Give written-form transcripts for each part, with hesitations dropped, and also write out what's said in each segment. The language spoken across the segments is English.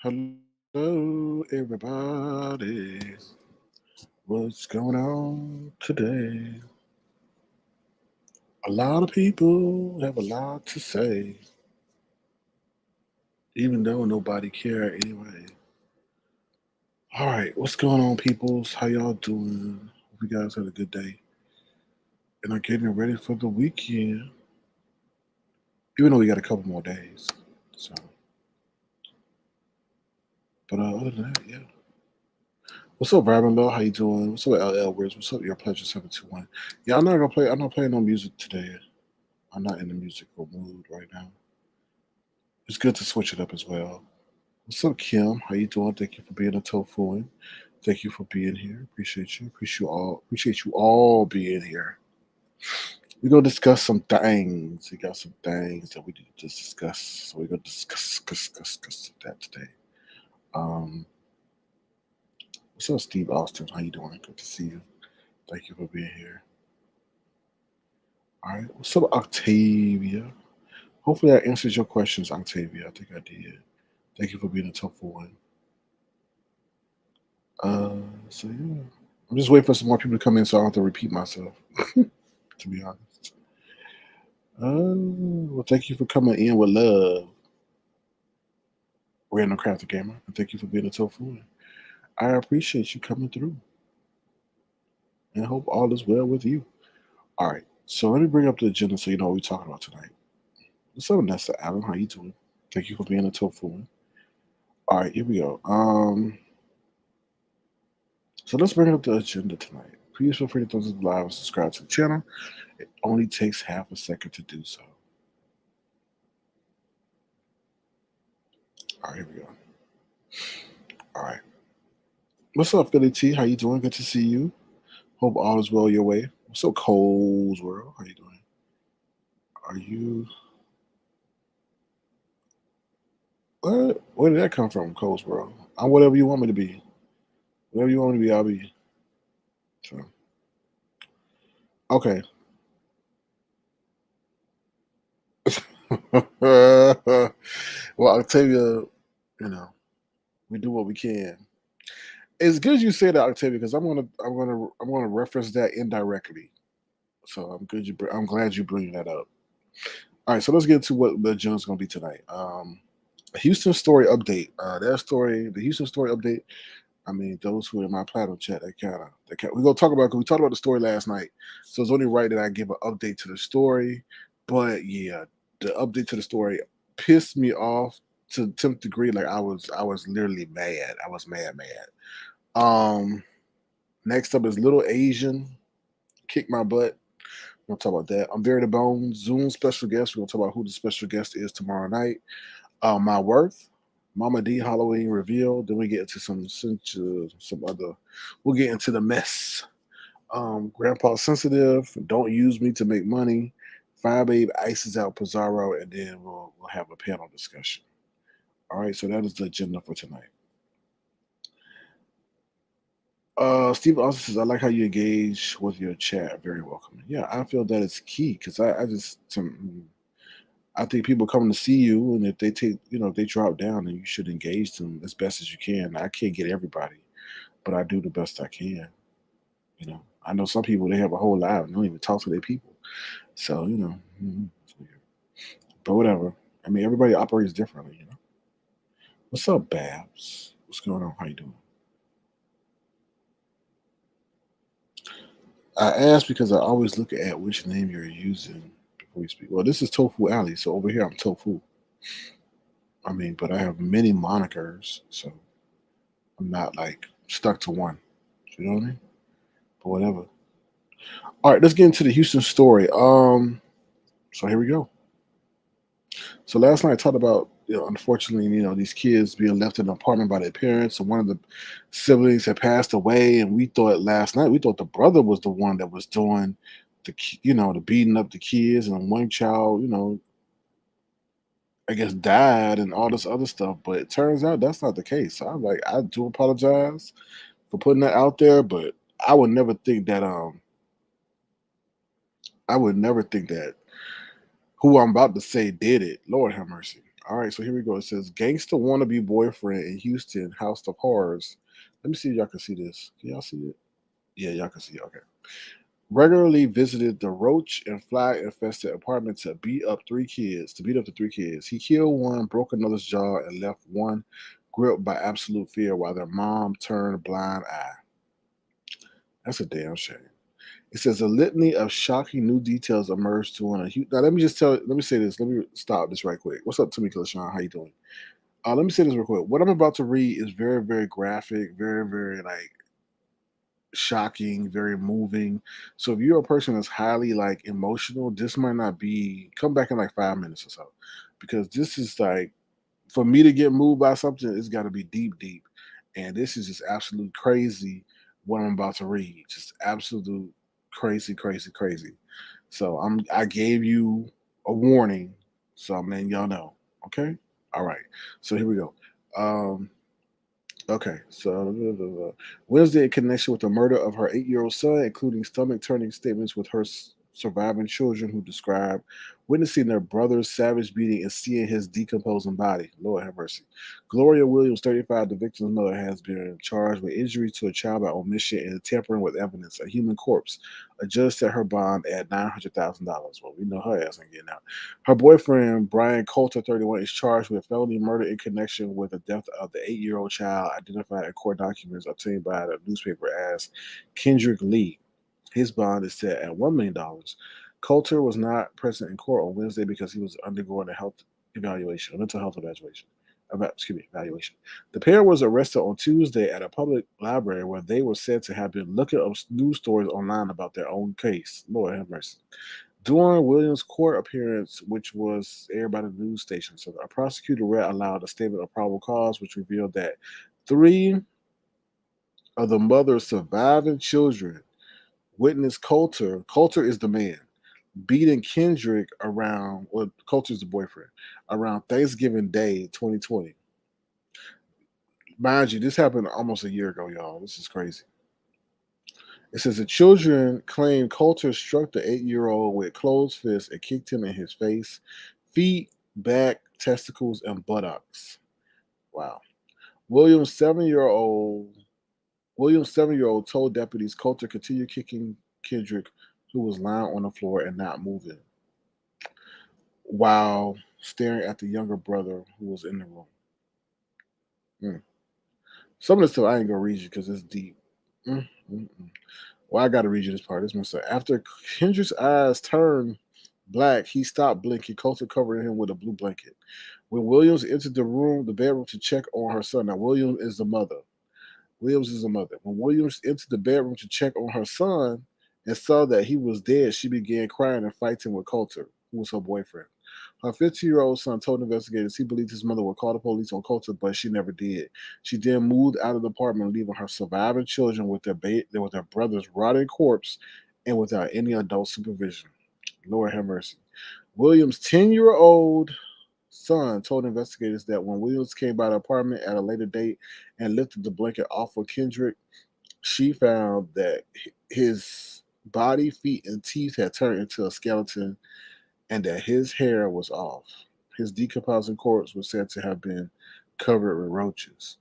Hello, everybody. What's going on today? A lot of people have a lot to say, even though nobody care anyway. All right, what's going on, peoples? How y'all doing? Hope you guys had a good day and are getting ready for the weekend. Even though we got a couple more days. So, but other than that, yeah. What's up, Robin Low? How you doing? What's up, LL Words? What's up, Your Pleasure 721? Yeah, I'm not gonna play. I'm not playing no music today. I'm not in the musical mood right now. It's good to switch it up as well. What's up, Kim? How you doing? Thank you for being a tofuin. Thank you for being here. Appreciate you. Appreciate you all. Appreciate you all being here. We're gonna discuss some things. We got some things that we need to discuss. So we're gonna discuss that today. Um, what's up, Steve Austin? How you doing? Good to see you. Thank you for being here. All right. What's up, Octavia? Hopefully, I answered your questions, Octavia. I think I did. Thank you for being a tough one. Uh, so yeah, I'm just waiting for some more people to come in so I don't have to repeat myself. To be honest. Well, thank you for coming in with love, Random Crafter Gamer, and thank you for being a tofu. I appreciate you coming through, and hope all is well with you. All right, so let me bring up the agenda so you know what we're talking about tonight. What's up, Nessa Allen? How you doing? Thank you for being a tofu. All right, here we go. So let's bring up the agenda tonight. Please feel free to throw this live and subscribe to the channel. It only takes half a second to do so. All right, here we go. All right. What's up, Philly T? How you doing? Good to see you. Hope all is well your way. What's up, Coles World? How you doing? Are you what? Where did that come from, Coles World? I'm whatever you want me to be. Whatever you want me to be, I'll be. So okay. Well, I'll tell you, we do what we can. It's good you say that, Octavia, because I'm gonna reference that indirectly. So I'm glad you bring that up. All right, so let's get to what the agenda's gonna be tonight. Houston story update. The Houston story update. I mean, those who are in my platinum chat, we're gonna talk about because we talked about the story last night. So it's only right that I give an update to the story. But yeah, the update to the story pissed me off to 10th degree. Like I was literally mad. I was mad. Next up is Little Asian, kick my butt. We're gonna talk about that. I'm Bury the Bones, Zoom special guest. We're gonna talk about who the special guest is tomorrow night. My worth, Mama D Halloween reveal. Then we get into some other. We'll get into the mess. Grandpa sensitive. Don't use me to make money. Fire Babe ices out Pizarro, and then we'll have a panel discussion. All right, so that is the agenda for tonight. Steve also says, I like how you engage with your chat. Very welcome. Yeah, I feel that it's key because I think people come to see you, and if they if they drop down, then you should engage them as best as you can. I can't get everybody, but I do the best I can. I know some people they have a whole life and don't even talk to their people. So it's weird. But whatever. I mean, everybody operates differently. What's up, Babs? What's going on? How you doing? I ask because I always look at which name you're using before we speak. Well, this is Tofu Alley, so over here I'm Tofu. I mean, but I have many monikers, so I'm not like stuck to one. You know what I mean? But whatever. All right, let's get into the Houston story. So here we go. So last night I talked about, unfortunately, these kids being left in an apartment by their parents, and one of the siblings had passed away, and we thought last night the brother was the one that was doing the beating up the kids, and one child, I guess died and all this other stuff. But it turns out that's not the case. So I'm like, I do apologize for putting that out there, but I would never think that I would never think that who I'm about to say did it. Lord have mercy. All right, so here we go. It says gangster wannabe boyfriend in Houston, House of Horrors. Let me see if y'all can see this. Can y'all see it? Yeah, y'all can see it. Okay. Regularly visited the roach and fly infested apartment to beat up the three kids. He killed one, broke another's jaw, and left one gripped by absolute fear while their mom turned a blind eye. That's a damn shame. It says a litany of shocking new details emerged to on a huge. Now let me say this. Let me stop this right quick. What's up, Tamika LaShawn? How you doing? Let me say this real quick. What I'm about to read is very, very graphic, very, very like shocking, very moving. So if you're a person that's highly like emotional, this might not be. Come back in like 5 minutes or so, because this is like for me to get moved by something, it's got to be deep, deep. And this is just absolute crazy. What I'm about to read, just absolute crazy, crazy, crazy. So I gave you a warning, so I'm letting y'all know. Okay, all right. So here we go. Um, Okay, so Wednesday, in connection with the murder of her 8-year-old son, including stomach turning statements with her surviving children who described witnessing their brother's savage beating and seeing his decomposing body. Lord have mercy. Gloria Williams, 35, the victim's mother, has been charged with injury to a child by omission and tampering with evidence, a human corpse. A judge set her bond at $900,000. Well, we know her ass ain't getting out. Her boyfriend, Brian Coulter, 31, is charged with felony murder in connection with the death of the 8-year-old child, identified in court documents obtained by the newspaper as Kendrick Lee. His bond is set at $1 million. Coulter was not present in court on Wednesday because he was undergoing a mental health evaluation. Evaluation. The pair was arrested on Tuesday at a public library where they were said to have been looking up news stories online about their own case. Lord have mercy. During Williams' court appearance, which was aired by the news station, so a prosecutor read aloud a statement of probable cause, which revealed that three of the mother's surviving children witnessed Coulter. Coulter is the man beating Kendrick around. Well, Coulter's the boyfriend around Thanksgiving Day, 2020. Mind you, this happened almost a year ago, y'all. This is crazy. It says the children claim Coulter struck the 8-year-old with closed fists and kicked him in his face, feet, back, testicles, and buttocks. Wow. Williams, 7-year-old Williams, 7-year-old, told deputies Coulter continued kicking Kendrick, who was lying on the floor and not moving, while staring at the younger brother who was in the room. Mm. Some of this stuff I ain't gonna read you because it's deep. Mm, mm, mm. Well, I gotta read you this part. This one said after Kendrick's eyes turned black, he stopped blinking. Coulter covered him with a blue blanket. When Williams entered the bedroom to check on her son. Now, Williams is the mother. Williams is a mother. When Williams entered the bedroom to check on her son and saw that he was dead, she began crying and fighting with Coulter, who was her boyfriend. Her 15-year-old son told investigators he believed his mother would call the police on Coulter, but she never did. She then moved out of the apartment, leaving her surviving children with their brother's rotting corpse and without any adult supervision. Lord have mercy. Williams' 10-year-old son told investigators that when Williams came by the apartment at a later date and lifted the blanket off of Kendrick, she found that his body, feet, and teeth had turned into a skeleton and that his hair was off. His decomposing corpse was said to have been covered with roaches.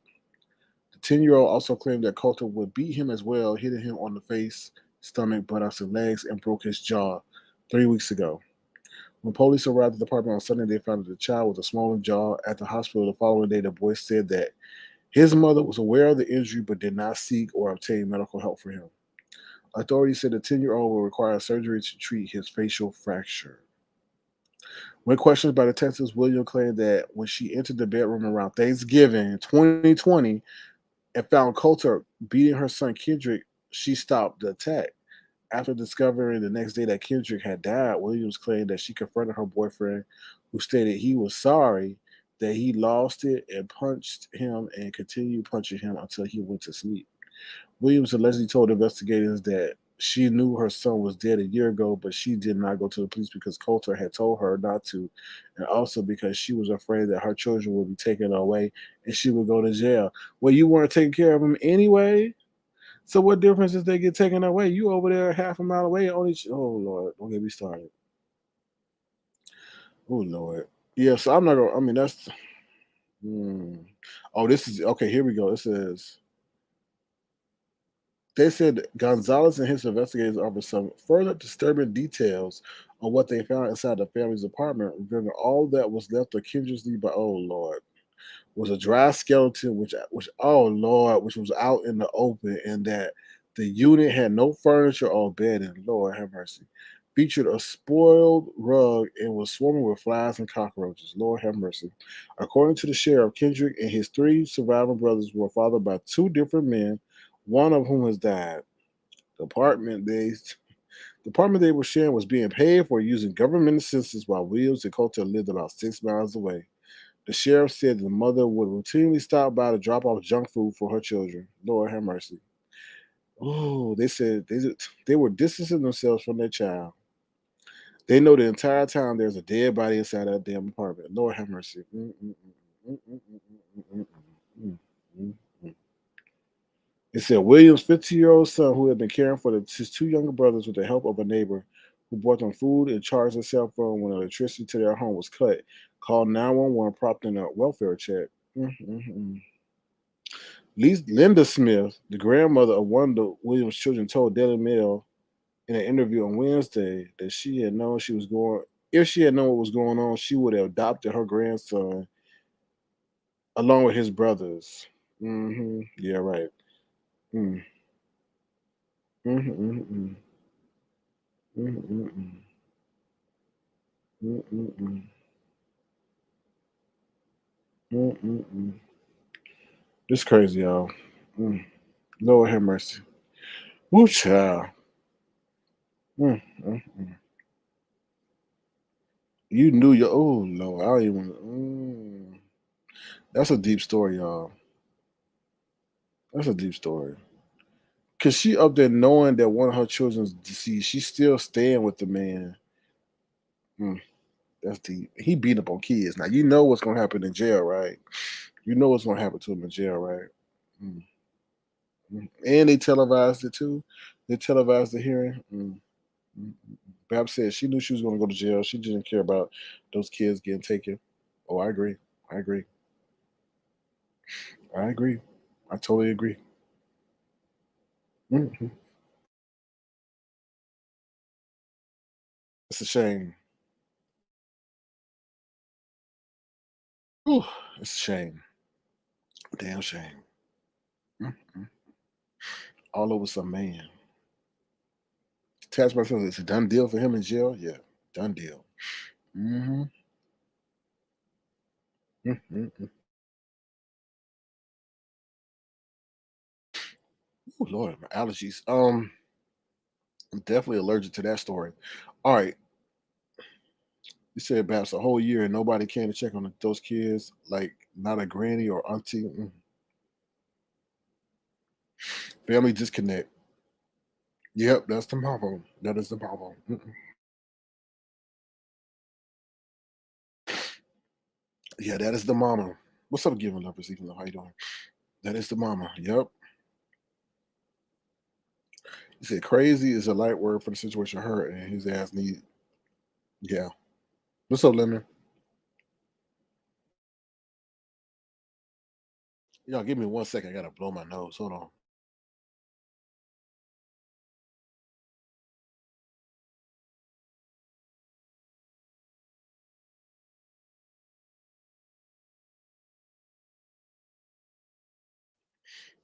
The 10-year-old also claimed that Coulter would beat him as well, hitting him on the face, stomach, buttocks, and legs, and broke his jaw 3 weeks ago. When police arrived at the apartment on Sunday, they found that the child with a swollen jaw. At the hospital the following day, the boy said that his mother was aware of the injury but did not seek or obtain medical help for him. Authorities said the 10-year-old will require surgery to treat his facial fracture. When questioned by detectives, William claimed that when she entered the bedroom around Thanksgiving 2020 and found Coulter beating her son Kendrick, she stopped the attack. After discovering the next day that Kendrick had died, Williams claimed that she confronted her boyfriend, who stated he was sorry that he lost it and punched him and continued punching him until he went to sleep. Williams allegedly told investigators that she knew her son was dead a year ago, but she did not go to the police because Coulter had told her not to, and also because she was afraid that her children would be taken away and she would go to jail. Well, you weren't taking care of them anyway. So what difference if they get taken away? You over there half a mile away. Oh Lord, don't get me started. Oh Lord. Yeah, so I'm not gonna. I mean, that's. Hmm. Oh, this is okay. Here we go. It says they said Gonzalez and his investigators offered some further disturbing details on what they found inside the family's apartment, revealing all that was left of Kendrick's by oh Lord was a dry skeleton, which oh Lord, which was out in the open, and that the unit had no furniture or bedding. Lord have mercy. Featured a spoiled rug and was swarming with flies and cockroaches. Lord have mercy. According to the sheriff, Kendrick and his three surviving brothers were fathered by two different men, one of whom has died. The apartment they were sharing was being paid for using government assistance while Williams and Coulter lived about 6 miles away. The sheriff said the mother would routinely stop by to drop off junk food for her children. Lord have mercy. Oh, they said they were distancing themselves from their child. They know the entire time there's a dead body inside that damn apartment. Lord have mercy. It said Williams' 15-year-old son, who had been caring for his two younger brothers with the help of a neighbor who brought them food and charged their cell phone when electricity to their home was cut, called 911, prompting a welfare check. Mm-mm-mm. Linda Smith, the grandmother of one of the Williams children, told Daily Mail in an interview on Wednesday that she had known she was going. If she had known what was going on, she would have adopted her grandson along with his brothers. Yeah, right. Mm. Mm-hmm. Mm-mm. Mm-mm. Mm-mm. This crazy, y'all. Mm. Lord have mercy. Woo, child. Mm. You knew your. Oh Lord, I don't even. That's a deep story, y'all. That's a deep story. Cause she up there knowing that one of her children's deceased, she's still staying with the man. Mm, that's deep. He beat up on kids. Now you know what's gonna happen in jail, right? You know what's gonna happen to him in jail, right? Mm, and they televised it too. They televised the hearing. Mm. Bab said she knew she was gonna go to jail. She didn't care about those kids getting taken. Oh, I agree. I agree. I agree. I totally agree. Mhm. It's a shame. Whew, it's a shame. Damn shame. Mm. All over some man. Attach myself. It's a done deal for him in jail. Yeah, done deal. Mm-hmm. Mm-hmm. Oh Lord, my allergies. I'm definitely allergic to that story. All right, you said perhaps a whole year and nobody came to check on those kids, like not a granny or auntie. Family disconnect. Yep, that's the problem. That is the problem. Yeah, that is the mama. What's up, giving lovers? Even though how you doing? That is the mama. Yep. He said crazy is a light word for the situation hurt, and his ass need. Yeah. What's up, Lemon? Y'all, give me 1 second. I gotta blow my nose. Hold on.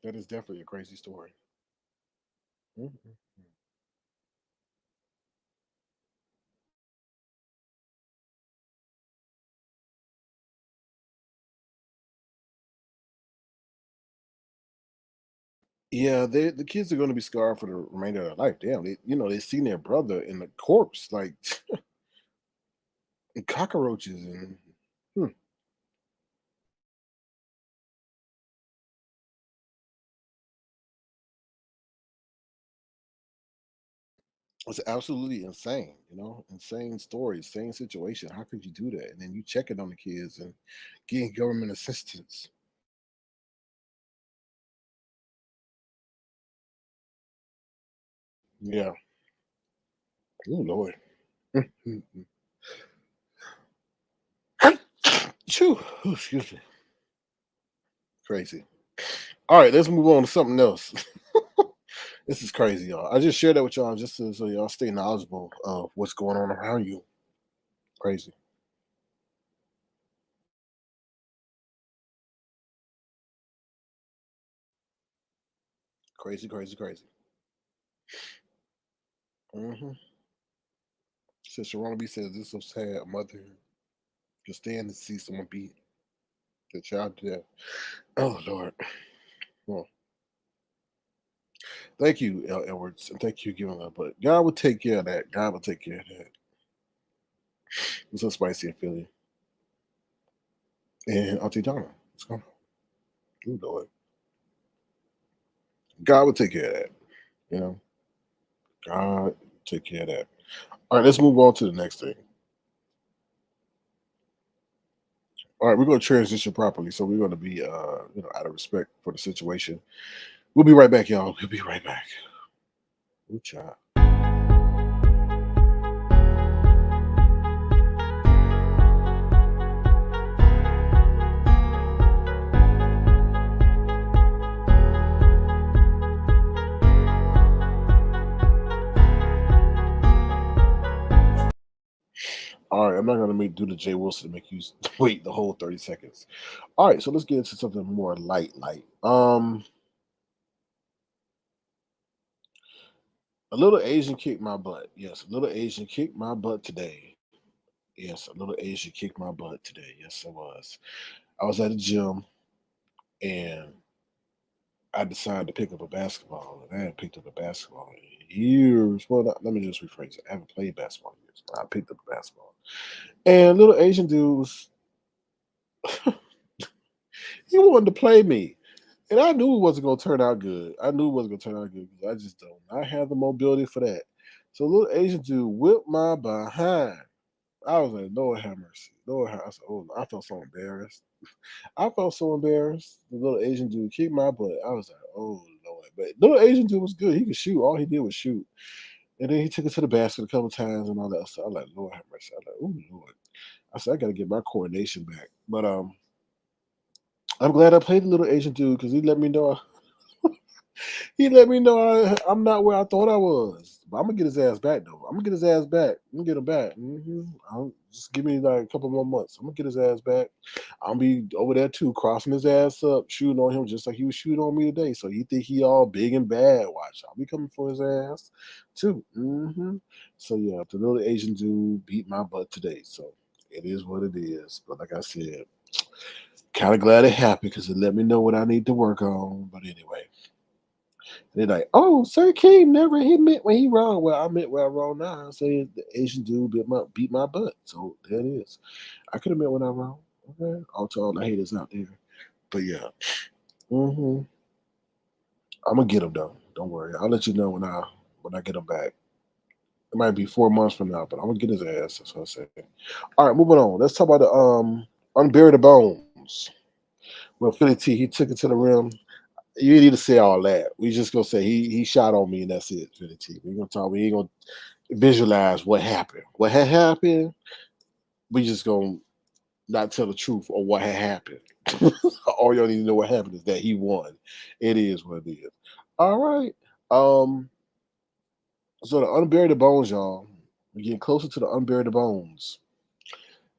That is definitely a crazy story. Mhm. Yeah, the kids are going to be scarred for the remainder of their life. Damn, they seen their brother in the corpse, like and cockroaches, and hmm, it's absolutely insane. Insane story, insane situation. How could you do that? And then you checking on the kids and getting government assistance. Yeah. Oh Lord. Phew, excuse me. Crazy. All right, let's move on to something else. This is crazy, y'all. I just shared that with y'all just so y'all stay knowledgeable of what's going on around you. Crazy. Crazy, crazy, crazy. Mm-hmm. Says Sharon B says this is so sad. A mother can stand to see someone beat the child to death. Oh Lord. Well, thank you, L. Edwards, and thank you, giving up. But God will take care of that. God will take care of that. It's so spicy in Philly. And Auntie Donna. What's going on? Oh Lord. God will take care of that. You know, God take care of that. All right, let's move on to the next thing. All right, we're going to transition properly, so we're going to be, out of respect for the situation. We'll be right back, y'all. We'll be right back. Ooh, child. All right, I'm not going to do the Jay Wilson to make you wait the whole 30 seconds. All right, so let's get into something more light. A little Asian kicked my butt. Yes, a little Asian kicked my butt today. Yes, a little Asian kicked my butt today. Yes, I was. I was at the gym and I decided to pick up a basketball. And I hadn't picked up a basketball in years. Well, let me just rephrase it. I haven't played basketball in years. But I picked up a basketball. And little Asian dude was, he wanted to play me. And I knew it wasn't going to turn out good. I knew it wasn't going to turn out good because I just don't. I have the mobility for that. So little Asian dude whipped my behind. I was like, Lord have mercy. Lord have, I said, oh, I felt so embarrassed. I felt so embarrassed. The little Asian dude kicked my butt. I was like, oh Lord. But little Asian dude was good. He could shoot. All he did was shoot. And then he took it to the basket a couple times and all that stuff. I was like, Lord have mercy. I was like, oh Lord. I said, I gotta get my coordination back. But I'm glad I played the little Asian dude because he let me know I'm not where I thought I was. But I'm gonna get his ass back though. I'm gonna get his ass back. I'm gonna get him back. Just give me like a couple more months. I'm gonna get his ass back. I'll be over there too, crossing his ass up, shooting on him just like he was shooting on me today. So you think he all big and bad? Watch, I'll be coming for his ass too. So yeah, the little Asian dude beat my butt today. So it is what it is. But like I said, kind of glad it happened because it let me know what I need to work on. But anyway. They're like, oh, Sir King never he meant when he wrong. Well, I meant where I wrong now. I say the Asian dude beat my butt. So there it is. I could have meant when I wrong. Okay. All to all the haters out there. But yeah. hmm I'm gonna get him though. Don't worry. I'll let you know when I get him back. It might be 4 months from now, but I'm gonna get his ass. That's what I say. All right, moving on. Let's talk about the unbury the bones. Well, Philly T, he took it to the rim. You need to say all that. We just gonna say he shot on me and that's it, Philly T. We gonna talk. We ain't gonna visualize what happened. What had happened, we just gonna not tell the truth or what had happened. All y'all need to know what happened is that he won. It is what it is. All right. Um. So the unbury the bones, y'all. We're getting closer to the unbury the bones.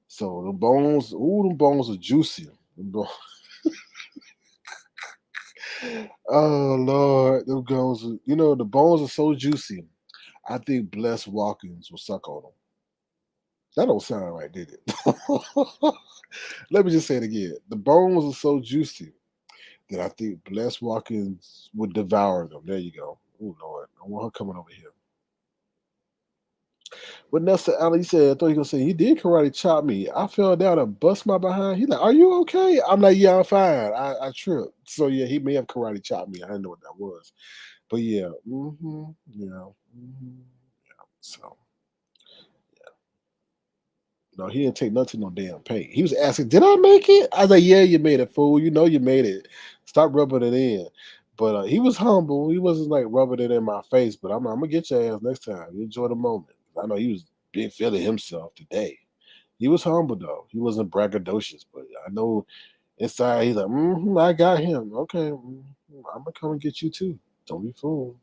So the bones, ooh, the bones are juicy. Oh Lord, the bones. The bones are so juicy. I think Bless Watkins will suck on them. That don't sound right, did it? Let me just say it again. The bones are so juicy that I think Bless Watkins would devour them. There you go. Oh Lord, I want her coming over here. But Nessa Ali said, I thought he was gonna say he did karate chop me. I fell down and bust my behind. He like, are you okay? I'm like, yeah, I'm fine. I tripped. So yeah, he may have karate chopped me. I didn't know what that was. But yeah, yeah. So no, he didn't take nothing no damn paint. He was asking, "Did I make it?" I was like, "Yeah, you made it, fool. You know you made it. Stop rubbing it in." But he was humble. He wasn't like rubbing it in my face. But I'm gonna get your ass next time. You enjoy the moment. I know he was being feeling himself today. He was humble though. He wasn't braggadocious, but I know inside he's like, I got him. Okay, I'm gonna come and get you too. Don't be fooled.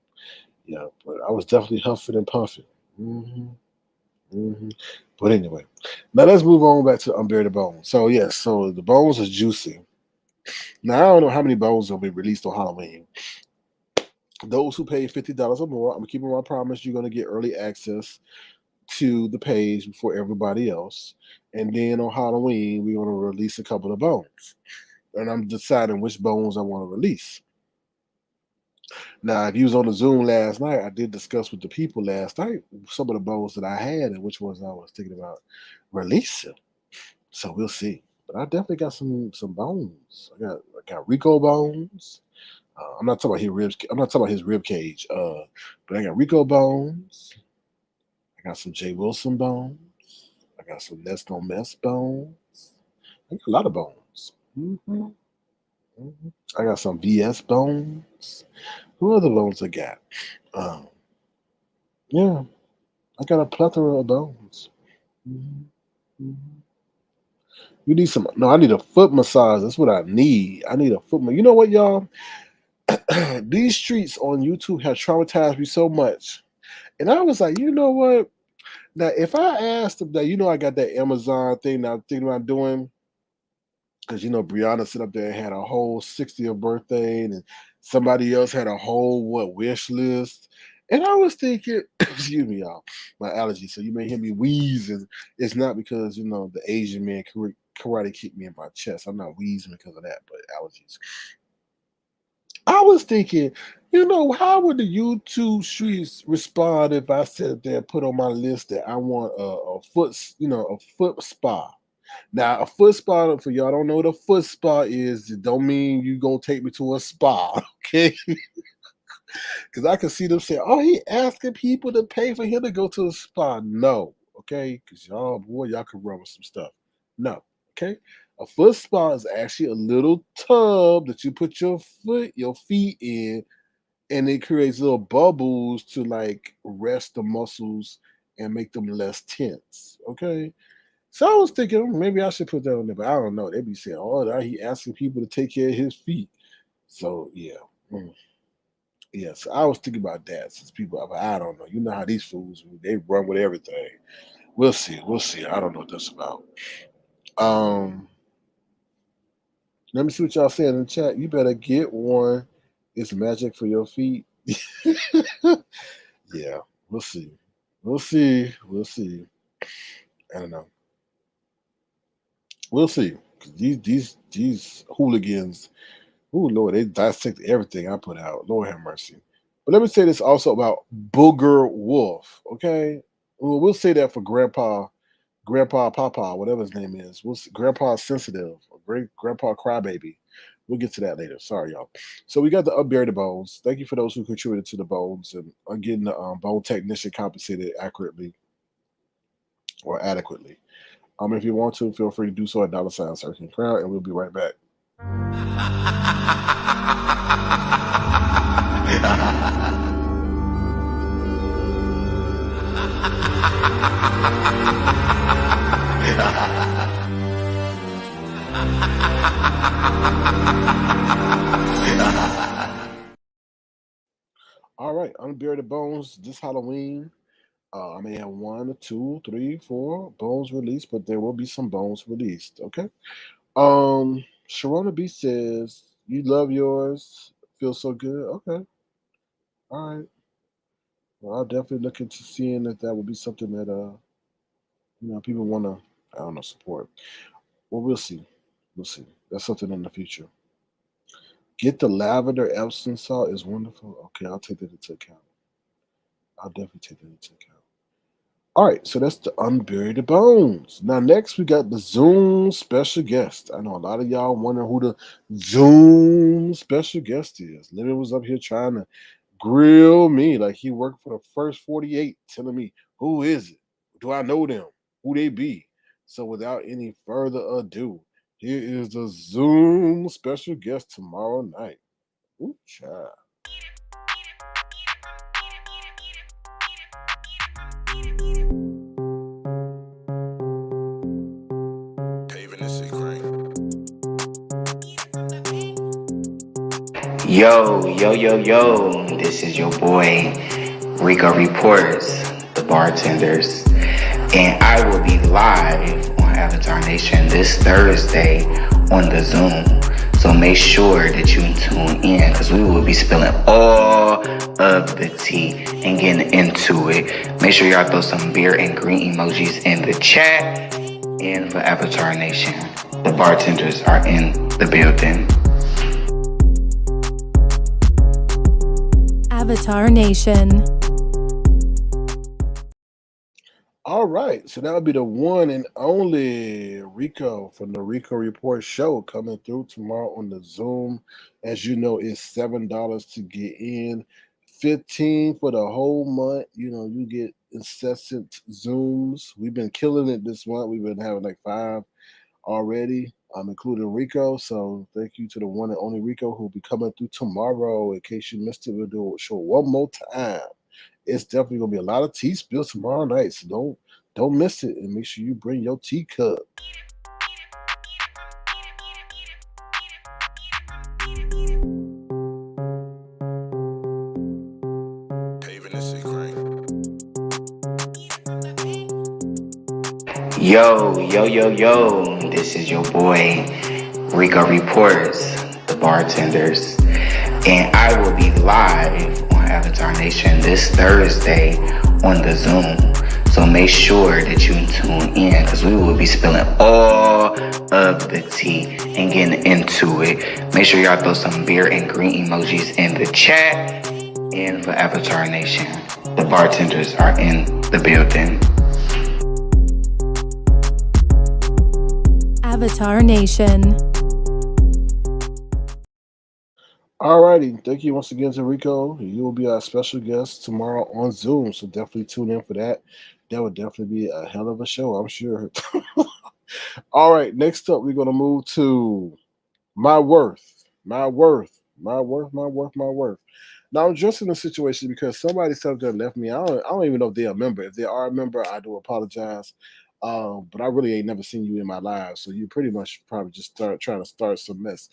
Yeah, but I was definitely huffing and puffing. hmm hmm But anyway, now let's move on back to Unbury the Bones. So yes, so the bones is juicy. Now I don't know how many bones will be released on Halloween. Those who pay $50 or more, I'm keeping my promise. You're gonna get early access to the page before everybody else, and then on Halloween we're gonna release a couple of bones, and I'm deciding which bones I want to release. Now, if you was on the Zoom last night, I did discuss with the people last night some of the bones that I had and which ones I was thinking about releasing. So we'll see. But I definitely got some bones. I got Rico bones. I'm not talking about his ribs. I'm not talking about his rib cage. But I got Rico bones. I got some Jay Wilson bones. I got some Nest No Mess bones. I got a lot of bones. hmm I got some VS bones. Who other bones I got? Um, yeah, I got a plethora of bones. Mhm, mhm. You need some? No, I need a foot massage. That's what I need. I need a foot. You know what, y'all? These streets on YouTube have traumatized me so much, and I was like, you know what? Now, if I asked them that, I got that Amazon thing that I'm thinking about doing, because Brianna sit up there and had a whole 60th birthday, and somebody else had a whole wish list. And I was thinking, excuse me, y'all, my allergy. So you may hear me wheezing. It's not because the Asian man karate kicked me in my chest. I'm not wheezing because of that, but allergies. I was thinking, how would the YouTube streets respond if I said there put on my list that I want a foot, a foot spa. Now, a foot spa, for y'all don't know what a foot spa is, it don't mean you gonna take me to a spa, okay? Because I can see them say, oh, he asking people to pay for him to go to a spa. No, okay? Because y'all can run with some stuff. No, okay? A foot spa is actually a little tub that you put your feet in, and it creates little bubbles to like rest the muscles and make them less tense, okay? So I was thinking maybe I should put that on there, but I don't know. They be saying, "Oh, that he asking people to take care of his feet." So yeah, mm, yeah. So I was thinking about that since people, I don't know. You know how these fools they run with everything. We'll see. We'll see. I don't know what that's about. Um, Let me see what y'all saying in the chat. You better get one. It's magic for your feet. Yeah, we'll see. We'll see. We'll see. I don't know. We'll see. 'Cause these hooligans. Oh Lord, they dissect everything I put out. Lord have mercy. But let me say this also about Booger Wolf. Okay, we'll say that for Grandpa Papa, whatever his name is. Grandpa Sensitive, or Great Grandpa Crybaby. We'll get to that later. Sorry, y'all. So we got the Unbury the Bones. Thank you for those who contributed to the bones and are getting the bone technician compensated accurately or adequately. If you want to, feel free to do so at $ searching crowd, and we'll be right back. All right, Unbury the Bones this Halloween. I may have one, two, three, four bones released, but there will be some bones released. Okay. Sharona B says, "You love yours. Feels so good." Okay. All right. Well, I'll definitely look into seeing if that would be something that people want to, I don't know, support. Well, we'll see. We'll see. That's something in the future. Get the lavender Epsom salt is wonderful. Okay, I'll take that into account. I'll definitely take that into account. All right, so that's the Unbury the Bones. Now, next we got the Zoom special guest. I know a lot of y'all wondering who the Zoom special guest is. Living was up here trying to grill me like he worked for the first 48, telling me, who is it? Do I know them? Who they be? So, without any further ado, here is the Zoom special guest tomorrow night. Ooh, child. Yo, this is your boy Rico Reports, the bartenders, and I will be live on Avatar Nation this Thursday on the Zoom. So make sure that you tune in because we will be spilling all of the tea and getting into it. Make sure y'all throw some beer and green emojis in the chat. And for Avatar Nation, the bartenders are in the building. Avatar Nation. All right, so that would be the one and only Rico from the Rico Report show coming through tomorrow on the Zoom. As you know, it's $7 to get in, 15 for the whole month. You know, you get incessant Zooms. We've been killing it this month. We've been having like five already, including Rico. So thank you to the one and only Rico who will be coming through tomorrow. In case you missed it, we'll do a show one more time. It's definitely gonna be a lot of tea spilled tomorrow night. So don't miss it, and make sure you bring your teacup. Yo, this is your boy Rico Reports, the bartenders, and I will be live on Avatar Nation this Thursday on the Zoom. So make sure that you tune in because we will be spilling all of the tea and getting into it. Make sure y'all throw some beer and green emojis in the chat. And for Avatar Nation, the bartenders are in the building. Avatar Nation. Alrighty, thank you once again to Rico. You will be our special guest tomorrow on Zoom, so definitely tune in for that. That would definitely be a hell of a show, I'm sure. All right, next up, we're gonna move to my worth, my worth, my worth, my worth, my worth. Now I'm just in a situation because somebody said that left me. I don't even know if they're a member. If they are a member, I do apologize. But I really ain't never seen you in my life, so you pretty much probably just start trying to start some mess.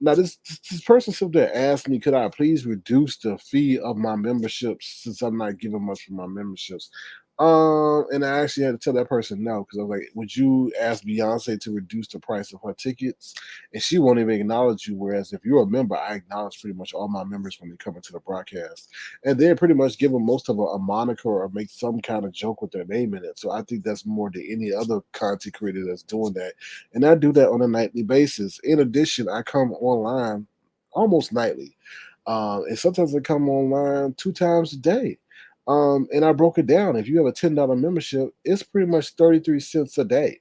Now this person said there asked me, could I please reduce the fee of my memberships since I'm not giving much for my memberships? And I actually had to tell that person no because I was like, would you ask Beyonce to reduce the price of her tickets? And she won't even acknowledge you. Whereas if you're a member, I acknowledge pretty much all my members when they come into the broadcast, and then pretty much give them most of a moniker or make some kind of joke with their name in it. So I think that's more than any other content creator that's doing that, and I do that on a nightly basis. In addition, I come online almost nightly, and sometimes I come online 2 times a day. And I broke it down. If you have a $10 membership, it's pretty much 33 cents a day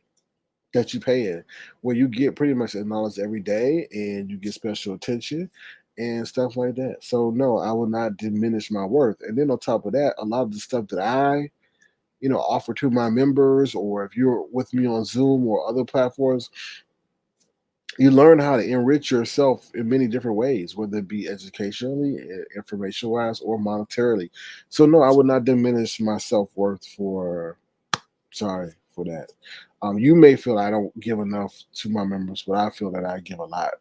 that you pay in, where you get pretty much acknowledged every day and you get special attention and stuff like that. So no, I will not diminish my worth. And then on top of that, a lot of the stuff that I, offer to my members, or if you're with me on Zoom or other platforms, you learn how to enrich yourself in many different ways, whether it be educationally, information wise, or monetarily. So no, I would not diminish my self worth for. Sorry for that. You may feel I don't give enough to my members, but I feel that I give a lot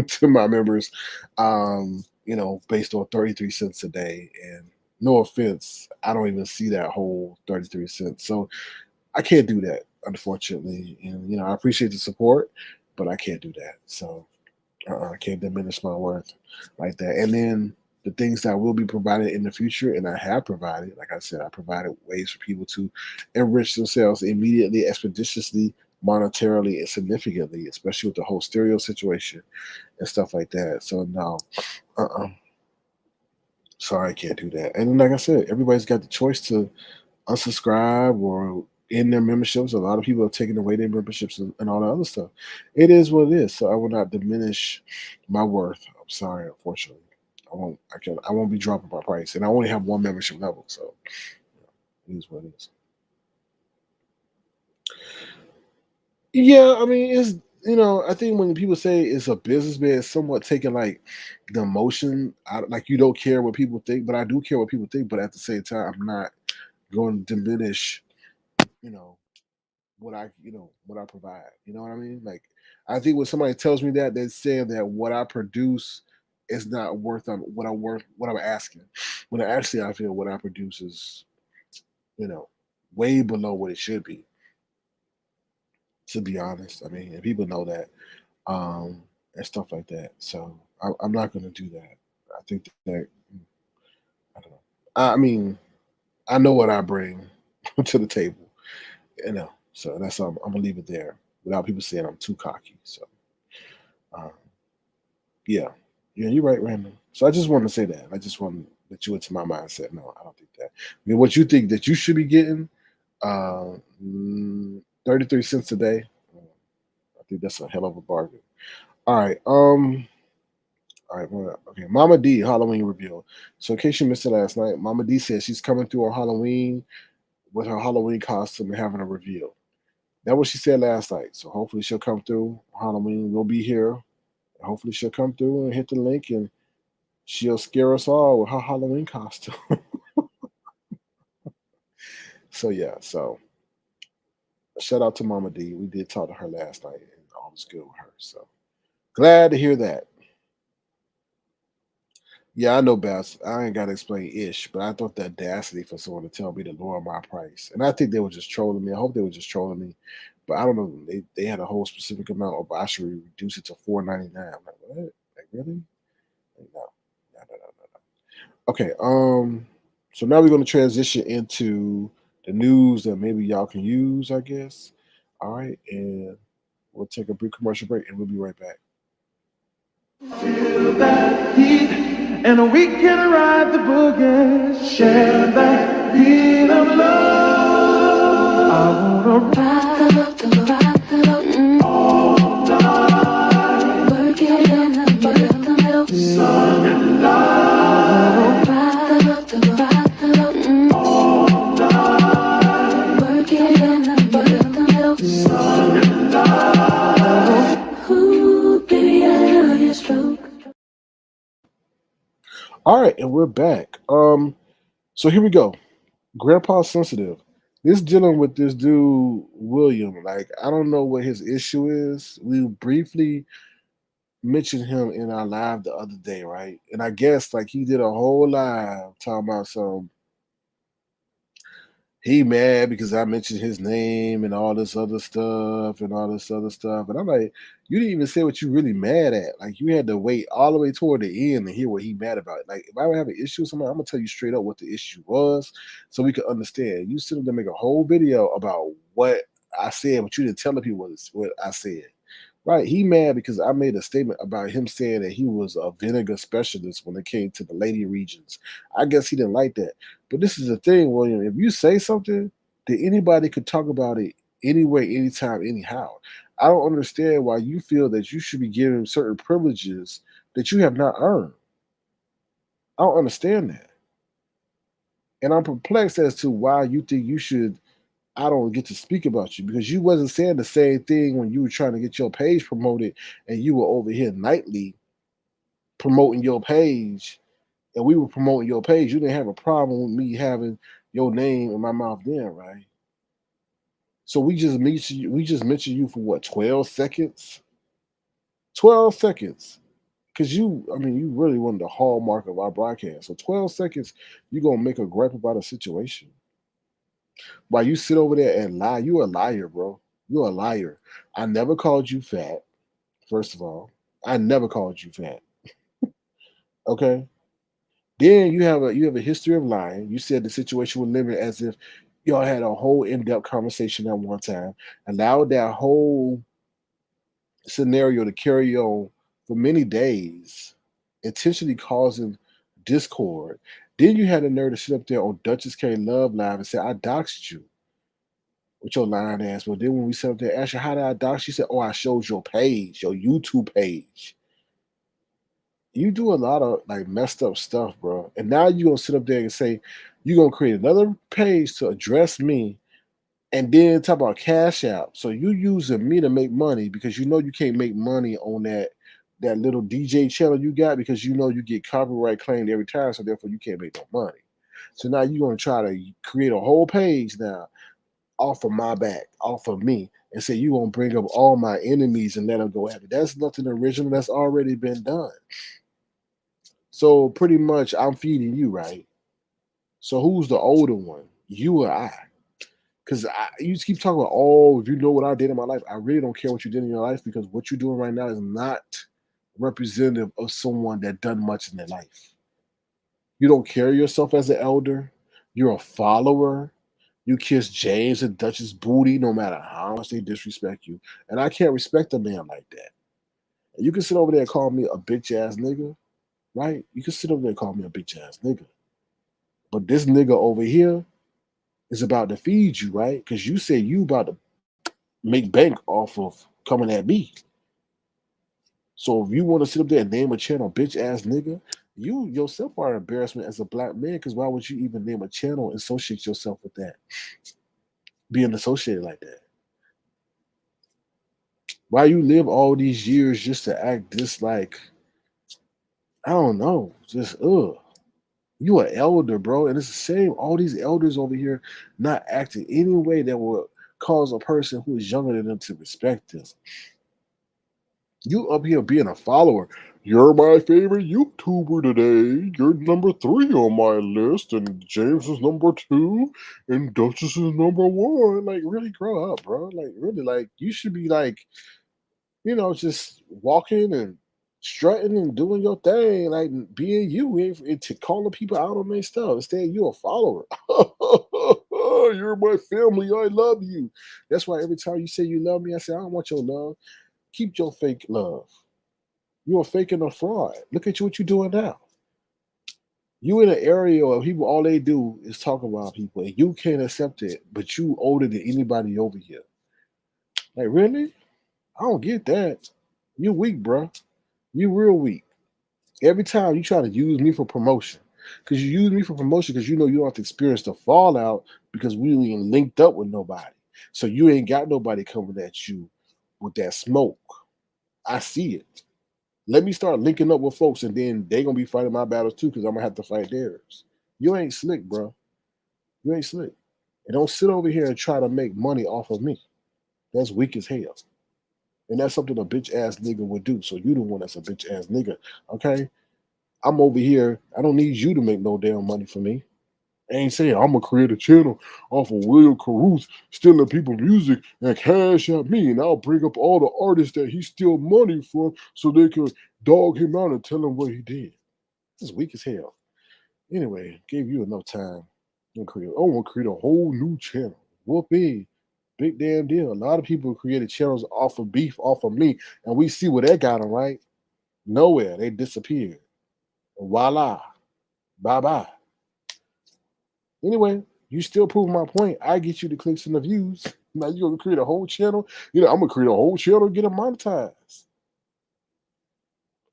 to my members. Based on 33 cents a day, and no offense, I don't even see that whole 33 cents. So I can't do that, unfortunately. And I appreciate the support, but I can't do that. So I can't diminish my worth like that. And then the things that will be provided in the future, and I have provided, like I said, I provided ways for people to enrich themselves immediately, expeditiously, monetarily, and significantly, especially with the whole stereo situation and stuff like that. So no, sorry, I can't do that. And like I said, everybody's got the choice to unsubscribe or end their memberships. A lot of people are taking away their memberships and all that other stuff. It is what it is. So I will not diminish my worth. I'm sorry, unfortunately. I won't be dropping my price. And I only have one membership level, so it is what it is. Yeah, I mean it's I think when people say it's a business, man, it's somewhat taking like the emotion out, like you don't care what people think, but I do care what people think, but at the same time I'm not going to diminish, you know, what I provide. You know what I mean? Like I think when somebody tells me that, they're saying that what I produce it's not worth what I'm asking. When actually I feel what I produce is, you know, way below what it should be. To be honest, I mean, and people know that, and stuff like that. So I'm not going to do that. I think that I don't know. I mean, I know what I bring to the table, So that's I'm gonna leave it there without people saying I'm too cocky. So um, yeah, yeah, you're right, Randall. So I just wanted to say that. I just want to let you into my mindset. No, I don't think that. I mean, what you think that you should be getting, 33 cents a day. I think that's a hell of a bargain. All right. All right. Okay. Mama D Halloween reveal. So in case you missed it last night, Mama D says she's coming through on Halloween with her Halloween costume and having a reveal. That's what she said last night. So hopefully she'll come through. Halloween will be here. Hopefully she'll come through and hit the link and she'll scare us all with her Halloween costume. So yeah, so shout out to Mama D. We did talk to her last night and all was good with her. So glad to hear that. Yeah, I know best. I ain't gotta explain ish, but I thought the audacity for someone to tell me to lower my price. And I think they were just trolling me. I hope they were just trolling me. But I don't know. They had a whole specific amount of I should reduce it to $4.99. I'm like, what? Like really? Like, no. No, no, no, no, no. Okay. So now we're gonna transition into the news that maybe y'all can use, I guess. All right, and we'll take a brief commercial break and we'll be right back. Feel that heat, and we can ride the boogie. Share that beat of love. I wanna ride the boat all night. Working in the middle, sun and light. Ride the boat all night. Working in the middle, sun and light. Ooh, baby, I love your stroke. All right, and we're back. So here we go. Grandpa sensitive. This dealing with this dude William. Like I don't know what his issue is. We briefly mentioned him in our live the other day, right? And I guess like he did a whole live talking about some he mad because I mentioned his name and all this other stuff and all this other stuff. And I'm like, you didn't even say what you really mad at. Like you had to wait all the way toward the end to hear what he mad about. Like if I would have an issue with somebody, I'm gonna tell you straight up what the issue was so we could understand. You sit there and make a whole video about what I said, but you didn't tell the people what I said. Right, he mad because I made a statement about him saying that he was a vinegar specialist when it came to the lady regions. I guess he didn't like that. But this is the thing, William. If you say something, then anybody could talk about it anyway, anytime, anyhow. I don't understand why you feel that you should be given certain privileges that you have not earned. I don't understand that. And I'm perplexed as to why you think you should I don't get to speak about you because you wasn't saying the same thing when you were trying to get your page promoted and you were over here nightly promoting your page and we were promoting your page. You didn't have a problem with me having your name in my mouth then, right? So we just mentioned you for what, 12 seconds? 12 seconds. Because I mean, you really wanted the hallmark of our broadcast. So 12 seconds, you're gonna make a gripe about a situation. While you sit over there and lie, you're a liar, bro. You're a liar. I never called you fat, first of all. I never called you fat. Okay. Then you have a history of lying. You said the situation was limited as if y'all had a whole in-depth conversation at one time, allowed that whole scenario to carry on for many days, intentionally causing discord. Then you had the nerve to sit up there on Duchess K Love Live and say, I doxed you with your lying ass. But then when we sat up there, asked her, how did I dox? She said, oh, I showed your page, your YouTube page. You do a lot of like messed up stuff, bro. And now you're gonna sit up there and say you're gonna create another page to address me and then talk about cash out. So you using me to make money because you know you can't make money on that little DJ channel you got because you know you get copyright claimed every time, so therefore you can't make no money. So now you're gonna try to create a whole page now off of my back, off of me, and say you gonna bring up all my enemies and let them go at it. That's nothing original. That's already been done. So pretty much, I'm feeding you, right? So who's the older one, you or I? Because you just keep talking about, oh, if you know what I did in my life, I really don't care what you did in your life because what you're doing right now is not representative of someone that done much in their life. You don't carry yourself as an elder. You're a follower. You kiss James and Duchess booty no matter how much they disrespect you. And I can't respect a man like that. And you can sit over there and call me a bitch ass nigga, right? You can sit over there and call me a bitch ass nigga. But this nigga over here is about to feed you, right? Because you say you about to make bank off of coming at me. So if you want to sit up there and name a channel bitch ass nigga, you yourself are an embarrassment as a black man. Because why would you even name a channel and associate yourself with that? Being associated like that. Why you live all these years just to act this like I don't know, just You an elder, bro, and it's the same. All these elders over here not acting any way that would cause a person who is younger than them to respect them. You up here being a follower. You're my favorite YouTuber today. You're number 3 on my list, and James is number 2, and Duchess is number 1. Like, really grow up, bro. Like, really, like you should be like, just walking and strutting and doing your thing, like being you, and to calling people out on their stuff. Instead, you're a follower. You're my family. I love you. That's why every time you say you love me, I say I don't want your love. Keep your fake love. You're a fake and a fraud. Look at you, what you're doing now. You in an area where people all they do is talk about people, and you can't accept it, but you older than anybody over here. Like really? I don't get that. You weak, bro. You real weak. Every time you try to use me for promotion, because you use me for promotion because you know you don't have to experience the fallout because we ain't linked up with nobody. So you ain't got nobody coming at you with that smoke. I see it. Let me start linking up with folks, and then they gonna be fighting my battles too, because I'm gonna have to fight theirs. You ain't slick, bro. You ain't slick. And don't sit over here and try to make money off of me. That's weak as hell. And that's something a bitch ass nigga would do. So you the one that's a bitch ass nigga. Okay? I'm over here. I don't need you to make no damn money for me. I ain't saying I'm gonna create a channel off of Will Caruth stealing people music and cash at me, and I'll bring up all the artists that he steal money from so they can dog him out and tell him what he did. This is weak as hell. Anyway, gave you enough time. I want to create a whole new channel. Whoopee. Big damn deal. A lot of people created channels off of beef, off of me, and we see where that got them, right? Nowhere. They disappeared. Voila. Bye bye. Anyway, you still prove my point. I get you the clicks and the views. Now you gonna create a whole channel. I'm gonna create a whole channel and get it monetized.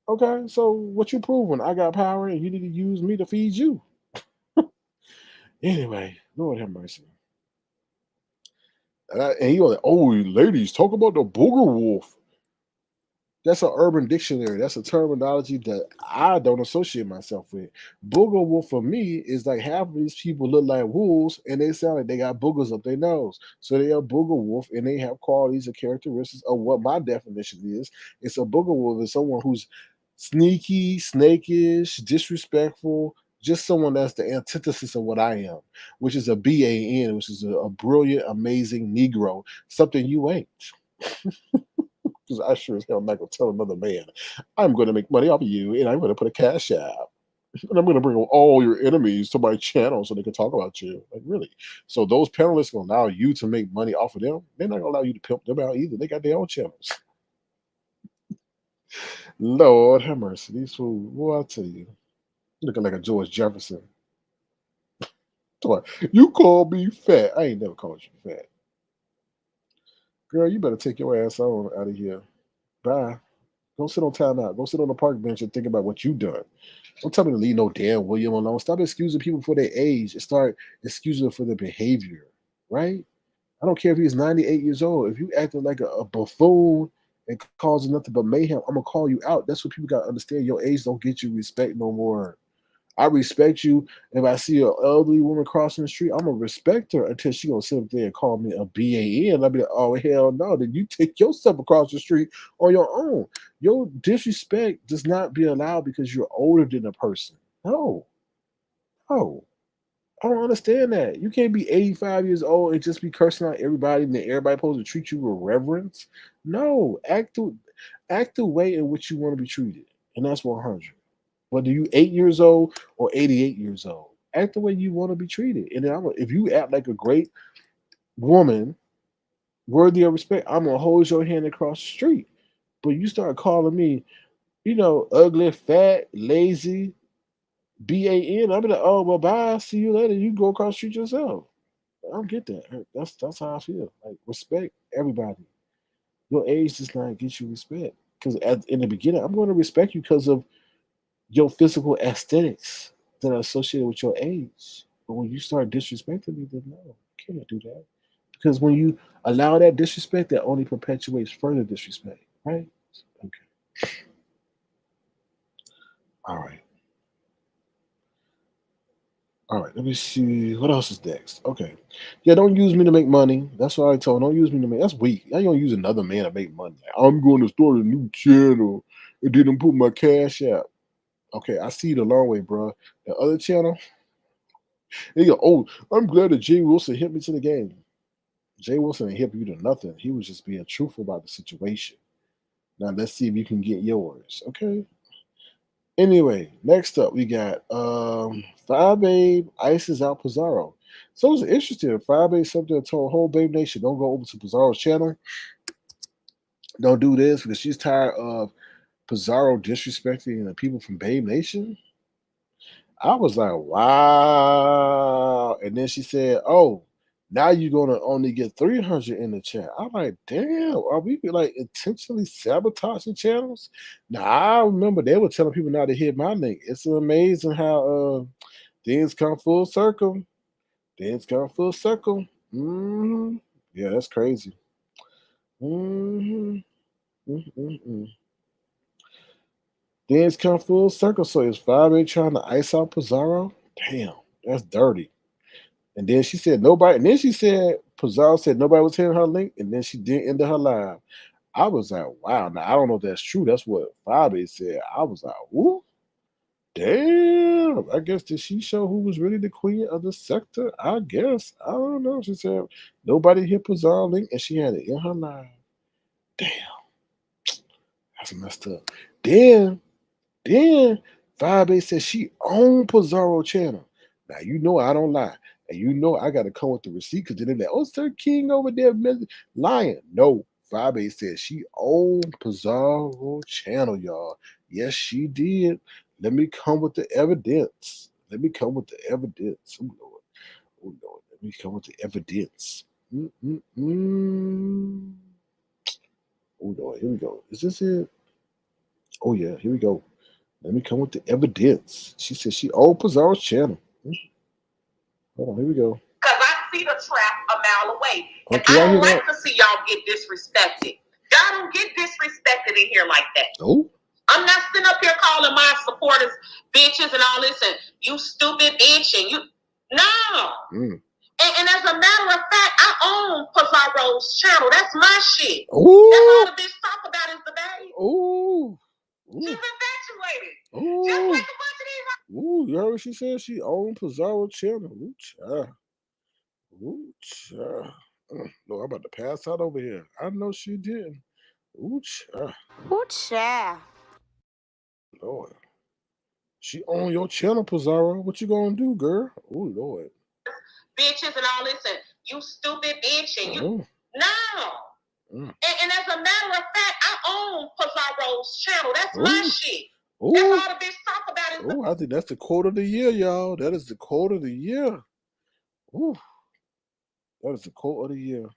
Okay, so what you proving? I got power and you need to use me to feed you. Anyway, Lord have mercy. And you're like, oh, ladies, talk about the booger wolf. That's an urban dictionary. That's a terminology that I don't associate myself with. Booger wolf for me is like half of these people look like wolves and they sound like they got boogers up their nose. So they are booger wolf and they have qualities and characteristics of what my definition is. It's a booger wolf is someone who's sneaky, snakish, disrespectful, just someone that's the antithesis of what I am, which is a BAN, which is a brilliant, amazing Negro, something you ain't. Because I sure as hell not gonna tell another man, I'm gonna make money off of you and I'm gonna put a cash app. And I'm gonna bring all your enemies to my channel so they can talk about you. Like really. So those panelists gonna allow you to make money off of them. They're not gonna allow you to pimp them out either. They got their own channels. Lord have mercy. These fools, boy, I tell you, looking like a George Jefferson. You call me fat. I ain't never called you fat. Girl, you better take your ass on out of here. Bye. Go sit on timeout. Go sit on the park bench and think about what you done. Don't tell me to leave no damn William alone. Stop excusing people for their age and start excusing them for their behavior. Right? I don't care if he's 98 years old. If you acting like a buffoon and causing nothing but mayhem, I'm gonna call you out. That's what people gotta understand. Your age don't get you respect no more. I respect you. If I see an elderly woman crossing the street, I'm gonna respect her until she gonna sit up there and call me a BAN. I'll be like, oh hell no, then you take yourself across the street on your own. Your disrespect does not be allowed because you're older than a person. No, no. I don't understand that. You can't be 85 years old and just be cursing out everybody and then everybody supposed to treat you with reverence. No, act the way in which you want to be treated. And that's 100. Whether you 8 years old or 88 years old, act the way you want to be treated. And then if you act like a great woman, worthy of respect, I'm gonna hold your hand across the street. But you start calling me, ugly, fat, lazy, BAN. I'm like, oh well, bye. See you later. You go across the street yourself. I don't get that. That's how I feel. Like respect everybody. Your age does not get you respect. Because in the beginning, I'm going to respect you because of your physical aesthetics that are associated with your age. But when you start disrespecting me, then no, you can't do that. Because when you allow that disrespect, that only perpetuates further disrespect, right? Okay. All right. All right. Let me see. What else is next? Okay. Yeah, don't use me to make money. That's what I told. Don't use me to make. That's weak. I don't use another man to make money. I'm going to start a new channel and then put my cash out. Okay, I see the long way, bro. The other channel, they go, oh, I'm glad that Jay Wilson hit me to the game. Jay Wilson didn't hit you to nothing. He was just being truthful about the situation. Now let's see if you can get yours. Okay. Anyway, next up we got Five Babe ices out Pizarro. So it's interesting. Five Babe something told whole Babe Nation, don't go over to Pizarro's channel. Don't do this because she's tired of Pizarro disrespecting the people from Babe Nation. I was like, wow. And then she said, oh, now you're gonna only get 300 in the chat. I'm like, damn, are we like intentionally sabotaging channels? Now I remember they were telling people not to hit my link. It's amazing how things come full circle. Things come full circle. Yeah, that's crazy. hmm Things come full circle. So is 5A trying to ice out Pizarro? Damn, that's dirty. And then she said nobody. And then she said Pizarro said nobody was hitting her link, and then she did end her live. I was like, wow. Now I don't know if that's true. That's what Fabi said. I was like, ooh, damn. I guess did she show who was really the queen of the sector? I guess. I don't know. She said nobody hit Pizarro link, and she had it in her live. Damn, that's messed up. Then 5A said she owned Pizarro channel. Now you know I don't lie. And you know I gotta come with the receipt because then they're like, oh, Sir King over there lying. No, 5A said she owned Pizarro channel, y'all. Yes, she did. Let me come with the evidence. Let me come with the evidence. Oh Lord. Oh Lord. Let me come with the evidence. Mm-mm-mm. Oh Lord, here we go. Is this it? Oh yeah, here we go. Let me come with the evidence. She said she owned Pizarro's channel. Hold on, here we go. Because I see the trap a mile away. And I don't like to see y'all get disrespected. Y'all don't get disrespected in here like that. Oh. I'm not sitting up here calling my supporters bitches and all this and you stupid bitch and you. No. And as a matter of fact, I own Pizarro's channel. That's my shit. Ooh. That's all the bitch talk about is the babe. Ooh. She's infatuated. Ooh. Just like a bunch of these. Ooh, you heard what she said? She owned Pizarro channel. Ooh, child. Ooh, child. No, I'm about to pass out over here. I know she didn't. Ooh, child. Ooh, child. Lord. She owned your channel, Pizarro. What you gonna do, girl? Oh, Lord. Bitches and all this and you stupid bitch and you. No. And as a matter of fact, I own Pizarro's channel. That's my shit. Ooh. That's all the bitch talk about. Oh, I think that's the quote of the year, y'all. That is the quote of the year. Ooh. That is the quote of the year.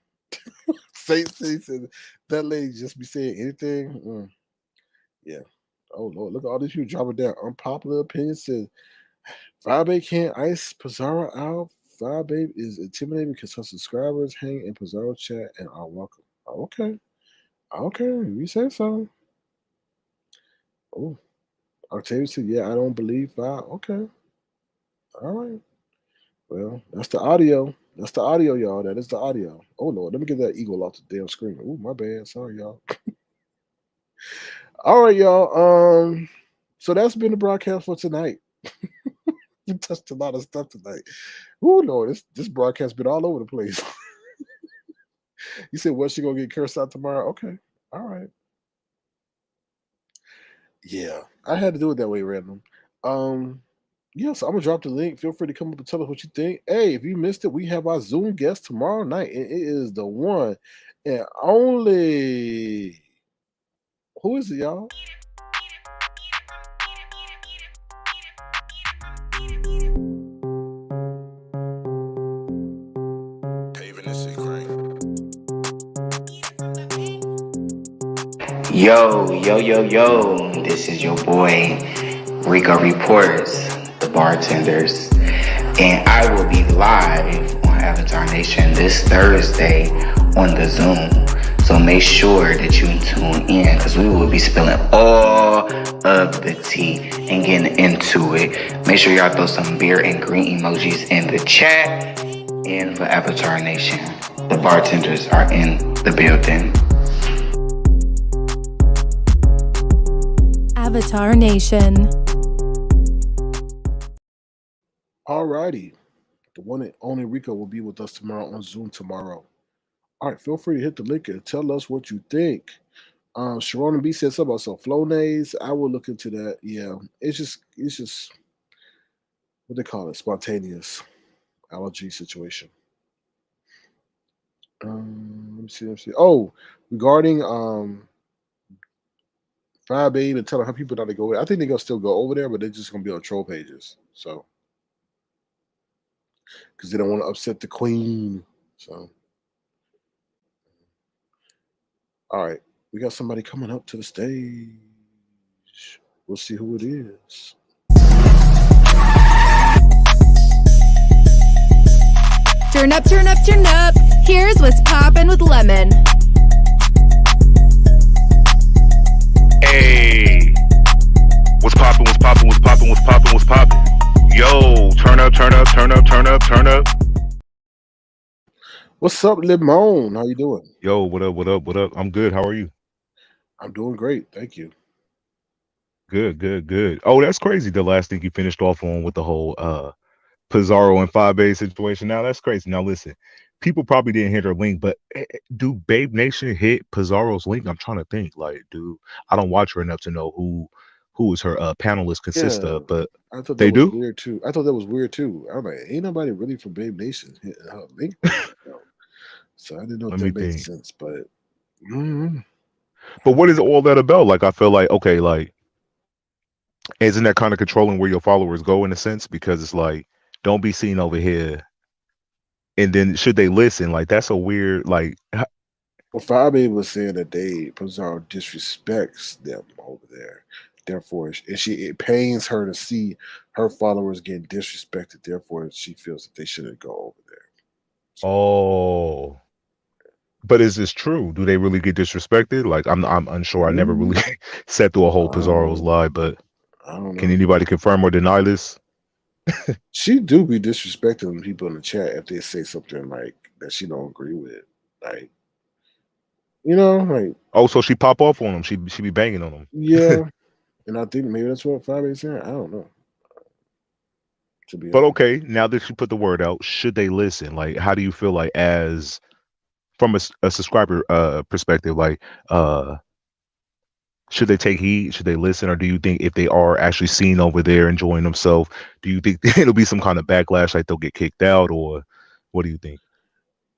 Say, that lady just be saying anything. Yeah. Oh, Lord. Look at all these people dropping down. Unpopular opinion says 5A can't ice Pizarro out. 5A is intimidated because her subscribers hang in Pizarro chat and are welcome. Okay. Okay. You say so. Oh. Octavia said, yeah, I don't believe 5. Okay. All right. Well, that's the audio. That's the audio, y'all. That is the audio. Oh Lord, let me get that eagle off the damn screen. Oh, my bad. Sorry, y'all. All right, y'all. So that's been the broadcast for tonight. We touched a lot of stuff tonight. Oh Lord, this broadcast been all over the place. You said what she gonna get cursed out tomorrow? Okay. All right. Yeah. I had to do it that way random. Um yeah, so I'm gonna drop the link. Feel free to come up and tell us what you think. Hey, if you missed it, we have our Zoom guest tomorrow night, and it is the one and only. Who is it, y'all? Yo, this is your boy, Rico Reports, the bartenders, and I will be live on Avatar Nation this Thursday on the Zoom. So make sure that you tune in because we will be spilling all of the tea and getting into it. Make sure y'all throw some beer and green emojis in the chat. And for Avatar Nation, the bartenders are in the building. Avatar Nation. All righty. The one and only Rico will be with us tomorrow on Zoom tomorrow. All right, feel free to hit the link and tell us what you think. Sharon and B said something about some Flonase. I will look into that. Yeah, it's just what they call it, spontaneous allergy situation. Let me see. Oh, regarding Fire Babe and telling her people not to go. I think they're gonna still go over there, but they're just gonna be on troll pages. So because they don't want to upset the queen. So all right, we got somebody coming up to the stage. We'll see who it is. Turn up, turn up, turn up. Here's what's poppin' with Lemon. Hey, what's poppin', what's poppin', what's poppin', what's poppin', what's poppin'? Yo, turn up, turn up, turn up, turn up, turn up. What's up, Limon? How you doing? Yo, what up, what up, what up? I'm good. How are you? I'm doing great, thank you. Good, good, good. Oh, that's crazy. The last thing you finished off on with the whole Pizarro and 5A situation. Now that's crazy. Now listen, people probably didn't hit her link, but do Babe Nation hit Pizarro's link? I'm trying to think. Like, I don't watch her enough to know who is her panelists consist Yeah, of, but I thought that they was do. weird too. I thought that was weird too. I'm like, ain't nobody really from Babe Nation hitting her link right now. So I didn't know if Let me that made think. sense, but mm, But what is all that about? Like, I feel like okay, like isn't that kind of controlling where your followers go in a sense? Because it's like, don't be seen over here. And then should they listen? Like that's a weird like well, Fabi was saying that Pizarro disrespects them over there. Therefore, it pains her to see her followers getting disrespected. Therefore, she feels that they shouldn't go over there. So, oh. But is this true? Do they really get disrespected? Like I'm unsure. I never really mm, sat through a whole Pizarro's um, live, but I don't can know. anybody confirm or deny this? She do be disrespecting people in the chat if they say something like that she don't agree with. Like, like Oh, so she pop off on them. She be banging on them. yeah. And I think maybe that's what Fabi is saying. I don't know. To be But honest. okay, now that you put the word out, should they listen? Like, how do you feel like as from a subscriber perspective, like should they take heed? Should they listen? Or do you think if they are actually seen over there enjoying themselves, do you think it'll be some kind of backlash, like they'll get kicked out, or what do you think?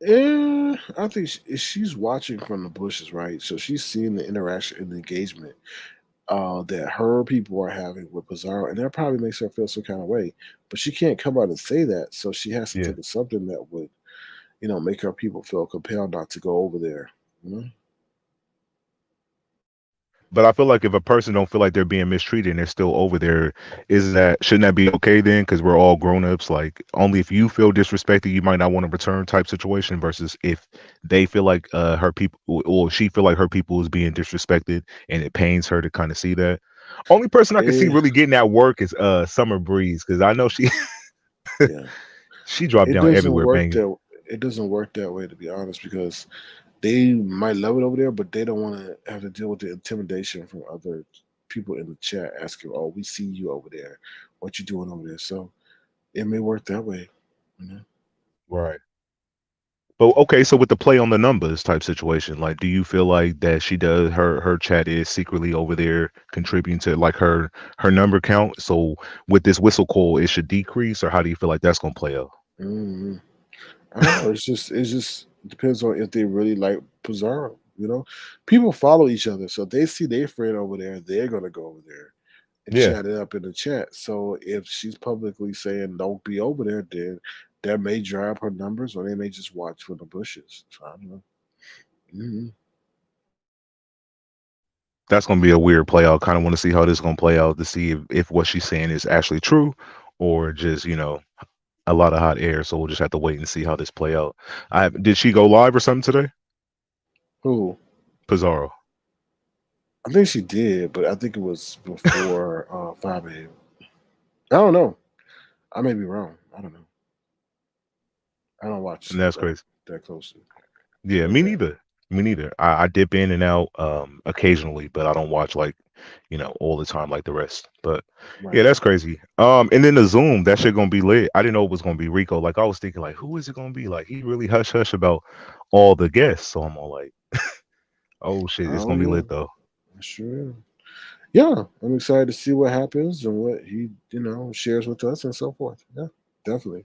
Yeah, I think she's watching from the bushes, right? So she's seeing the interaction and the engagement that her people are having with Pizarro, and that probably makes her feel some kind of way. But she can't come out and say that, so she has to Yeah. think of something that would, make her people feel compelled not to go over there. You know? But I feel like if a person don't feel like they're being mistreated and they're still over there, shouldn't that be okay then? Because we're all grown ups. Like only if you feel disrespected, you might not want to return type situation. Versus if they feel like her people or she feel like her people is being disrespected and it pains her to kind of see that. Only person I can see Eh, really getting that work is Summer Breeze because I know she Yeah, She dropped it down doesn't everywhere work banging. that it doesn't work that way, to be honest, because they might love it over there, but they don't want to have to deal with the intimidation from other people in the chat asking, "Oh, we see you over there. What you doing over there?" So it may work that way. You know? Right. But okay, so with the play on the numbers type situation, like, do you feel like that she does her chat is secretly over there contributing to like her number count? So with this whistle call, it should decrease, or how do you feel like that's gonna play out? Mm, I don't know. It's just it depends on if they really like Pizarro. You know, people follow each other, so if they see their friend over there, they're gonna go over there and Yeah, chat it up in the chat. So if she's publicly saying don't be over there, then that may drive her numbers, or they may just watch from the bushes. So I don't know. Hmm. that's gonna be a weird play out. Kind of want to see how this gonna play out to see if what she's saying is actually true, or just a lot of hot air. So we'll just have to wait and see how this play out. Did she go live or something today? Who? Pizarro. I think she did, but I think it was before 5 a.m. I don't know. I may be wrong. I don't know. I don't watch And that's that crazy. that closely Yeah, with me that. neither. Me neither. I dip in and out occasionally, but I don't watch like, all the time like the rest. But yeah, Right. that's crazy. And then the Zoom, that shit gonna be lit. I didn't know it was gonna be Rico. Like I was thinking like who is it gonna be? Like he really hush hush about all the guests. So I'm all like, oh shit, it's Oh gonna be yeah, lit though. I sure am. Yeah, I'm excited to see what happens and what he, shares with us and so forth. Yeah, definitely.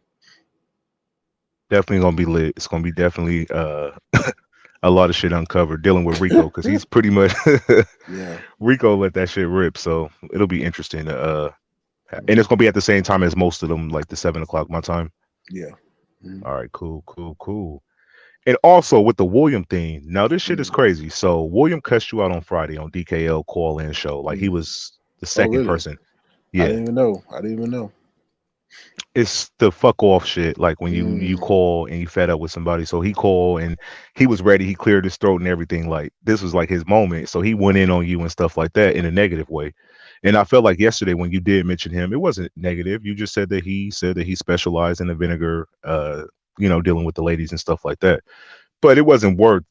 Definitely gonna be lit. It's gonna be definitely a lot of shit uncovered dealing with Rico because he's pretty much Yeah. Rico let that shit rip. So it'll be interesting to and Mhm. it's gonna be at the same time as most of them, like the 7 o'clock my time. Yeah. Mhm. All right, cool, cool, cool. And also with the William thing, now this shit is Mhm. crazy. So William cussed you out on Friday on DKL call in show. Like he Mhm. was the Oh, second really? person. I Yeah. didn't even know. I didn't even know. It's the fuck off shit. Like when you Mm. call and you fed up with somebody. So he called and he was ready. He cleared his throat and everything. Like this was like his moment. So he went in on you and stuff like that in a negative way. And I felt like yesterday when you did mention him, it wasn't negative. You just said that he specialized in the vinegar, dealing with the ladies and stuff like that. But it wasn't worth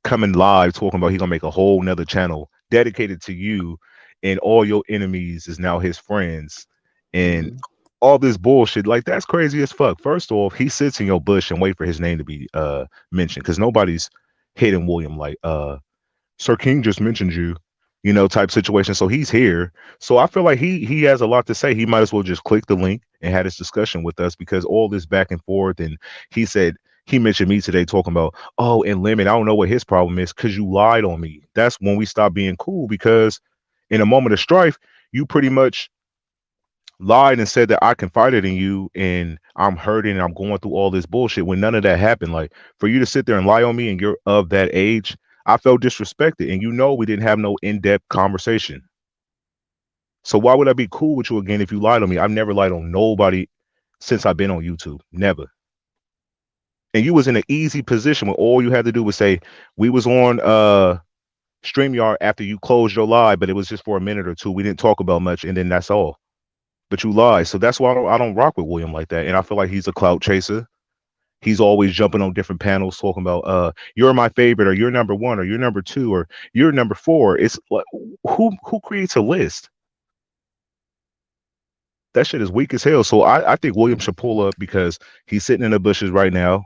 coming live talking about he gonna make a whole nother channel dedicated to you, and all your enemies is now his friends, and Mhm. all this bullshit. Like that's crazy as fuck. First off, he sits in your bush and wait for his name to be mentioned because nobody's hitting William like Sir King just mentioned you, type situation. So he's here. So I feel like he has a lot to say. He might as well just click the link and had this discussion with us because all this back and forth. And he said he mentioned me today talking about, oh, and Lemon, I don't know what his problem is because you lied on me. That's when we stopped being cool because in a moment of strife, you pretty much lied and said that I confided in you and I'm hurting and I'm going through all this bullshit when none of that happened. Like for you to sit there and lie on me and you're of that age, I felt disrespected. And we didn't have no in-depth conversation. So why would I be cool with you again if you lied on me? I've never lied on nobody since I've been on YouTube. Never. And you was in an easy position where all you had to do was say, we was on StreamYard after you closed your live, but it was just for a minute or two. We didn't talk about much, and then that's all. But you lie. So that's why I don't rock with William like that. And I feel like he's a clout chaser. He's always jumping on different panels talking about you're my favorite or you're number one or you're number two or you're number four. It's like who creates a list? That shit is weak as hell. So I think William should pull up because he's sitting in the bushes right now.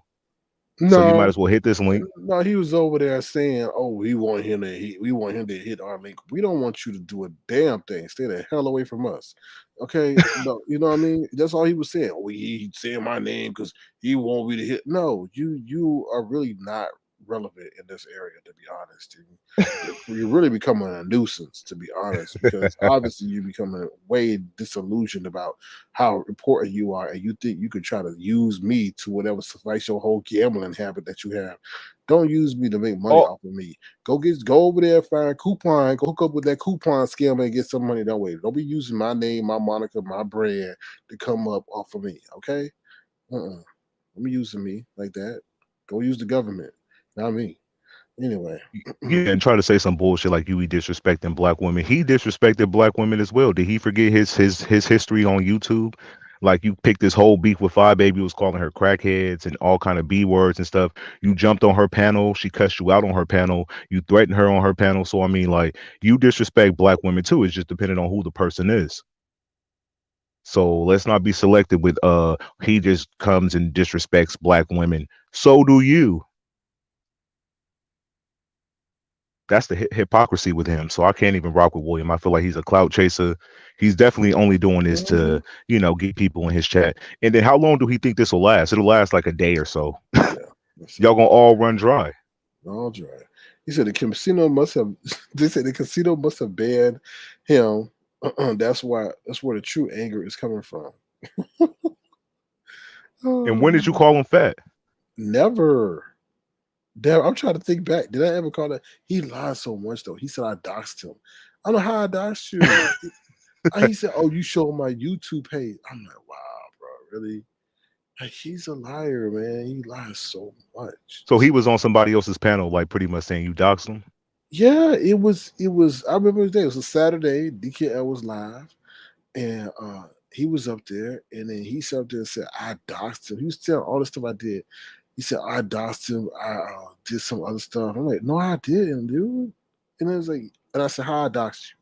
So you might No, as well hit this link. no, he was over there saying, "Oh, we want him to hit our link. We don't want you to do a damn thing. Stay the hell away from us." Okay, no, you know what I mean. That's all he was saying. Oh, he saying my name because he want me to hit. No, you are really not relevant in this area, to be honest. And you're really becoming a nuisance, to be honest, because obviously you're becoming way disillusioned about how important you are, and you think you could try to use me to whatever suffice your whole gambling habit that you have. Don't use me to make money Oh, off of me. Go over there, find a coupon, go hook up with that coupon scam and get some money that way. Don't be using my name, my moniker, my brand to come up off of me. Okay? Don't be using me like that. Go use the government, not me. Anyway. yeah, and try to say some bullshit like you be disrespecting black women. He disrespected black women as well. Did he forget his history on YouTube? Like you picked this whole beef with Five Baby, was calling her crackheads and all kind of B words and stuff. You jumped on her panel, she cussed you out on her panel, you threatened her on her panel. So I mean, like you disrespect black women too. It's just depending on who the person is. So let's not be selective with he just comes and disrespects black women. So do you. That's the hypocrisy with him. So I can't even rock with William. I feel like he's a clout chaser. He's definitely only doing this Mhm. to, get people in his chat. And then how long do he think this will last? It'll last like a day or so. Yeah, that's Y'all gonna all run dry. all dry. He said the casino must have. They said the casino must have banned him. That's why. That's where the true anger is coming from. And when did you Oh, call him fat? never. Damn, I'm trying to think back. Did I ever call that? He lied so much though. He said I doxed him. I don't know how I doxed you. He said, "Oh, you showed my YouTube page." I'm like, "Wow, bro, really?" Like he's a liar, man. He lies so much. So he was on somebody else's panel, like pretty much saying you doxed him. Yeah, it was. It was. I remember the day. It was a Saturday. DKL was live, and he was up there, and then he sat up there and said, "I doxed him." He was telling all the stuff I did. He said, "I doxed him. I did some other stuff." I'm like, "No, I didn't, dude." And it was like, and I said, "How I doxed you?"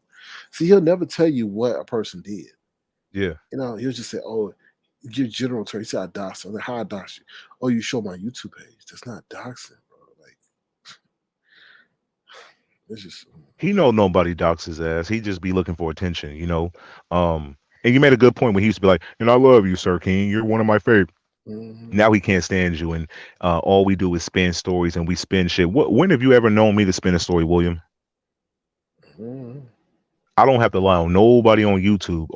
See, he'll never tell you what a person did. Yeah. He'll just say, "Oh, give general term." He said, "I doxed him." I'm like, "How I doxed you?" "Oh, you show my YouTube page." That's not doxing, bro. Like, it's just. He know nobody dox his ass. He just be looking for attention. And you made a good point when he used to be like, and I love you, Sir King. You're one of my favorite. Mhm. Now he can't stand you, and all we do is spin stories and we spin shit. When have you ever known me to spin a story, William? Mhm. I don't have to lie on nobody on YouTube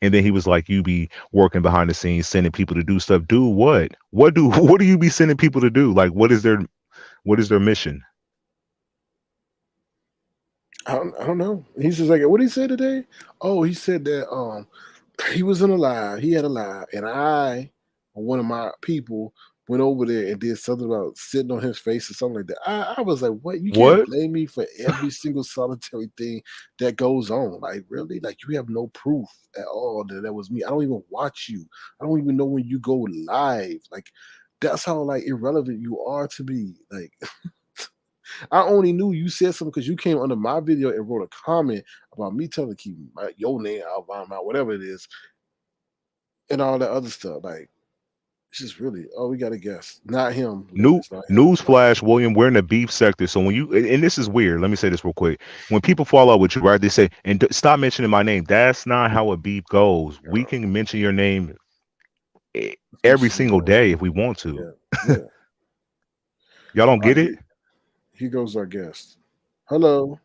and then he was like, you be working behind the scenes, sending people to do stuff. Do what? What do you be sending people to do? Like, what is their mission? I don't know. He's just like, what did he say today? Oh, he said that he was in a live. He had a live, and one of my people, went over there and did something about sitting on his face or something like that. I was like, what? You can't What? blame me for every single solitary thing that goes on. Like, really? Like, you have no proof at all that that was me. I don't even watch you. I don't even know when you go live. Like, that's how like irrelevant you are to me. Like, I only knew you said something because you came under my video and wrote a comment about me telling to keep your name out, my mouth, whatever it is, and all that other stuff. Like, it's just really, oh, we got to guess. Not him. New It's not him. newsflash, William. We're in the beef sector, so when and this is weird. Let me say this real quick. When people fall out with you, right? They say, and stop mentioning my name. That's not how a beef goes. We Yeah, can mention your name e- that's what every you single doing. day if we want to. Yeah, yeah. Y'all don't All right, get it? here goes our guest. Hello.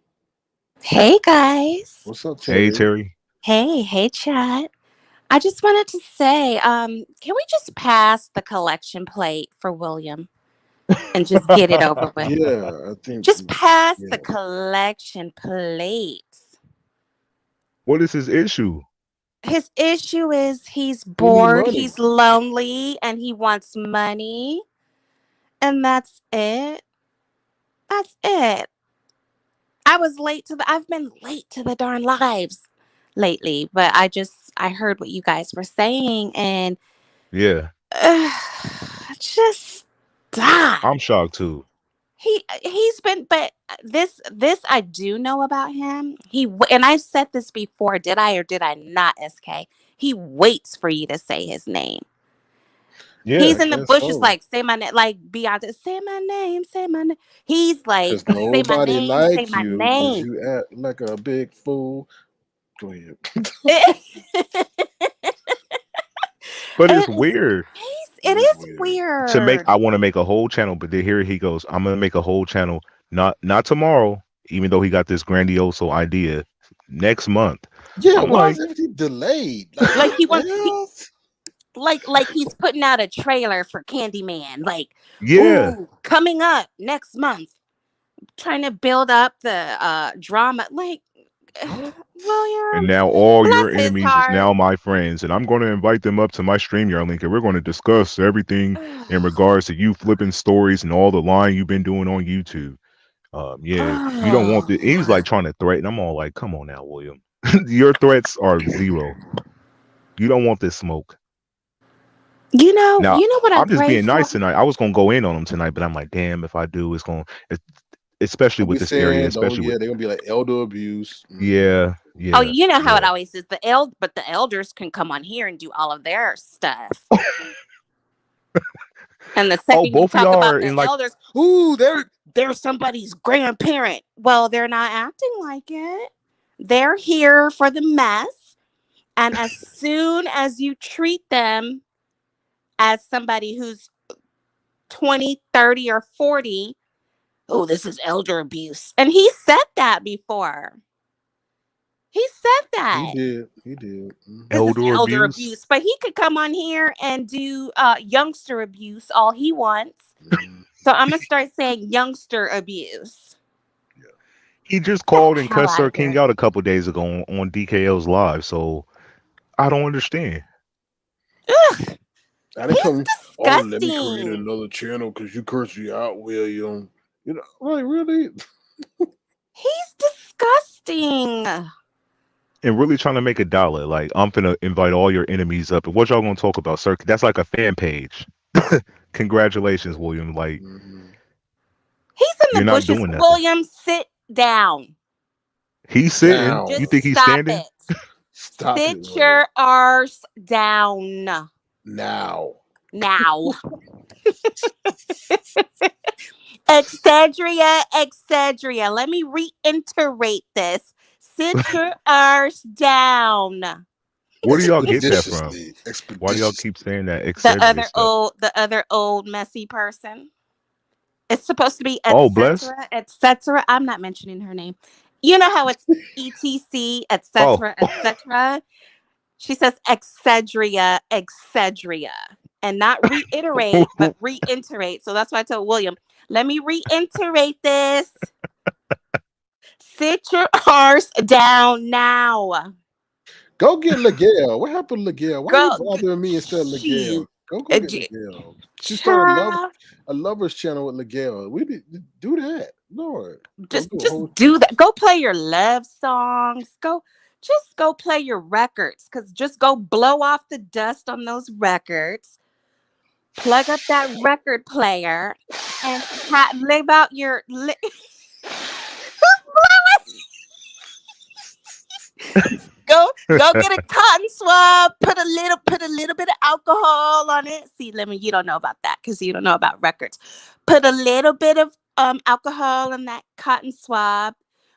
Hey guys. What's up, Hey, Terry? Terry. Hey chat. I just wanted to say, can we just pass the collection plate for William and just get it over with? Yeah, I think, Just pass the yeah. collection plates. What is his issue? His issue is he's He need bored, money. he's lonely, and he wants money. And that's it. That's it. I've been late to the darn lives lately, but I heard what you guys were saying and Yeah, uh, just stop. I'm shocked too. He's been, but this I do know about him. And I've said this before. Did I or did I not? SK. He waits for you to say his name. Yeah, He's I in the guess bushes so. like say my name, like Beyonce. Say my name. Say my name. He's like Because say my nobody name. Say like my you because name. you act like a big fool. Go ahead. but it's It is. weird. It It is is weird. weird. I want to make a whole channel, but then here he goes. I'm gonna make a whole channel, not tomorrow, even though he got this grandiose idea next month. Yeah, I'm why is like, everything delayed? Like, Like what he the wants. hell? Like he's putting out a trailer for Candyman. Like, yeah. ooh, coming up next month. Trying to build up the drama. Like, And William, now all your bless his enemies is heart. now my friends, and I'm going to invite them up to my StreamYard link, and we're going to discuss everything in regards to you flipping stories and all the lying you've been doing on YouTube. Yeah, you don't want the. He was like trying to threaten. I'm all like, come on now, William. Your threats are zero. You don't want this smoke. Now, you know what I I'm just pray being for? nice tonight. I was gonna go in on him tonight, but I'm like, damn, if I do, it's gonna, especially Don't be with this area, saying, oh especially yeah, with, they're gonna be like elder abuse. yeah, Oh, yeah, you know how it yeah. always is. But the elders can come on here and do all of their stuff. And the Oh, second you both of talk y'all about are the in like, elders, ooh, they're somebody's grandparent. Well, they're not acting like it. They're here for the mess. And as soon as you treat them as somebody who's 20, 30, or 40, oh, this is elder abuse. And he said that before. He said He that. did. He did. This is elder elder abuse. abuse. But he could come on here and do youngster abuse all he wants. Mm. So I'm going to start saying youngster abuse. He just Get called the and hell cussed out Sir of King here. out a couple days ago on DKL's live. So I don't understand. Ugh, I didn't he's come. Oh, let me create disgusting. another channel because you cursed me out, William. You know, like really? He's disgusting. And really trying to make $1. Like, I'm finna invite all your enemies up. And what y'all gonna talk about, sir? That's like a fan page. Congratulations, William. Like, Mm-hmm. He's in you're the not bushes. doing nothing. William, sit down. He's sitting. Down. You Just think he's stop standing? it. Stop it, Sit William. your arse down Now. now. Excedria. Let me reiterate this. Sit your arse down. Where do y'all get that from? Expeditiously. Why do y'all Expeditiously. keep saying that Excedria stuff? The other old messy person. It's supposed to be Oh, bless. etc. etc. I'm not mentioning her name. You know how it's etc. Oh, etc. etc. She says excedria, and not reiterate, but reiterate. So that's why I told William, let me reiterate this. Sit your arse down now. Go get Miguel. What happened to Miguel? Why you Go, bothering me instead of Miguel? shoot. Go get Miguel. She started Child, a lovers channel with Miguel. We need to do that. Lord. Go do a just whole do that. Go play your love songs. Just go play your records. Cause just go blow off the dust on those records. Plug up that record player and live out your go get a cotton swab, put a little bit of alcohol on it. See, Lemon, you don't know about that because you don't know about records. Put a little bit of alcohol in that cotton swab,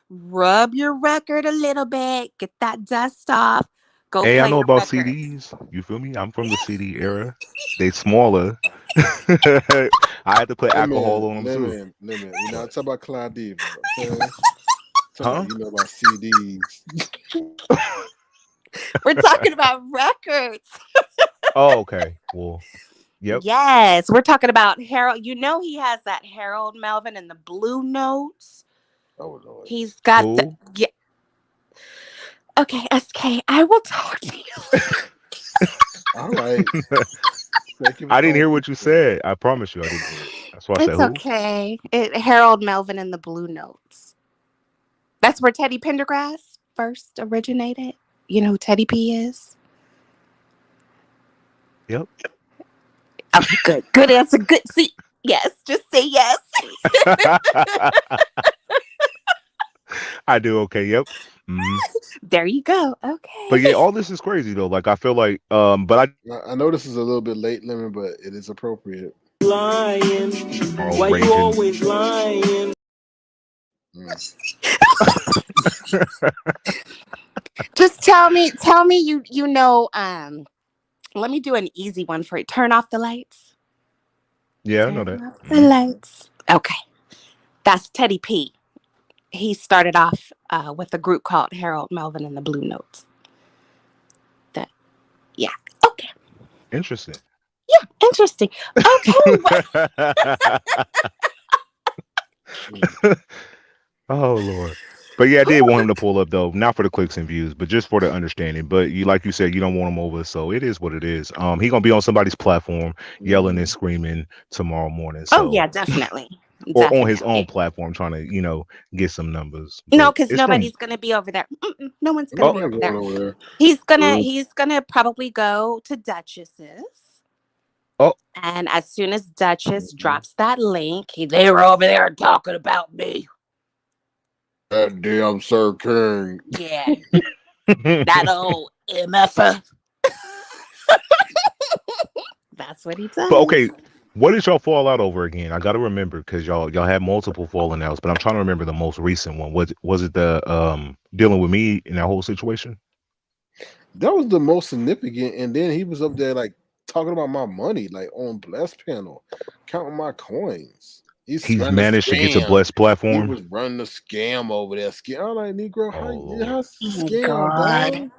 rub your record a little bit, get that dust off, go hey, I play know your about records. CDs. You feel me? I'm from the CD era. They smaller. I had to put alcohol on them too. Lemon. We're not What? talking about Clyde Diva, okay? Talking Huh? about about CDs. We're talking about records. Oh, okay. Well, yep. Yes, we're talking about Harold. You know he has that Harold Melvin and the Blue Notes. Oh Lord. He's got the Who? yeah. Okay, SK, I will talk to you. All right. Thank you for I didn't calling. hear what you said. I promise you, I didn't hear it. That's why I said It's who. okay. Harold Melvin and the Blue Notes. That's where Teddy Pendergrass first originated. You know who Teddy P is? Yep. Okay, good. Good answer. Good. See, yes. Just say yes. I do. Okay. Yep. Mm. There you go. But yeah, Okay. all this is crazy though. Like I feel like, but I know this is a little bit late, Lemon, but it is appropriate. Lying. all Why you raging. always lying? Mm. Just tell me you know let me do an easy one for you. Turn off the lights. Yeah, I know that. Turn off the lights. Okay. That's Teddy P. He started off with a group called Harold Melvin and the Blue Notes. That yeah. Okay. Interesting. Yeah, interesting. Okay. Oh Lord. But yeah, I did want him to pull up though, not for the clicks and views, but just for the understanding. But you, like you said, you don't want him over, so it is what it is. He gonna be on somebody's platform, yelling and screaming tomorrow morning. Oh So, yeah, definitely. or on his own Definitely. platform, trying to get some numbers. No, But because it's gonna. nobody's gonna be over there. No one's gonna I'm be not over going there. over there. He's Mm. gonna probably go to Duchess's Oh, And as soon as Duchess drops that link, they were over there talking about me. That damn Sir King. Yeah, that old MFer. That's what he but does. okay, what did y'all fall out over again? I got to remember because y'all had multiple falling outs, but I'm trying to remember the most recent one. Was it the dealing with me in that whole situation? That was the most significant. And then he was up there like talking about my money, like on Bless Panel, counting my coins. He's He's running a managed to get to scam. Bless He platform. was running a scam over there. I'm like, Negro, Oh Lord. how's Oh my scam, God. dog?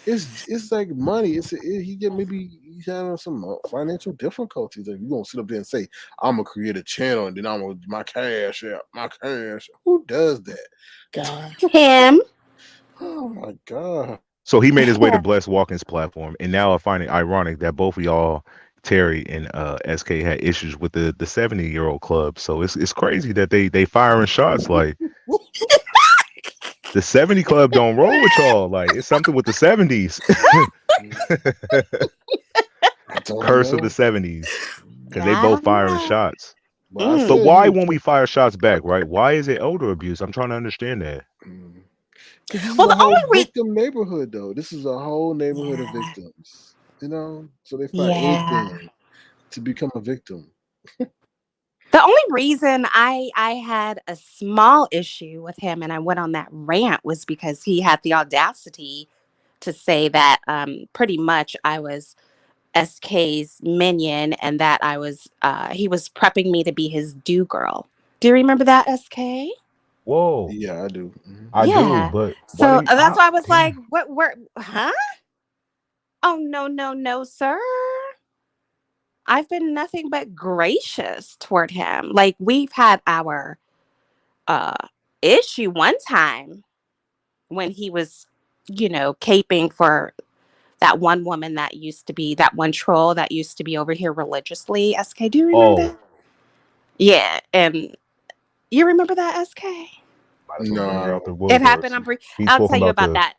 It's like money. He get maybe he's having some financial difficulties. Like you gonna sit up there and say, I'm gonna create a channel and then I'm gonna my cash out, my cash. Who does that? God. Him. Oh my god. So he made his way to Bless Walkins platform, and now I find it ironic that both of y'all, Terry and SK, had issues with the 70-year-old club. So it's crazy that they firing shots like the 70 club don't roll with y'all. Like it's something with the 70s. I don't Curse of the know. 70s. Because they I both don't firing know. shots. But I But said he why was won't we fire shots back, right? Why is it elder abuse? I'm trying to understand that. because this is Well, a the only whole victim neighborhood, though. This is a whole neighborhood of Yeah. victims. You know, so they find Yeah. anything to become a victim. The only reason I had a small issue with him and I went on that rant was because he had the audacity to say that pretty much I was SK's minion and that I was he was prepping me to be his do girl. Do you remember that, SK? Whoa. Yeah, I do. I do, Yeah. but why do So you that's why I was like, damn. what where huh? Oh no, no, no, sir. I've been nothing but gracious toward him. Like we've had our uh issue one time when he was, caping for that one woman that used to be that one troll that used to be over here religiously. SK, do you remember Oh, that? Yeah, and you remember that, SK? might as well bring her out the No. It happened woodworks. on He's I'll talking tell you about about that.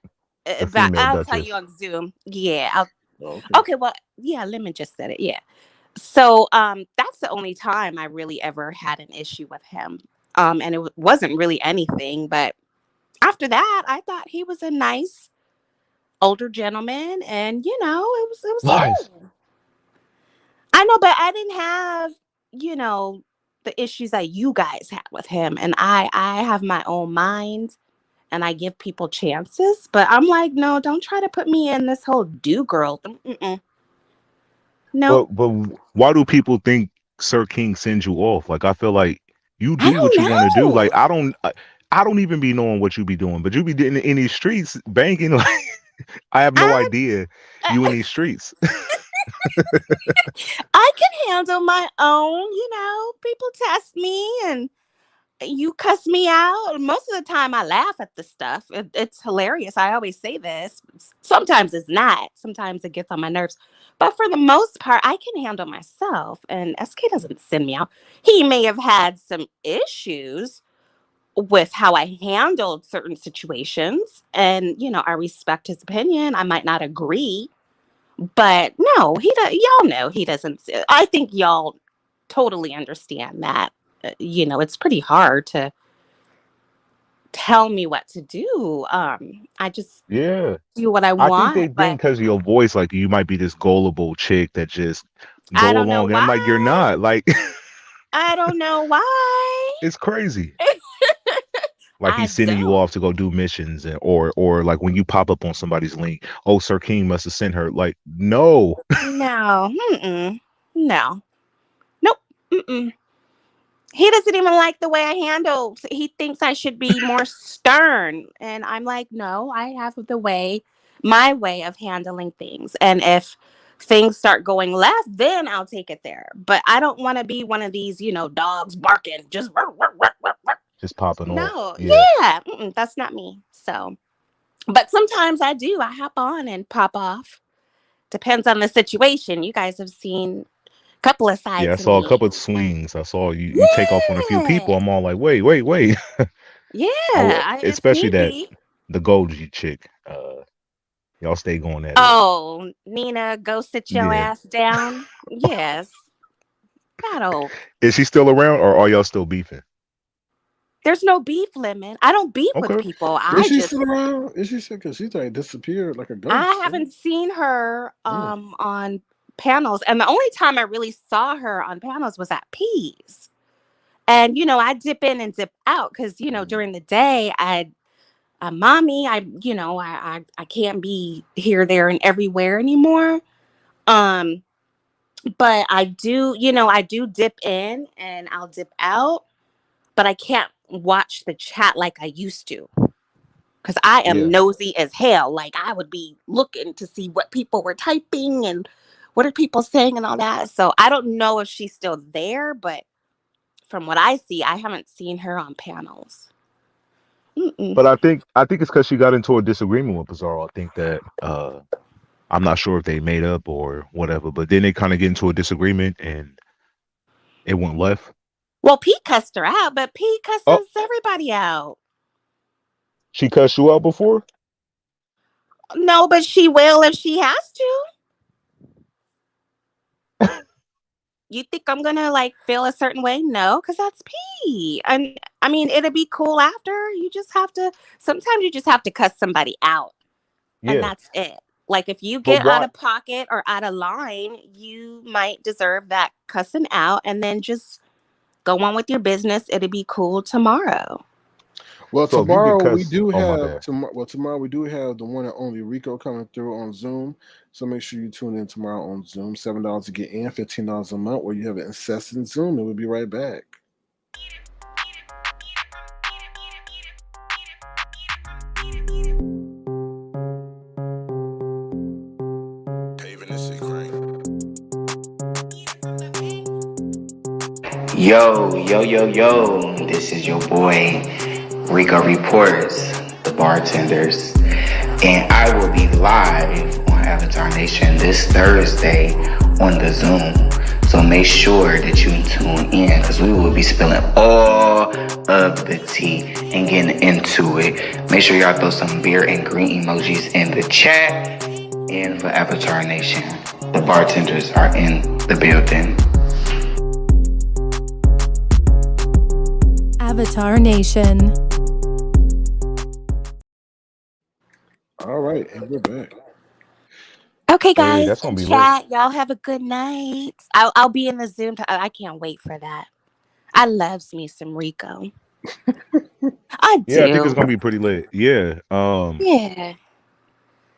the But female I'll tell Duchess. you on Zoom. Yeah. Okay. Okay. Well, yeah. Lemon just said it. Yeah. So, that's the only time I really ever had an issue with him. And it wasn't really anything, but after that, I thought he was a nice older gentleman, and it was Lies. cool. I know, but I didn't have you know the issues that you guys had with him, and I have my own mind, and I give people chances. But I'm like, no, don't try to put me in this whole do girl. Mm-mm. Nope. But why do people think Sir King sends you off? Like I feel like you I do what don't you want to do. Like know. I don't even be knowing what you be doing, but you be in these streets banging. Like I have no I idea you in these streets. I can handle my own. People test me and you cuss me out. Most of the time, I laugh at the stuff. It's hilarious. I always say this. Sometimes it's not. Sometimes it gets on my nerves. But for the most part, I can handle myself. And SK doesn't send me out. He may have had some issues with how I handled certain situations. And, I respect his opinion. I might not agree. But no, he does. Y'all know he doesn't. I think y'all totally understand that. It's pretty hard to tell me what to do. I just Yeah. do what I I think want, they think but because of your voice, like you might be this gullible chick that just I go don't know along. And I'm like, you're why. not. Like I don't know why. it's crazy. Like I he's sending you don't. off to go do missions, or like when you pop up on somebody's link, oh, Sir King must have sent her. Like, no. No. Mm-mm. No. Nope. Mm-mm. He doesn't even like the way I handle. He thinks I should be more stern. And I'm like, no, I have my way of handling things. And if things start going left, then I'll take it there. But I don't want to be one of these, dogs barking, just Just popping off. no, Yeah. yeah, that's not me. So, but sometimes I do. I hop on and pop off. Depends on the situation. You guys have seen a couple of Yeah, I sides of saw a me. couple of swings. I saw you take off on a few people. Yeah. I'm all like, wait. Yeah, I would, if especially need that be. the Goji chick. Y'all stay going at it. Oh, Nina, go sit your Yeah. ass down. Yes. That old. Is she still around, or are y'all still beefing? There's no beef limit. I don't beef with Okay. people. Is I she just still around? Is she still? Because she's like disappeared like a I ghost. haven't seen her Mm. on panels, and the only time I really saw her on panels was at Peas. And I dip in and dip out because during the day mommy, I can't be here, there, and everywhere anymore. Um, but I do dip in and I'll dip out, but I can't watch the chat like I used to because I am Yeah. nosy as hell. Like I would be looking to see what people were typing and what are people saying and all that. So I don't know if she's still there, but from what I see, I haven't seen her on panels. Mm-mm. But I think it's because she got into a disagreement with Pizarro. I think that I'm not sure if they made up or whatever, but then they kind of get into a disagreement and it went left. Well, Pete cussed her out, but Pete Oh, cusses everybody out. she cussed you out before? No, but she will if she has to. You think I'm gonna like feel a certain way? No, because that's Pete. And I mean, it'll be cool after. You just have to. Sometimes you just have to cuss somebody out, and Yeah. that's it. Like if you But get out why? of pocket or out of line, you might deserve that cussing out, and then just go on with your business. It'll be cool tomorrow. Well, So if you get tomorrow we cussed, do oh my have bad. tomorrow we do have the one and only Rico coming through on Zoom. So make sure you tune in tomorrow on Zoom. $7 to get in, $15 a month, where you have an incessant Zoom, and we'll be right back. Yo, yo, yo, yo, this is your boy, Rico Reports, the bartenders, and I will be live on Avatar Nation this Thursday on the Zoom. So make sure that you tune in because we will be spilling all of the tea and getting into it. Make sure y'all throw some beer and green emojis in the chat. And for Avatar Nation, the bartenders are in the building. Avatar Nation. All right, and we're back. Okay, Hey, guys, that's gonna and be lit. chat. Y'all have a good night. I'll be in the Zoom. I can't wait for that. I loves me some Rico. I Yeah, I think it's do. gonna be pretty lit. Yeah. Yeah.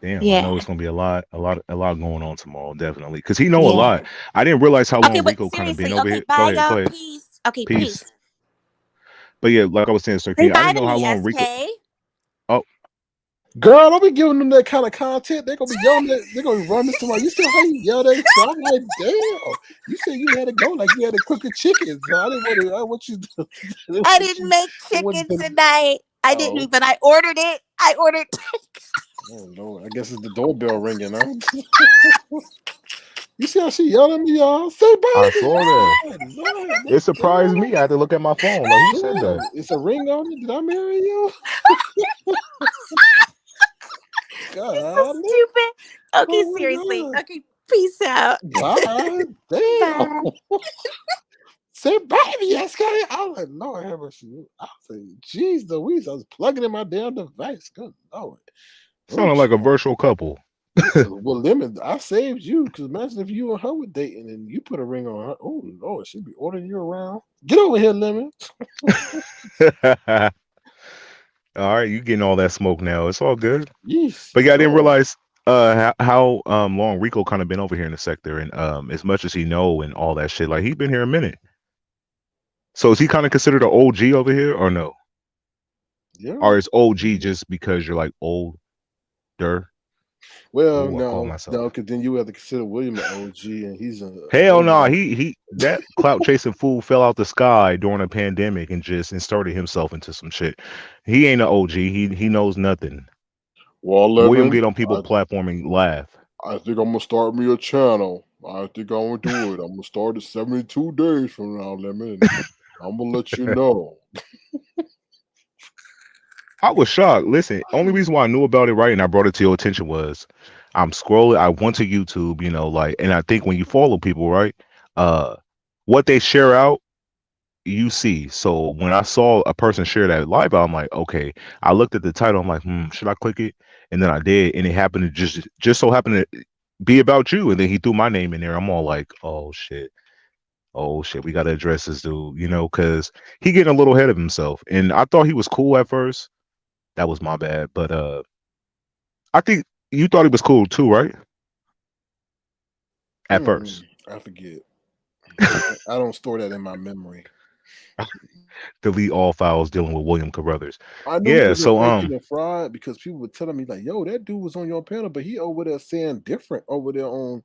Damn, I know Yeah. it's gonna be a lot going on tomorrow, definitely. Cause he know a Yeah. lot. I didn't realize how Okay, long but Rico kind of been seriously, over okay, here. Go bye, ahead, go y'all. ahead. Peace. Okay, Peace. peace. But yeah, like I was saying, Sir Say King, I bye didn't to know how me, long Rico. SK. Oh, Girl, don't be giving them that kind of content. They're gonna be yelling at, they're gonna be running somebody. You see how you yelled at each other? I'm like, damn. You said you had to go like you had to cook a chicken. So I didn't want to. I want you to. I didn't make chicken tonight. I Oh, didn't, but I ordered it. I ordered. oh no. I guess it's the doorbell ringing. Huh? You see how she yelled at me, y'all? Say I baby. saw that. Lord, It surprised me. I had to look at my phone. Like, who said that? it's a ring on it. Did I marry you? You're so God. stupid. Okay, Oh seriously. my God. Okay, peace out. Bye. Damn. Bye. Say baby, yes, Scotty. I was like, Lord have mercy. I was like, geez Louise, I was plugging in my damn device. Good Lord. Oh, Sounded like a virtual couple. well, Lemon, I saved you because imagine if you and her were dating and you put a ring on her. Oh Lord, she'd be ordering you around. Get over here, Lemon. All right, you getting all that smoke now. It's all good. Yes, But yeah, I didn't Lord. realize how long Rico kind of been over here in the sector, and as much as he know and all that shit, like he been here a minute. So is he kind of considered an OG over here or no? Yeah. Or is OG just because you're like older? Well, Oh, I call no, myself. because then you have to consider William an OG, and he's a Hell way no, more. he that clout chasing fool fell out the sky during a pandemic and just inserted himself into some shit. He ain't an OG. He knows nothing. Well, William Lemon, get on people platform and laugh. I think I'm gonna start me a channel. I think I'm gonna do it. I'm gonna start it 72 days from now, Lemon. And I'm gonna let you know. I was shocked. Listen, only reason why I knew about it, right, and I brought it to your attention was I'm scrolling. I went to YouTube, like, and I think when you follow people, right, uh, what they share out, you see. So when I saw a person share that live, I'm like, okay. I looked at the title. I'm like, should I click it? And then I did, and it happened to just so happened to be about you. And then he threw my name in there. I'm all like, oh shit, we got to address this dude, because he getting a little ahead of himself. And I thought he was cool at first. That was my bad. But I think you thought he was cool too, right? At first. I forget. I don't store that in my memory. Delete all files dealing with William Carruthers. I knew he Yeah, was a so fake and a fraud because people were telling me like, "Yo, that dude was on your panel, but he over there saying different over there on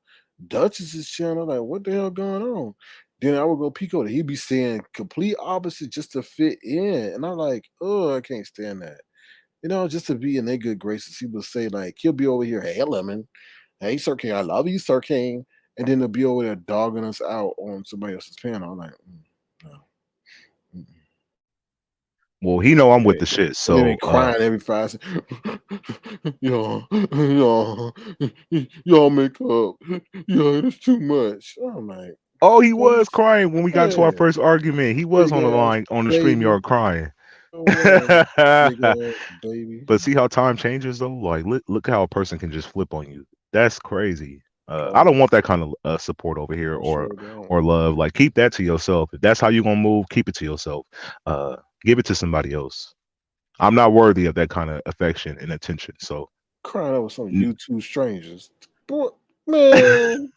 Duchess's channel. Like, what the hell going on?" Then I would go peek over. He'd be saying complete opposite just to fit in, and I'm like, "Oh, I can't stand that." Just to be in their good graces. He would say like, he'll be over here, "Hey, Lemon, hey, Sir King, I love you, Sir King," and then they'll be over there dogging us out on somebody else's panel. I'm like, no. Mm-mm. well, he know I'm with And the shit. and then they So crying every 5 seconds. Y'all, y'all make up. Yo, it's too much. I'm like, oh, he what? was crying when we got into our Yeah, first argument. He was big on the ass line on the stream baby. yard crying. Whatever. Big ass baby. But see how time changes though? Like look how a person can just flip on you. That's crazy. I Oh, don't want that kind of support over here I or sure don't. or love. Like keep that to yourself. If that's how you're gonna move, keep it to yourself. Give it to somebody else. I'm not worthy of that kind of affection and attention. So Crying over some YouTube strangers. Boy, man.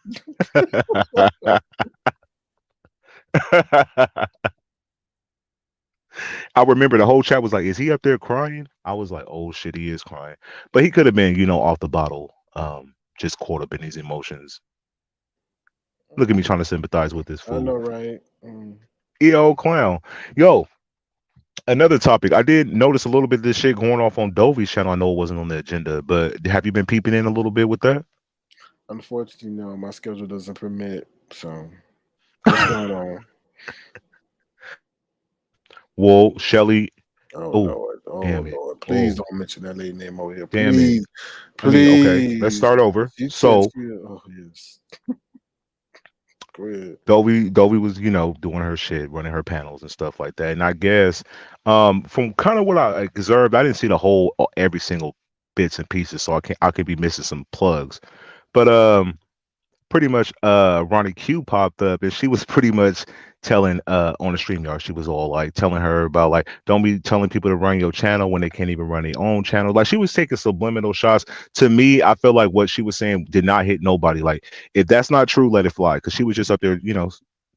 I remember the whole chat was like, "Is he up there crying?" I was like, "Oh shit, he is crying." But he could have been, off the bottle, just caught up in his emotions. Look at me trying to sympathize with this I know, fool. right? Yo, clown. Yo, another topic. I did notice a little bit of this shit going off on Dovey's channel. I know it wasn't on the agenda, but have you been peeping in a little bit with that? Unfortunately, no, my schedule doesn't permit. So, what's going on? Well, Shelly. Oh Oh, Lord, oh damn it. Lord! Please Oh, don't mention that lady name over here. damn it. Please, I mean, okay, let's please. start over. She said So, she. Oh yes. Go ahead. Dovey was, doing her shit, running her panels and stuff like that. And I guess, from kind of what I observed, I didn't see the whole every single bits and pieces, so I could be missing some plugs. But pretty much Ronnie Q popped up and she was pretty much telling on the StreamYard, she was all like telling her about like don't be telling people to run your channel when they can't even run their own channel. Like she was taking subliminal shots. To me, I feel like what she was saying did not hit nobody. Like if that's not true, let it fly. Cause she was just up there,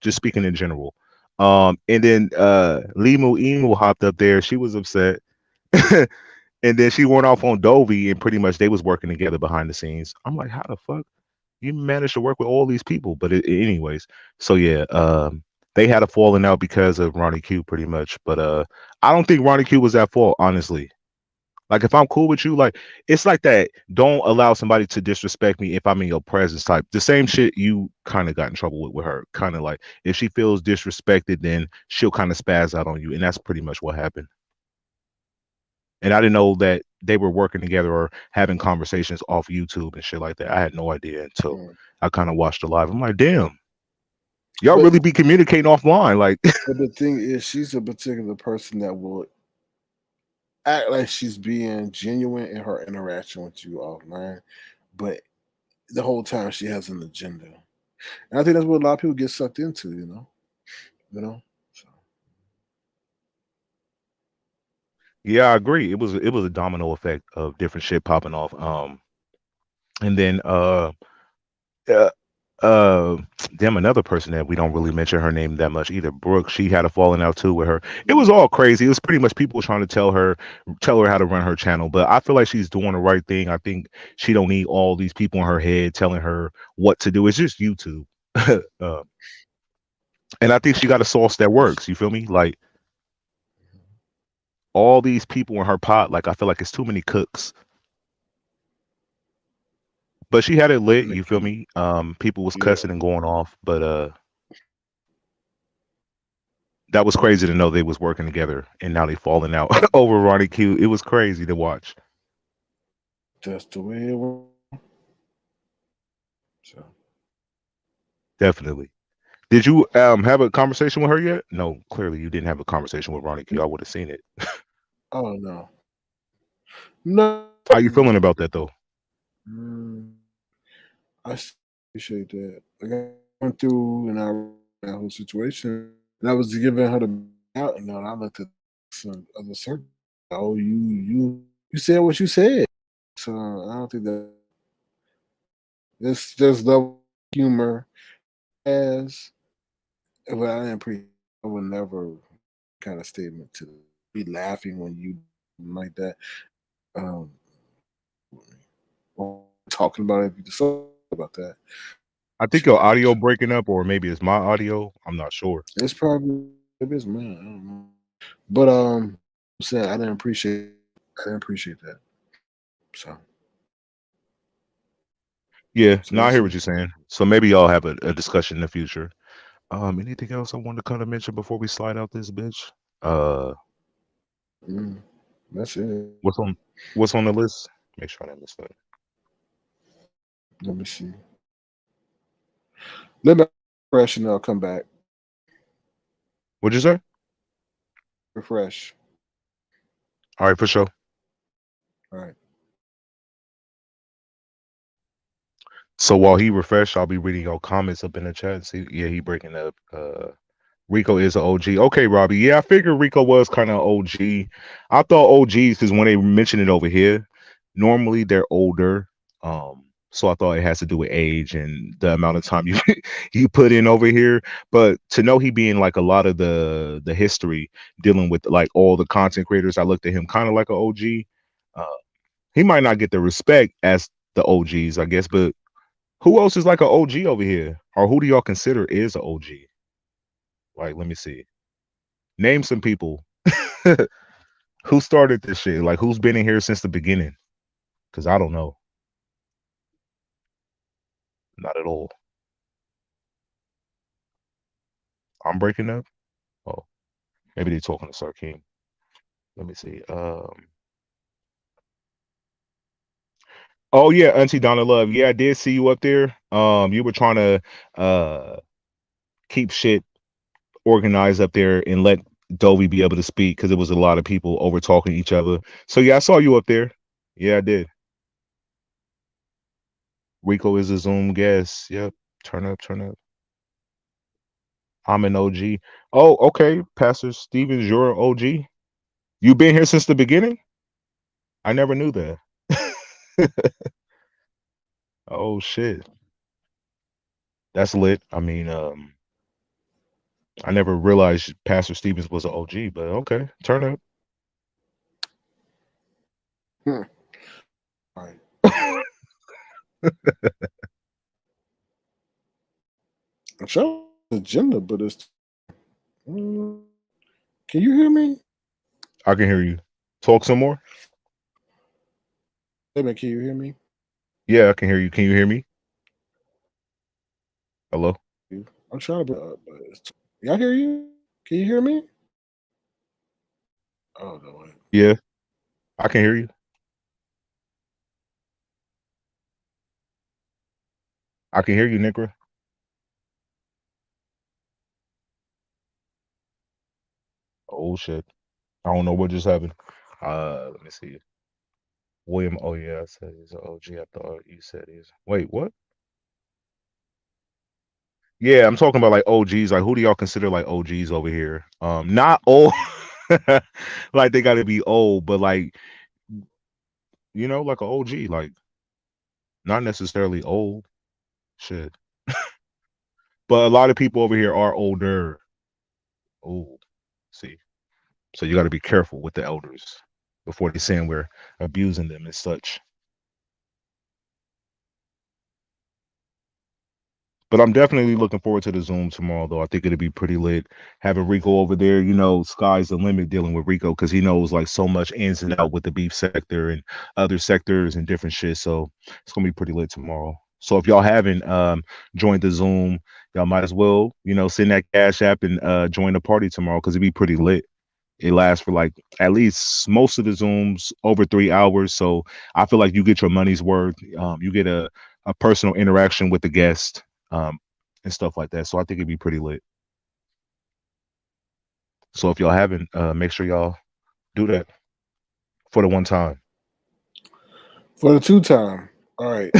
just speaking in general. And then Limu Emu hopped up there, she was upset. And then she went off on Dovey and pretty much they was working together behind the scenes. I'm like, how the fuck you managed to work with all these people? But anyways, so yeah, they had a falling out because of Ronnie Q pretty much. But I don't think Ronnie Q was at fault, honestly. Like if I'm cool with you, like it's like that. Don't allow somebody to disrespect me if I'm in your presence. Type the same shit you kind of got in trouble with her. Kind of like if she feels disrespected, then she'll kind of spaz out on you, and that's pretty much what happened. And I didn't know that they were working together or having conversations off YouTube and shit like that. I had no idea until Mm. I kind of watched the live. I'm like, damn, y'all But really be communicating offline. Like, but the thing is, she's a particular person that will act like she's being genuine in her interaction with you offline, but the whole time she has an agenda. And I think that's what a lot of people get sucked into. You know. So, yeah, I agree. It was a domino effect of different shit popping off. And then uh, uh, damn, another person that we don't really mention her name that much either. Brooke, she had a falling out too with her. It was all crazy. It was pretty much people trying to tell her how to run her channel. But I feel like she's doing the right thing. I think she don't need all these people in her head telling her what to do. It's just YouTube. uh, and I think she got a sauce that works. You feel me? Like all these people in her pot. Like I feel like it's too many cooks. But she had it lit. You feel me? People was yeah. cussing and going off. But That was crazy to know they was working together, and now they falling out over Ronnie Q. It was crazy to watch. That's the way it was. So Definitely. Did you have a conversation with her yet? No, clearly you didn't have a conversation with Ronnie Q. I would have seen it. oh no. No, How you feeling no. about that though? Mm, I appreciate that. Like I went through and I that whole situation, and I was giving her the out, and then I looked at some other circle. Oh, you said what you said. So I don't think that this just level humor as, but I didn't appreciate. I would never kind of statement to be laughing when you like that. Um, or talking about it, just about that. I think your audio breaking up, or maybe it's my audio. I'm not sure. It's probably maybe it's mine. I don't know. But I'm saying I didn't appreciate that. So Yeah, so no, we'll I hear see. what you're saying. So maybe y'all have a discussion in the future. Anything else I want to kind of mention before we slide out this bitch? Uh, Mm, that's it. what's on what's on the list? Make sure I didn't miss that. Let me see. Let me refresh and I'll come back. What'd you say? Refresh. All right, for sure. All right. So while he refresh, I'll be reading your comments up in the chat. See, yeah, he breaking up. Rico is an OG. Okay, Robbie. Yeah, I figured Rico was kind of OG. I thought OGs because when they mention it over here, normally they're older. So I thought it has to do with age and the amount of time you you put in over here. But to know he being like a lot of the history dealing with like all the content creators, I looked at him kind of like an OG. Uh, he might not get the respect as the OGs, I guess, but who else is like an OG over here? Or who do y'all consider is an OG? Like, let me see. Name some people who started this shit. Like, who's been in here since the beginning? Because I don't know. Not at all. I'm breaking up. Oh, maybe they're talking to Sir King. Let me see. Oh yeah, Auntie Donna Love. Yeah, I did see you up there. You were trying to keep shit organized up there and let Dovey be able to speak because it was a lot of people over talking each other. So yeah, I saw you up there. Yeah, I did. Rico is a Zoom guest. Yep. Turn up, turn up. I'm an OG. Oh, okay. Pastor Stevens, you're an OG. You've been here since the beginning? I never knew that. Oh shit. That's lit. I mean, I never realized Pastor Stevens was an OG, but okay. Turn up. Hmm. All right. I'm showing the agenda, but it's. Mm, can you hear me? I can hear you. Talk some more. Hey man, can you hear me? Yeah, I can hear you. Can you hear me? Hello? I'm trying to. But y'all hear you? Can you hear me? Oh no. Wait. Yeah, I can hear you. I can hear you, Nickra. Oh shit. I don't know what just happened. Let me see. William, oh yeah, I said he's an OG. I thought you said he's wait, what? Yeah, I'm talking about like OGs. Like, who do y'all consider like OGs over here? Not old, like they got to be old, but like like an OG, like not necessarily old. Shit, but a lot of people over here are older. Oh, see, so you got to be careful with the elders before they saying we're abusing them and such. But I'm definitely looking forward to the Zoom tomorrow, though. I think it'll be pretty lit. Having Rico over there, sky's the limit dealing with Rico because he knows like so much ins and out with the beef sector and other sectors and different shit. So it's gonna be pretty lit tomorrow. So if y'all haven't joined the Zoom, y'all might as well, send that Cash App and join the party tomorrow because it'd be pretty lit. It lasts for like at least most of the Zooms over 3 hours. So I feel like you get your money's worth. You get a personal interaction with the guest um, and stuff like that. So I think it'd be pretty lit. So if y'all haven't, make sure y'all do that for the one time. For the two time. All right.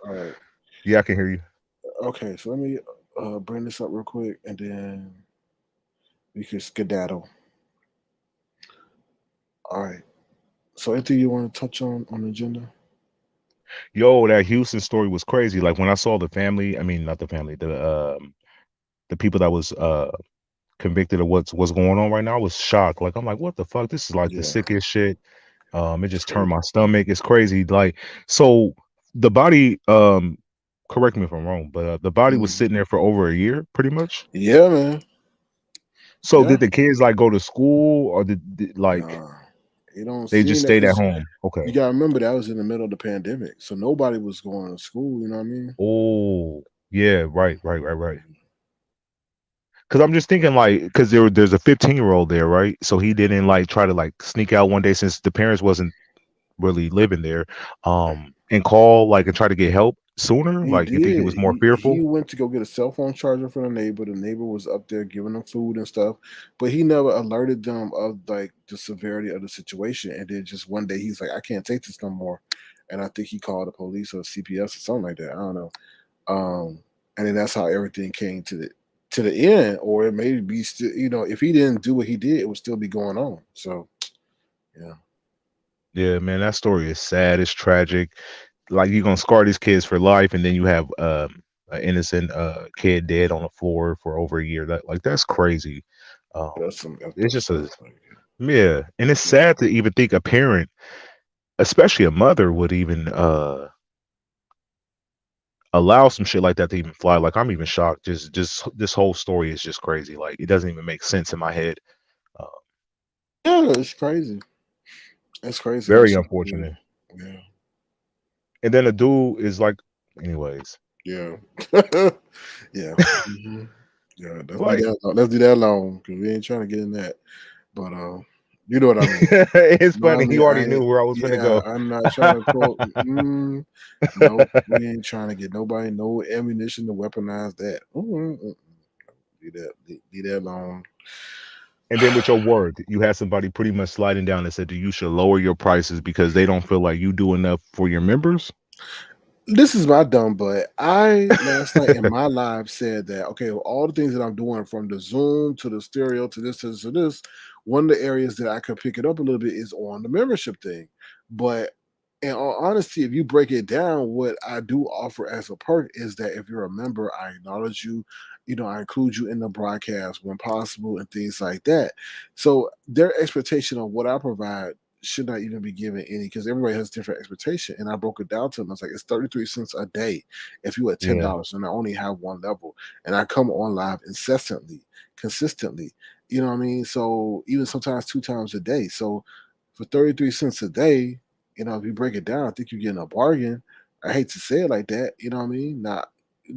All right. Yeah, I can hear you. Okay, so let me bring this up real quick and then we can skedaddle. All right. So anything you want to touch on the agenda? Yo, that Houston story was crazy. Like when I saw the family, I mean not the family, the people that was convicted of what's going on right now, I was shocked. Like I'm like, what the fuck? This is like the Yeah, sickest shit. It it's just turned crazy. my stomach. It's crazy. Like so the body, correct me if I'm wrong, but the body was Mm. sitting there for over a year, pretty much. Yeah, man. So Yeah. did the kids like go to school or did like Nah. You don't they see just that stayed at because home? Okay. you gotta remember that was in the middle of the pandemic, so nobody was going to school. You know what I mean? Oh, yeah, right, right, right, right. Because I'm just thinking, like, because there's a 15-year-old there, right? So he didn't like try to like sneak out one day since the parents wasn't really living there, and call like and try to get help sooner. He Like, you think he did. was more He fearful? went to go get a cell phone charger for the neighbor. The neighbor was up there giving them food and stuff, but he never alerted them of like the severity of the situation. And then just one day he's like, "I can't take this no more," and I think he called the police or CPS or something like that. I don't know. Um, and then that's how everything came to the end, or it may be still. You know, if he didn't do what he did, it would still be going on. So yeah, Yeah, man, that story is sad. It's tragic. Like you're gonna scar these kids for life, and then you have an innocent kid dead on the floor for over a year. That's crazy. Um, that's some effed it's up just stuff. a Like, yeah, and it's yeah, sad to even think a parent, especially a mother, would even allow some shit like that to even fly. Like I'm even shocked. Just this whole story is just crazy. Like it doesn't even make sense in my head. Uh, yeah, it's crazy. It's crazy how Very shit be. unfortunate. Yeah. And then a dude is like, anyways, Yeah. Yeah. Hmm. Yeah. Let's do like that. Let's do that long because we ain't trying to get in that. But you know what I mean. it's You know what I funny. mean. You already knew where I was gonna Yeah, go. I'm not trying to quote. No, we ain't trying to get nobody no ammunition to weaponize that. Leave that. Leave that alone. And then with your word, you had somebody pretty much sliding down and said that you should lower your prices because they don't feel like you do enough for your members. This is my dumb butt. I last night in my live said that okay, well, all the things that I'm doing from the Zoom to the stereo to this to this to this, one of the areas that I could pick it up a little bit is on the membership thing. But in all honesty, if you break it down, what I do offer as a perk is that if you're a member, I acknowledge you. You know, I include you in the broadcast when possible and things like that. So their expectation of what I provide should not even be given any because everybody has different expectation. And I broke it down to them. I was like, it's 33 cents a day if you at Yeah. $10 and I only have one level and I come on live incessantly, consistently. You know what I mean? So even sometimes 2 times a day. So for 33 cents a day, you know, if you break it down, I think you're getting a bargain. I hate to say it like that, you know what I mean? Not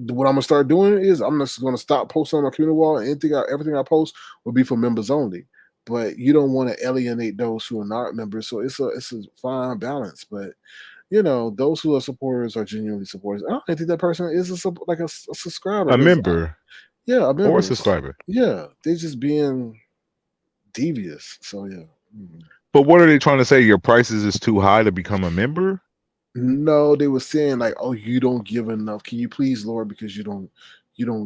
what I'm gonna start doing is I'm just gonna stop posting on my community wall and everything I post will be for members only, but you don't want to alienate those who are not members. So it's a fine balance. But you know, those who are supporters are genuinely supporters. I don't think that person is a subscriber A because member yeah, a or a members. subscriber. Yeah, they just being devious. So yeah. Mhm. But what are they trying to say? Your prices is too high to become a member? No, they were saying like, "Oh, you don't give enough. Can you please, Lord, because you don't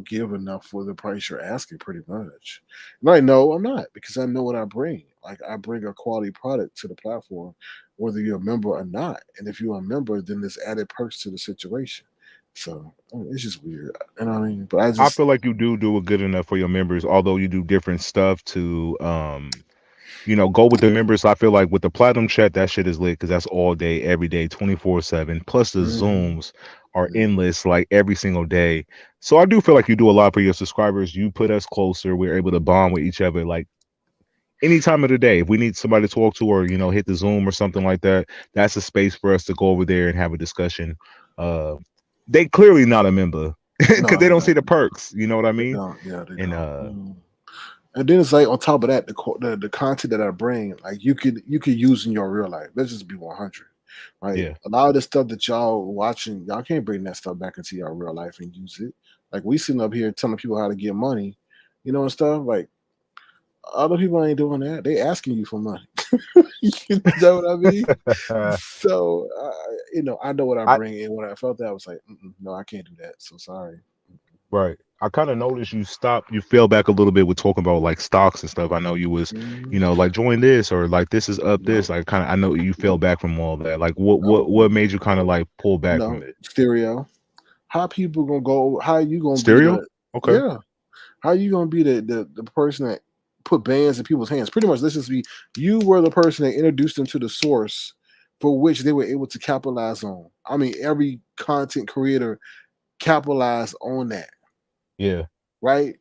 give enough for the price you're asking, pretty much." And I know I'm not because I know what I bring. Like I bring a quality product to the platform, whether you're a member or not. And if you're a member, then there's added perks to the situation. So I mean, it's just weird. You know what I mean? But I I just feel like you do a good enough for your members, although you do different stuff to go with the members. I feel like with the platinum chat, that shit is lit because that's all day, every day, 24/7. Plus the mhm, Zooms are yeah. endless, like every single day. So I do feel like you do a lot for your subscribers. You put us closer. We're able to bond with each other like any time of the day. If we need somebody to talk to or, hit the Zoom or something like that, that's a space for us to go over there and have a discussion. they clearly not a member because No, they they don't see don't. the perks. You know what I They mean? don't. Yeah, they And don't. And then it's like on top of that, the content that I bring, like you could use in your real life. Let's just be 100. Right? yeah, A lot of the stuff that y'all watching, y'all can't bring that stuff back into your real life and use it. Like we sitting up here telling people how to get money, and stuff. Like other people ain't doing that. They asking you for money. You know what I mean? So I know what I I bring, and when I felt that, I was like, no, I can't do that. So sorry. right. I kind of noticed you fell back a little bit with talking about like stocks and stuff. I know you was, Mm, like join this or like this is up no, this. Like kind of, I know you fell no, back from all that. Like what what no, what made you kind of like pull back from no. it? Stereo. How people gonna go? How you gonna be Stereo? the? Okay. Yeah. How you gonna be the person that put bands in people's hands? Pretty much, let's just be you were the person that introduced them to the source for which they were able to capitalize on. I mean, every content creator capitalized on that, Yeah. right?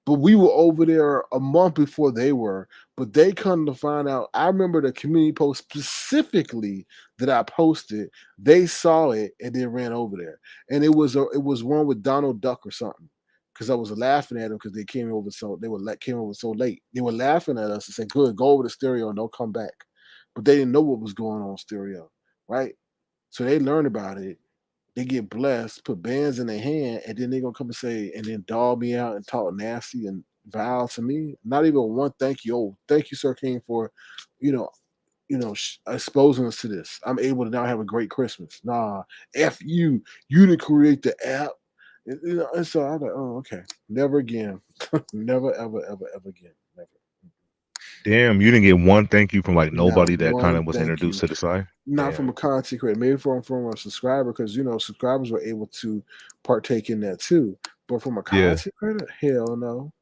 But we were over there a month before they were. But they come to find out. I remember the community post specifically that I posted. They saw it and then ran over there, and it was one with Donald Duck or something. Because I was laughing at them because came over so late. They were laughing at us and said, "Good, go over to stereo and don't come back." But they didn't know what was going on stereo, right? So they learned about it, they get blessed, put bands in their hand, and then they're gonna come and say, and then dog me out and talk nasty and vile to me. Not even one thank you. Oh, thank you, Sir King, for, you know, exposing us to this. I'm able to now have a great Christmas. Nah, f you. You didn't create the app. And so I'm like, oh, okay, never again, never, ever, ever, ever again, never. Damn, you didn't get one thank you from like Not nobody that kind one of was thank introduced you. to the site. Not from Damn. a content creator, maybe from a subscriber, because subscribers were able to partake in that too. But from a Yeah. content creator, hell no.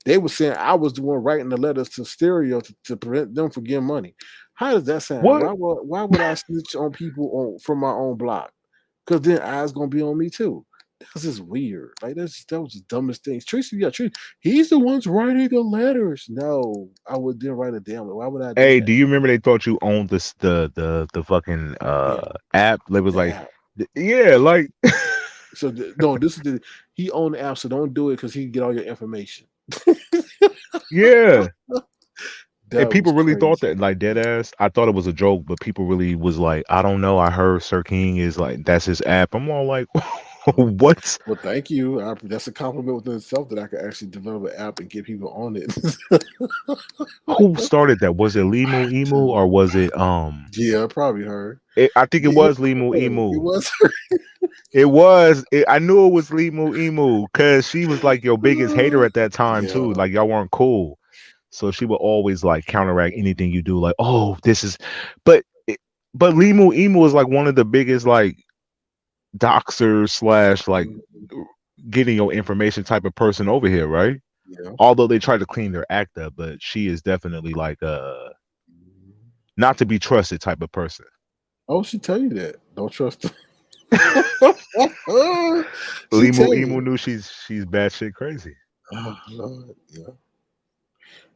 They were saying I was the one writing the letters to Stereo to prevent them from getting money. How does that sound? What? Why would I snitch on people from my own block? Because then eyes gonna be on me too. That's just weird. Like that was the dumbest thing. Tracy, yeah, Tracy, he's the one's writing the letters. No, I would then write a damn. Why would I do Hey, that? do you remember they thought you owned this the fucking Yeah, app? They was the like, app. yeah, like So no, this is he owned the app, so don't do it because he can get all your information. yeah. And That was people really thought crazy. that, like dead ass. I thought it was a joke, but people really was like, I don't know. I heard Sir King is like that's his app. I'm all like, what? Well, thank you. That's a compliment within itself that I could actually develop an app and get people on it. Who started that? Was it Limu Emu So, or was it yeah, I probably heard. I think it Yeah, was Limu it Emu. was. It was. I knew it was Limu Emu because she was like your biggest hater at that time too. Yeah. Like y'all weren't cool, so she would always like counteract anything you do. Like, oh, this is, but but Limu Emu is like one of the biggest like doxers slash like Mhm. getting your information type of person over here, right? Yeah. Although they try to clean their act up, but she is definitely like not to be trusted type of person. Oh, she tell you that. Don't trust her. She Limu tell Emu you. knew she's batshit crazy. Oh, Lord. Yeah,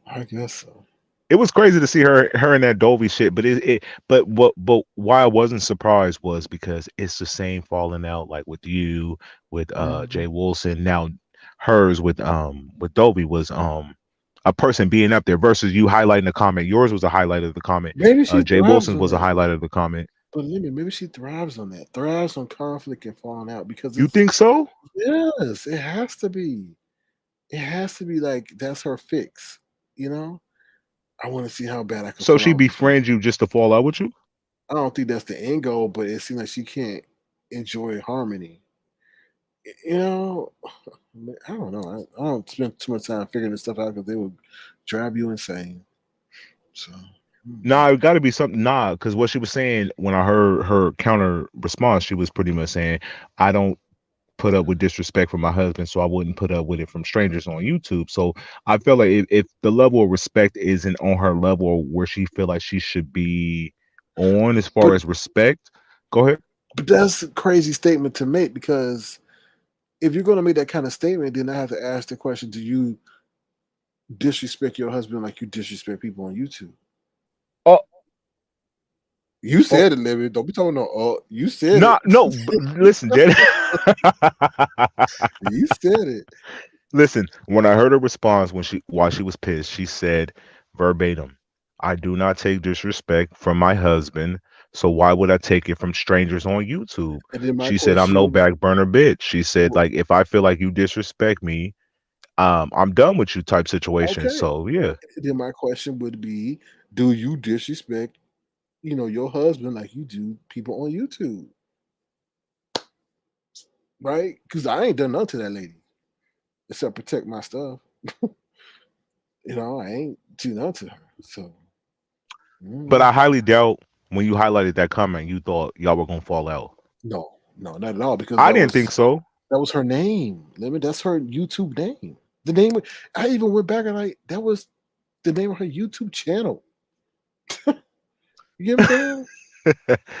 I guess so. It was crazy to see her in that Dolby shit, but but why I wasn't surprised was because it's the same falling out like with you, with Mhm. Jay Wilson. Now hers with Dolby was a person being up there versus you highlighting the comment. Yours was a highlight of the comment. Maybe she Jay thrives Wilson's on was a that. highlight of the comment. But maybe she thrives on that. Thrives on conflict and falling out because You it's think so? yes, it has to be. It has to be like that's her fix. You know, I want to see how bad I can So fall she out with this person. befriends you just to fall out with you? I don't think that's the end goal, but it seems like she can't enjoy harmony. You know, I don't know. I don't spend too much time figuring this stuff out because they would drive you insane. So, Nah, it got to be something. Nah, because what she was saying when I heard her counter response, she was pretty much saying, "I don't put up with disrespect from my husband, so I wouldn't put up with it from strangers on YouTube." So I feel like if the level of respect isn't on her level where she feel like she should be on as far but as respect, go ahead. that's a crazy statement to make because if you're going to make that kind of statement, then I have to ask the question: do you disrespect your husband like you disrespect people on YouTube? Oh, You Oh, said it, Libby. Don't be talking no. Oh, you said it. not no. Listen, dead. You said it. Listen, when I heard her response when she while she was pissed, she said verbatim, "I do not take disrespect from my husband, so why would I take it from strangers on YouTube?" And then my She said, "I'm no question. back burner bitch." She said, like, if I feel like you disrespect me, I'm done with you type situation. Okay. So yeah. Then my question would be, do you disrespect, your husband like you do people on YouTube? Right? Because I ain't done nothing to that lady except protect my stuff. I ain't do nothing to her. So But mm, I highly doubt when you highlighted that comment, you thought y'all were gonna fall out. no, no, not at all. Because I that didn't think was so. that was her name. Lemon. That's her YouTube name. The name. I even went back and that was the name of her YouTube channel. You get what I'm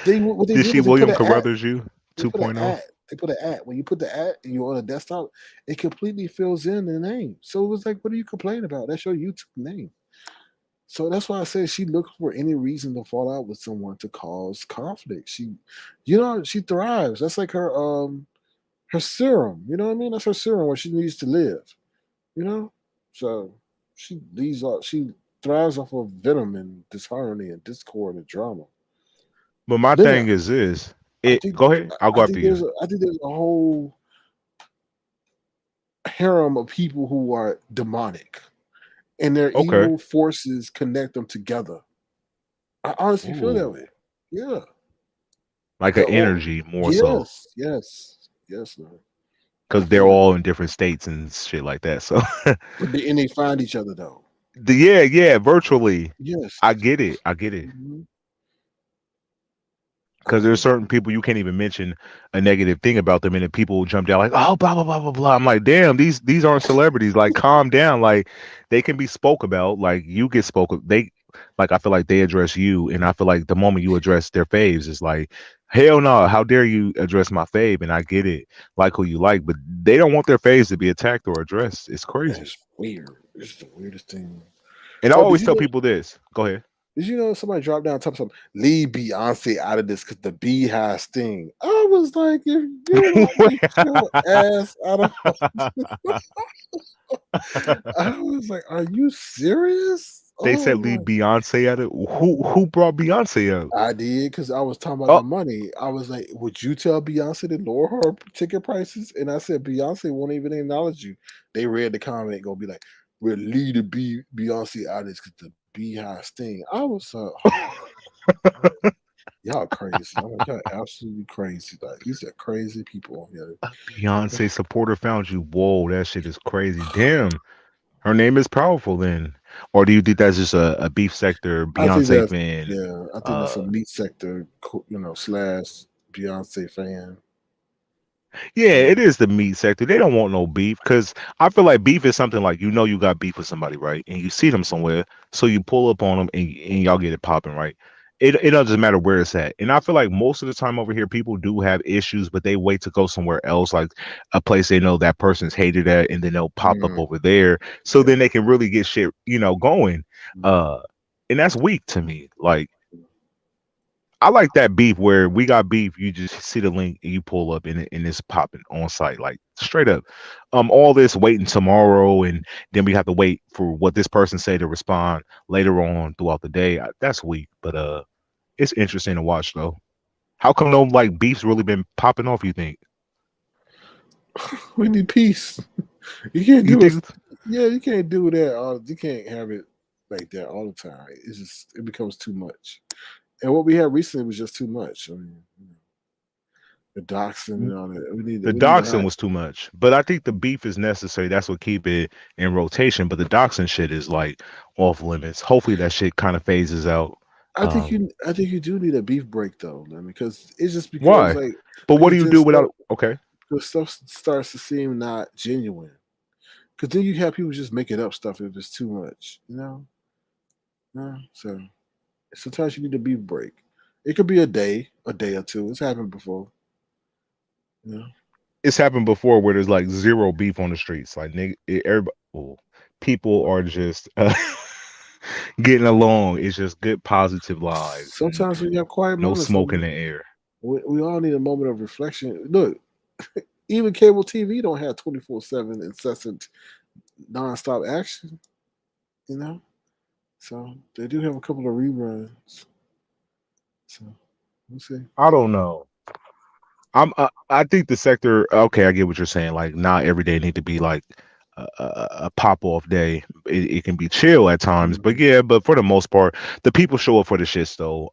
saying? What they Did did she was they put William an at. Carruthers you They put an 2.0? at. They put an at. When you put the at and you're on a desktop, it completely fills in the name. So it was like, what are you complaining about? That's your YouTube name. So that's why I say she looked for any reason to fall out with someone to cause conflict. She thrives. That's like her serum. You know what I mean? That's her serum where she needs to live. You know? So she thrives off of venom and disharmony and discord and drama. But my Then I, thing is this. I It think go ahead. I'll go I after think you. there's a whole harem of people who are demonic and their Okay. evil forces connect them together. I honestly feel that Ooh. way. Yeah. Like The an oh, energy more so. yes, yes, yes, man. I Because they're feel that. all in different states and shit like that. So And they find each other though. yeah, virtually. Yes. I get it. I get it. Mhm. Because So there's certain people you can't even mention a negative thing about them, and then people will jump down like, oh, blah blah blah blah blah. I'm like, damn, these aren't celebrities. Like, calm down. Like, they can be spoke about. Like, you get spoken. They like, I feel like they address you, and I feel like the moment you address their faves, it's like, hell no, how dare you address my fave? And I get it, like who you like, but they don't want their faves to be attacked or addressed. It's crazy. that's weird. It's the weirdest thing. And I Oh, did always you tell know? people this. Go ahead. Did you know somebody dropped down and told something? Leave Beyonce out of this because the Beehive sting. I was like, if you don't get your ass out of, I was like, are you serious? They Oh said leave my! Beyonce out of who brought Beyonce out? I did because I was talking about Oh, the money. I was like, would you tell Beyonce to lower her ticket prices? And I said, Beyonce won't even acknowledge you. They read the comment, gonna be like, we're leading Beyonce out of this because the Beehive sting. I was y'all crazy. I'm like, y'all absolutely crazy. Like these are crazy people on here. Beyonce supporter found you. Whoa, that shit is crazy. Damn. Her name is powerful then. Or do you think that's just a beef sector I think Beyonce that's fan? yeah. I think that's Uh a meat sector, slash Beyonce fan. Yeah, Yeah. it is the meat sector. They don't want no beef because I feel like beef is something like you got beef with somebody, right? And you see them somewhere, so you pull up on them and y'all get it popping, right? It doesn't matter where it's at. And I feel like most of the time over here, people do have issues, but they wait to go somewhere else, like a place they know that person's hated at, and then they'll pop up Mm, over there, so yeah. then they can really get shit, going. Mm. Uh, and that's weak to me. Like I like that beef where we got beef. You just see the link and you pull up and it's popping on site, like straight up. All this waiting tomorrow, and then we have to wait for what this person say to respond later on throughout the day. That's weak, but it's interesting to watch though. How come no like beef's really been popping off? You think? We need peace. You can't You do it. think? Yeah, you can't do that. You can't have it like that all the time. It becomes too much. And what we had recently was just too much. I mean, the doxing and all that. The We need to doxing have. was too much, but I think the beef is necessary. That's what keep it in rotation. But the doxing shit is like off limits. Hopefully that shit kind of phases out. Um, I think you do need a beef break though, man, because it just becomes why? like But what do because you then do without? Okay, the stuff starts to seem not genuine. Because then you have people just making up stuff if it's too much, you know. Yeah, so sometimes you need a beef break. It could be a day or two. It's happened before. Yeah. it's happened before where there's like zero beef on the streets. Like nigga, everybody, people are just getting along. It's just good positive lives and Sometimes when you have quiet no moments, smoke though, in the air. we all need a moment of reflection. Look, even cable TV don't have 24/7 incessant nonstop action. You know, so they do have a couple of reruns. So we'll see. I don't know. I think the sector. Okay, I get what you're saying. Like, not every day need to be like a pop off day. It can be chill at times, but Mhm. yeah. But for the most part, the people show up for the shits though.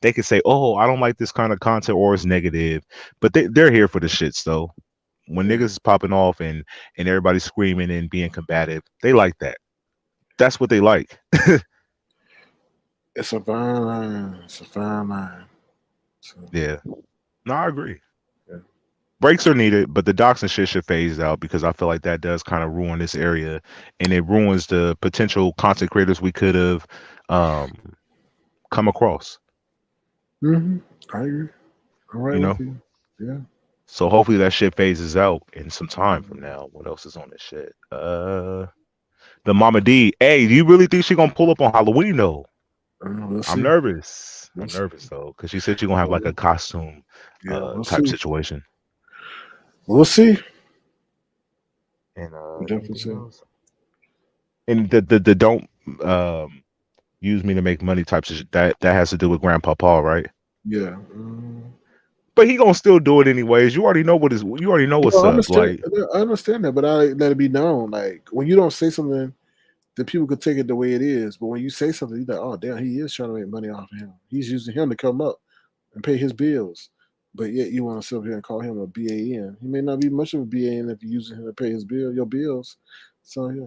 They can say, "Oh, I don't like this kind of content," or it's negative, but they're here for the shits though. When niggas Yeah, is popping off and everybody's screaming and being combative, they like that. That's what they like. it's a fine line. It's a fine line. So Yeah. No, I agree. yeah. Breaks are needed, but the doxing shit should phase out because I feel like that does kind of ruin this area and it ruins the potential content creators we could have um, come across. Hmm. I agree. I'm right You with know. you. Yeah. So hopefully that shit phases out in some time from Mhm. now. What else is on this shit? The Mama D. Hey, do you really think she gonna pull up on Halloween though? We'll I'm see. nervous. We'll I'm see. nervous though, because she said she's gonna have like a Well, costume yeah, we'll type see. situation. We'll see. And We'll definitely anything see. else? And the don't um use me to make money types of that has to do with Grandpa Paul, right? Yeah. But he gonna still do it anyways. You already know what's No, up. Like I understand that, but I let it be known. Like when you don't say something, then people could take it the way it is. But when you say something, you're like, "Oh, damn, he is trying to make money off of him. He's using him to come up and pay his bills." But yet you want to sit up here and call him a BAN. He may not be much of a BAN if you're using him to pay your bills. So yeah.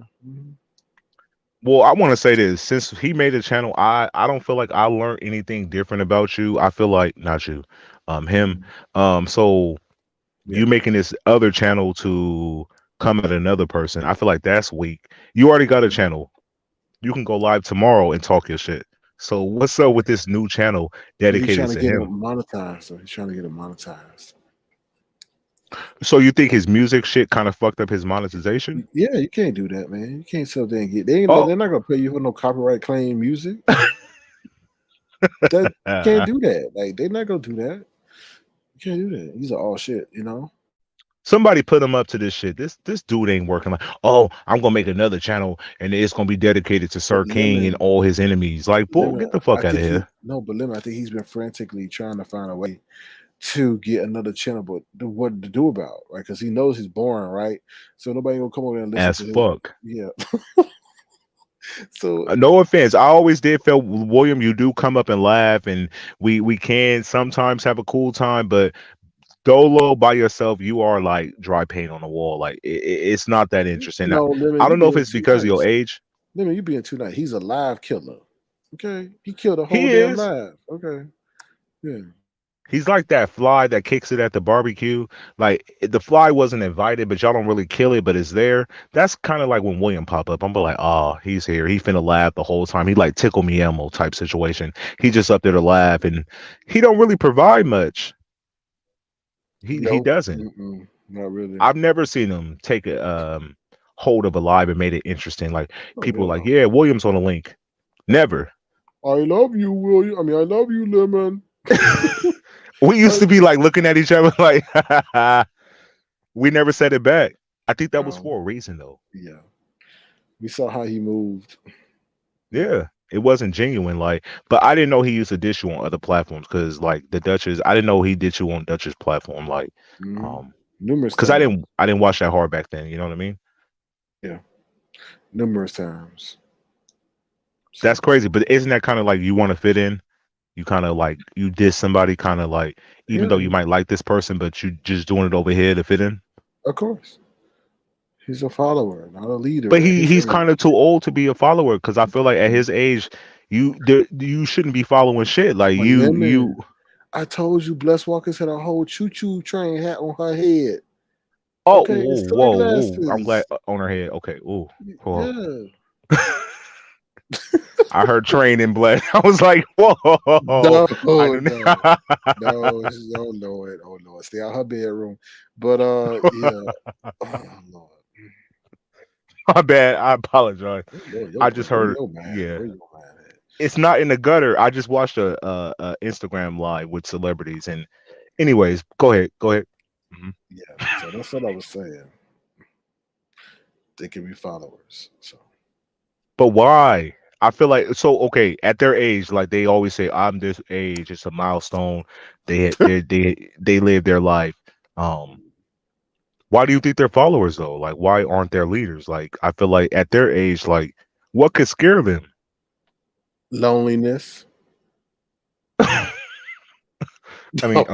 well, I want to say this. Since he made a channel, I don't feel like I learned anything different about you. I feel like not you, him. Mhm. So Yeah. you making this other channel to come at another person, I feel like that's weak. You already got a channel. You can go live tomorrow and talk your shit. So what's up with this new channel But he's dedicated trying to to get it him? monetized. So he's trying to get it monetized. So you think his music shit kind of fucked up his monetization? Yeah, you can't do that, man. You can't sit there and get. They ain't. Oh, They're not gonna pay you for no copyright claim music. That you can't do that. Like they're not gonna do that. You can't do that. These are all shit. You know. somebody put him up to this shit. This dude ain't working. Like, oh, I'm gonna make another channel and it's gonna be dedicated to But Sir King and all his enemies. Like, bull, Lemon, get the I fuck out of think he here. no, but Lemon, I think he's been frantically trying to find a way to get another channel, but what to do about right? Because he knows he's boring, right? So nobody gonna come over there and listen As to him. fuck. Yeah. So No offense. I always did feel William, you do come up and laugh, and we can sometimes have a cool time, but Dolo by yourself, you are like dry paint on the wall. Like it's not that interesting. no, Lemon, I you don't know if being it's too because of your nice. age. Lemon, you being too nice. He's a live killer. Okay, he killed a whole He damn is. live. Okay, yeah. He's like that fly that kicks it at the barbecue. Like the fly wasn't invited, but y'all don't really kill it, but it's there. That's kind of like when William pop up. I'm like, oh, he's here. He finna laugh the whole time. He like tickle me Elmo type situation. He just up there to laugh, and he don't really provide much. He Nope. doesn't. Not really. I've never seen him take a hold of a live and made it interesting. Like Oh people hell were like, no. yeah, William's on the link. Never. I love you, William. I mean, I love you, Lemon. We used Like, to be like looking at each other like we never said it back. I think that was no, for a reason though. yeah. We saw how he moved. Yeah. Yeah. It wasn't genuine, like, but I didn't know he used to dish you on other platforms because, like, the Duchess, I didn't know he did you on Duchess platform, like, Mhm. um, Numerous because times. I didn't watch that hard back then. You know what I mean? Yeah. Numerous times. That's So, crazy, but isn't that kind of like you want to fit in? You kind of like you diss somebody, kind of like even though yeah, you might like this person, but you just doing it over here to fit in. of course. He's a follower, not a But leader at his he's age. kind of too old to be a follower because I feel like at his age, you shouldn't be following shit. Like But you. Lemon, I told you Bless Walkers had a whole choo-choo train hat on her head. Oh, Okay, and whoa! I'm glad sunglasses. on her head. Okay, whoa. Yeah. I heard train in black. I was like, whoa! No, I do no. not. No, oh Lord, oh Lord. Stay out her bedroom. But yeah. Oh Lord. My bad. I apologize. Your I just point. Where heard. your man? Yeah, Where your man at? it's not in the gutter. I just watched a Instagram live with celebrities, and anyways, go ahead. Go ahead. Mhm. Yeah. So that's what I was saying. They can be followers. So But why? I feel like so okay at their age, like they always say, I'm this age. It's a milestone. They live their life. Um, why do you think they're followers though? Like, why aren't they leaders? Like, I feel like at their age, like, what could scare them? loneliness. I mean,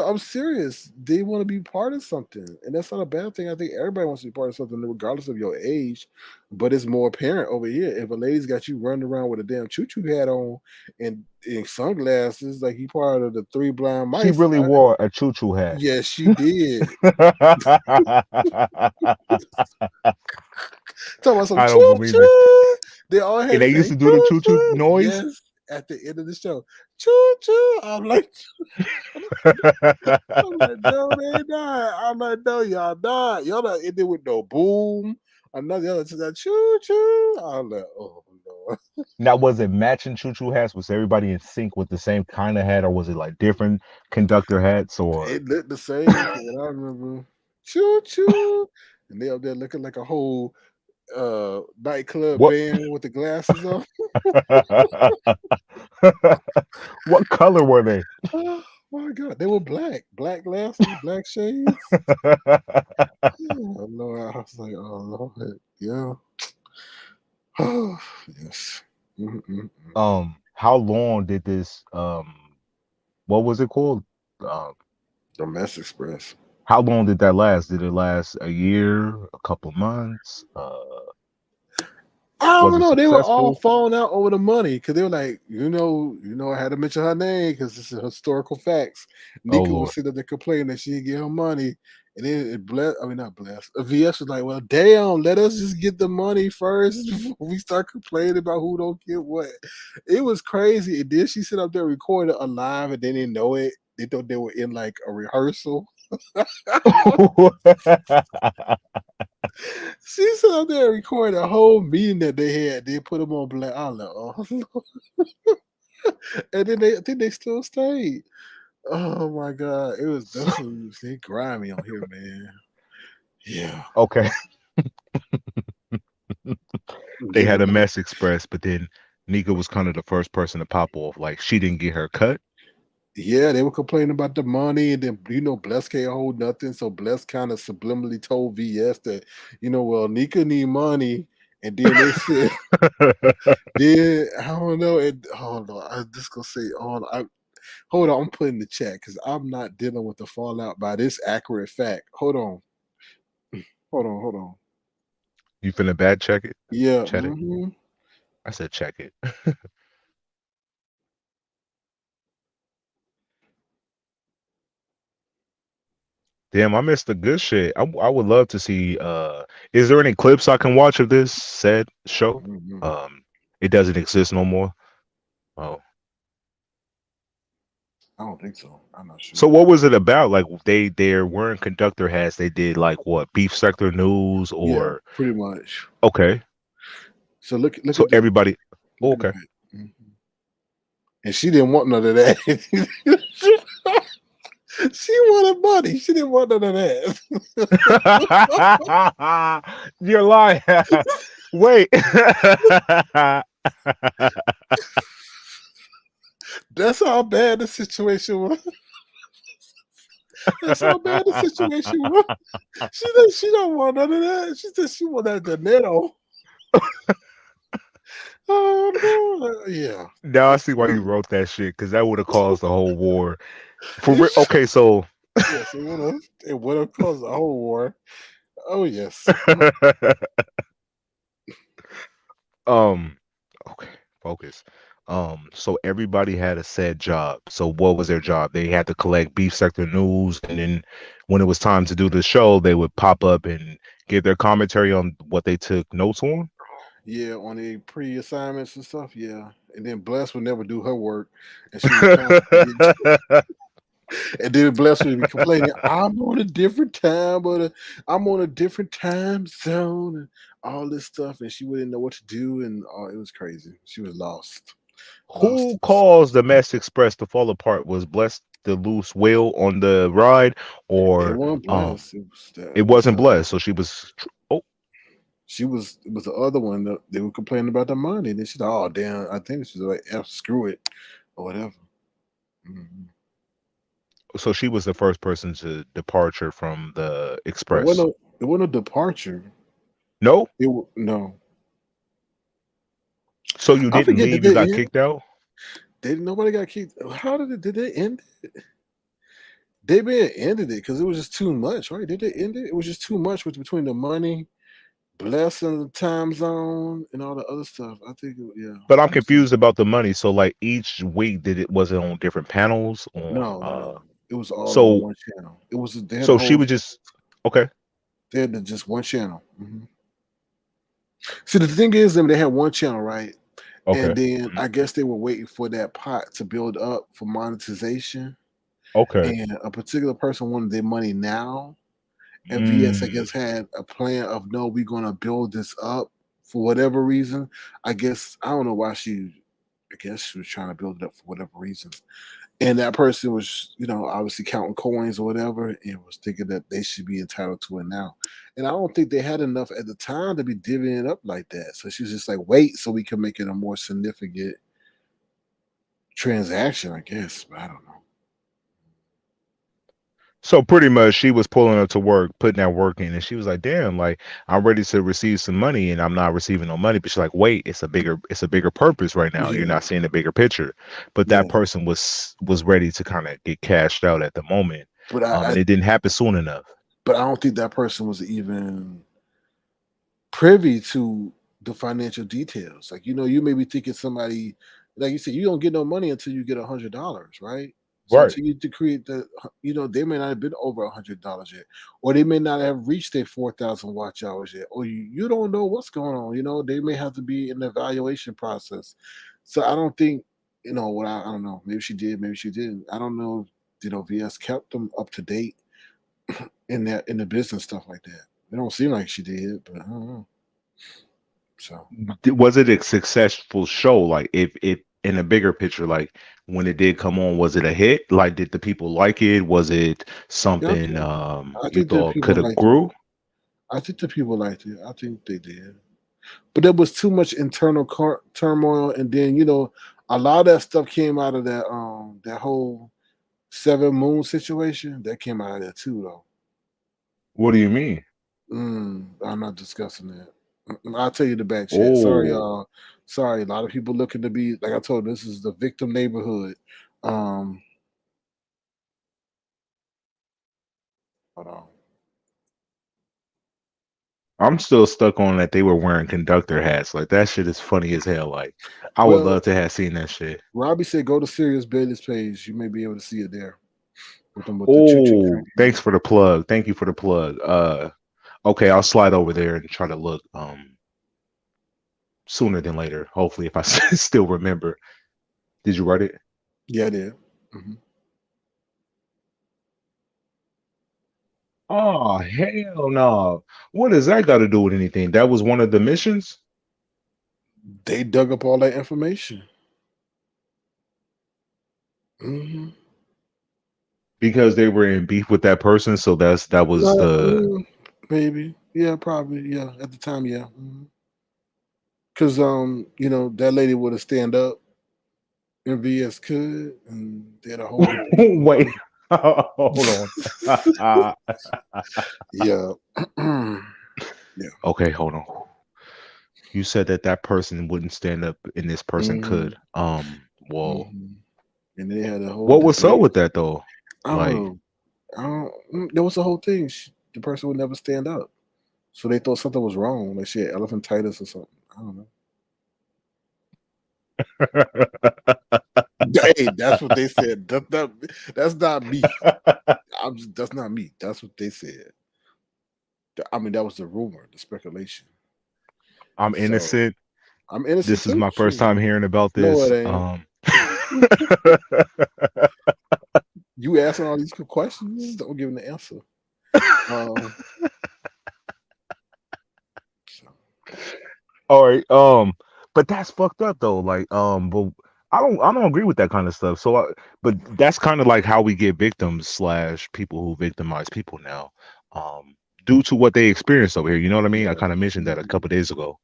I'm serious. They want to be part of something, and that's not a bad thing. I think everybody wants to be part of something, regardless of your age. But it's more apparent over here. If a lady's got you running around with a damn choo-choo hat on and sunglasses, like you part of the Three Blind she Mice. really wore a choo choo hat. Yes, she did. Talking about some I don't believe it. choo-choo. They all had And to they used say to do the choo choo choo-choo. noise. Yes, at the end of the show, choo-choo. I'm like, no, they not. I'm like, no, y'all not. Y'all not ending with no boom. Another other to that choo choo. I'm like, oh Lord. Now, was it matching choo choo hats? Was everybody in sync with the same kind of hat, or was it like different conductor hats? Or It looked the same from what I remember. Choo choo. And they up there looking like a whole nightclub what? band with the glasses on. What color were they? Oh my god. They were black. Black glasses, black shades. Oh Lord. I was like, oh Lord. Yeah. Oh yes. Mm-mm. How long did this what was it called? Um, The Mess Express. how long did that last? Did it last a year, a couple months? I Was don't it know. They were all successful? falling out over the money because they were like, I had to mention her name because this is historical facts. Oh Nika was Lord. sitting up there complaining that she didn't get her money, and then it blessed. I mean, not blessed. VS was like, "Well, damn, let us just get the money first before we start complaining about who don't get what." It was crazy. And then she sit up there recording it alive, and they didn't know it. They thought they were in like a rehearsal. She sat up there and recorded a whole meeting that they had. They put them on black. I was like, oh, and then I think they still stayed. Oh my god, it was definitely grimy on here, man. Yeah, Okay. They getting had the a money. mess express, but then Nika was kind of the first person to pop off. Like she didn't get her cut. Yeah, they were complaining about the money, and then Bless can't hold nothing, so Bless kind of subliminally told VS that well, Nika need money, and then they said, then I don't know, and hold on, I just gonna say, hold on, I'm putting the chat because I'm not dealing with the fallout by this accurate fact. Hold on. You finna bad check it? Yeah, Check it. mm-hmm. I said check it. Damn, I missed the good shit. I would love to see. Is there any clips I can watch of this said show? Mm-hmm. Um, it doesn't exist no more. Oh, I don't think so. I'm not sure. so what was it about? Like they weren't conductor hats. They did like what beef sector news Yeah, or pretty much. okay. So look So at the everybody. Oh, look at the okay. bit. Mhm. And she didn't want none of that. She wanted money. She didn't want none of that. You're lying. Wait. That's how bad the situation was. That's how bad the situation was. She said she don't want none of that. She said she want that dinero. Oh no. Yeah. Now I It's see why you crazy. wrote that shit because that would have caused the whole war. For real. It's, Okay, so yes, it would have caused a whole war. Oh yes. Mm. um okay, focus. So everybody had a set job. So what was their job? They had to collect beef sector news, and then when it was time to do the show, they would pop up and give their commentary on what they took notes on. Yeah, on the pre-assignments and stuff. Yeah, and then Bless would never do her work, and she was constantly getting. And then Bless would be complaining, I'm on a different time, I'm on a different time zone and all this stuff. And she wouldn't know what to do. And it was crazy. She was lost. Lost Who in the sauce. caused the Mess Express to fall apart? Was Bless the loose whale on the ride, It or wasn't Bless. it It was wasn't Bless? So she was. Oh, it was the other one that they were complaining about the money. And then she's like, oh damn, I think she's like, F, screw it or whatever. Mhm. so she was the first person to departure from the It Express. it wasn't a departure. No, No. so you I didn't forget, did leave. You they got end? kicked out. Nobody got kicked. How did they end it? They been ended it because it was just too much, right? Did they end it? It was just too much with between the money, blessing, the time zone, and all the other stuff. I think, yeah. But I'm confused about the money. So like each week, did it was it on different panels on? No. It was all on So one channel. It was they had a so she whole. was just okay. They had just one channel. See, the thing is, they had one channel, right? And Okay. then Mhm. I guess they were waiting for that pot to build up for monetization. Okay. And a particular person wanted their money now. And VS, I Mm. guess, had a plan of no, we're gonna build this up for whatever reason. I guess I don't know why I guess she was trying to build it up for whatever reason. And that person was, obviously counting coins or whatever, and was thinking that they should be entitled to it now. And I don't think they had enough at the time to be divvying it up like that. So she was just like, wait, so we can make it a more significant transaction, I guess. But I don't know. So pretty much she was pulling up to work, putting that work in, and she was like, damn, like I'm ready to receive some money and I'm not receiving no money. But she's like, wait, it's a bigger purpose right now. You're Yeah, not seeing the bigger picture. But that yeah. person was ready to kind of get cashed out at the moment. But And it didn't happen soon enough. I don't think that person was even privy to the financial details. Like, you may be thinking somebody, like you said, you don't get no money until you get $100, right? So Right. until you to create they may not have been over $100 yet, or they may not have reached their 4,000 watch hours yet, or you don't know what's going on. They may have to be in the evaluation process. So I don't think, what I don't know. Maybe she did, maybe she didn't. I don't know. VS kept them up to date in the business stuff like that. It don't seem like she did, but I don't know. So Was it a successful show? Like if in a bigger picture, like when it did come on, was it a hit? Like did the people like it? Was it yeah, something I you think the thought people could have liked it. grew? I think the people liked it. I think they did. But there was too much internal turmoil, and then a lot of that stuff came out of that whole Seven Moon situation. That came out of there too, though. What do you mean? I'm not discussing that. I'll tell you the back chat. Sorry, Oh, y'all. Sorry, a lot of people looking to be like I told. This is the victim neighborhood. Um, Hold on. I'm still stuck on that they were wearing conductor hats. Like that shit is funny as hell. Like I would Well, love to have seen that shit. Robbie said go to Serious Business page. You may be able to see it there with them with the choo choo train. Oh, thanks for the plug. Thank you for the plug. Okay, I'll slide over there and try to look sooner than later. Hopefully, if I still remember. Did you write it? Yeah, it is. Hmm. Oh, hell no. What does that got to do with anything? That was one of the missions They dug up all that information. Hmm. because they were in beef with that person. So that was the Maybe. Yeah, probably. Yeah, at the time, yeah. Because that lady would have stand up and VS could, and they had a whole debate going wait. on. Hold on. Yeah. Yeah. Okay, hold on. You said that person wouldn't stand up and this person Hmm. could. Whoa. Hmm. And they had a whole What was up debate. with that though? I don't Like, know. There was a whole thing. The person would never stand up. So they thought something was wrong. Like she had elephantitis or something. I don't know. Hey, that's what they said. That's not me. That's not me. That's what they said. I mean, that was the rumor, the speculation. I'm So innocent. I'm innocent This is too. my first Shoot. time hearing about No, this. it ain't. You asking all these questions, don't give the answer. Um, so, All right. But that's fucked up though. Like, but I don't agree with that kind of stuff. So, but that's kind of like how we get victims slash people who victimize people now, due to what they experienced over here. You know what I mean? I yeah. kind of mentioned that a couple days ago.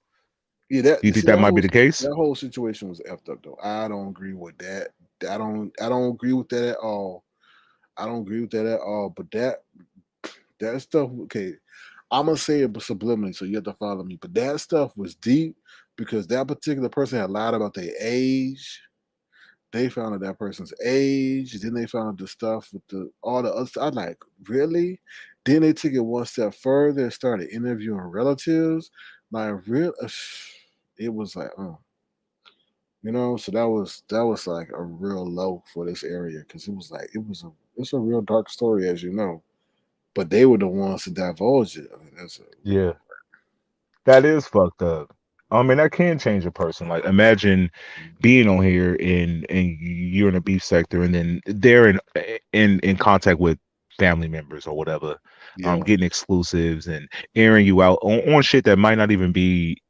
Yeah, Do you that think see that might be the case? that whole situation was effed up though. I don't agree with that. I don't agree with that at all. I don't agree with that at all. But that stuff, okay, I'm gonna say it subliminally, so you have to follow me. But that stuff was deep because that particular person had lied about their age. They found out that person's age. Then they found out the stuff with the all the other stuff. I'm like, really? Then they took it one step further and started interviewing relatives. Like, real, it was like, so that was like a real low for this area because it was like it's a real dark story, as you know. But they were the ones to divulge it. I mean, that's a real. Yeah, that is fucked up. I mean, that can change a person. Like, imagine being on here and you're in a beef sector, and then they're in contact with family members or whatever, Yeah. getting exclusives and airing you out on shit that might not even be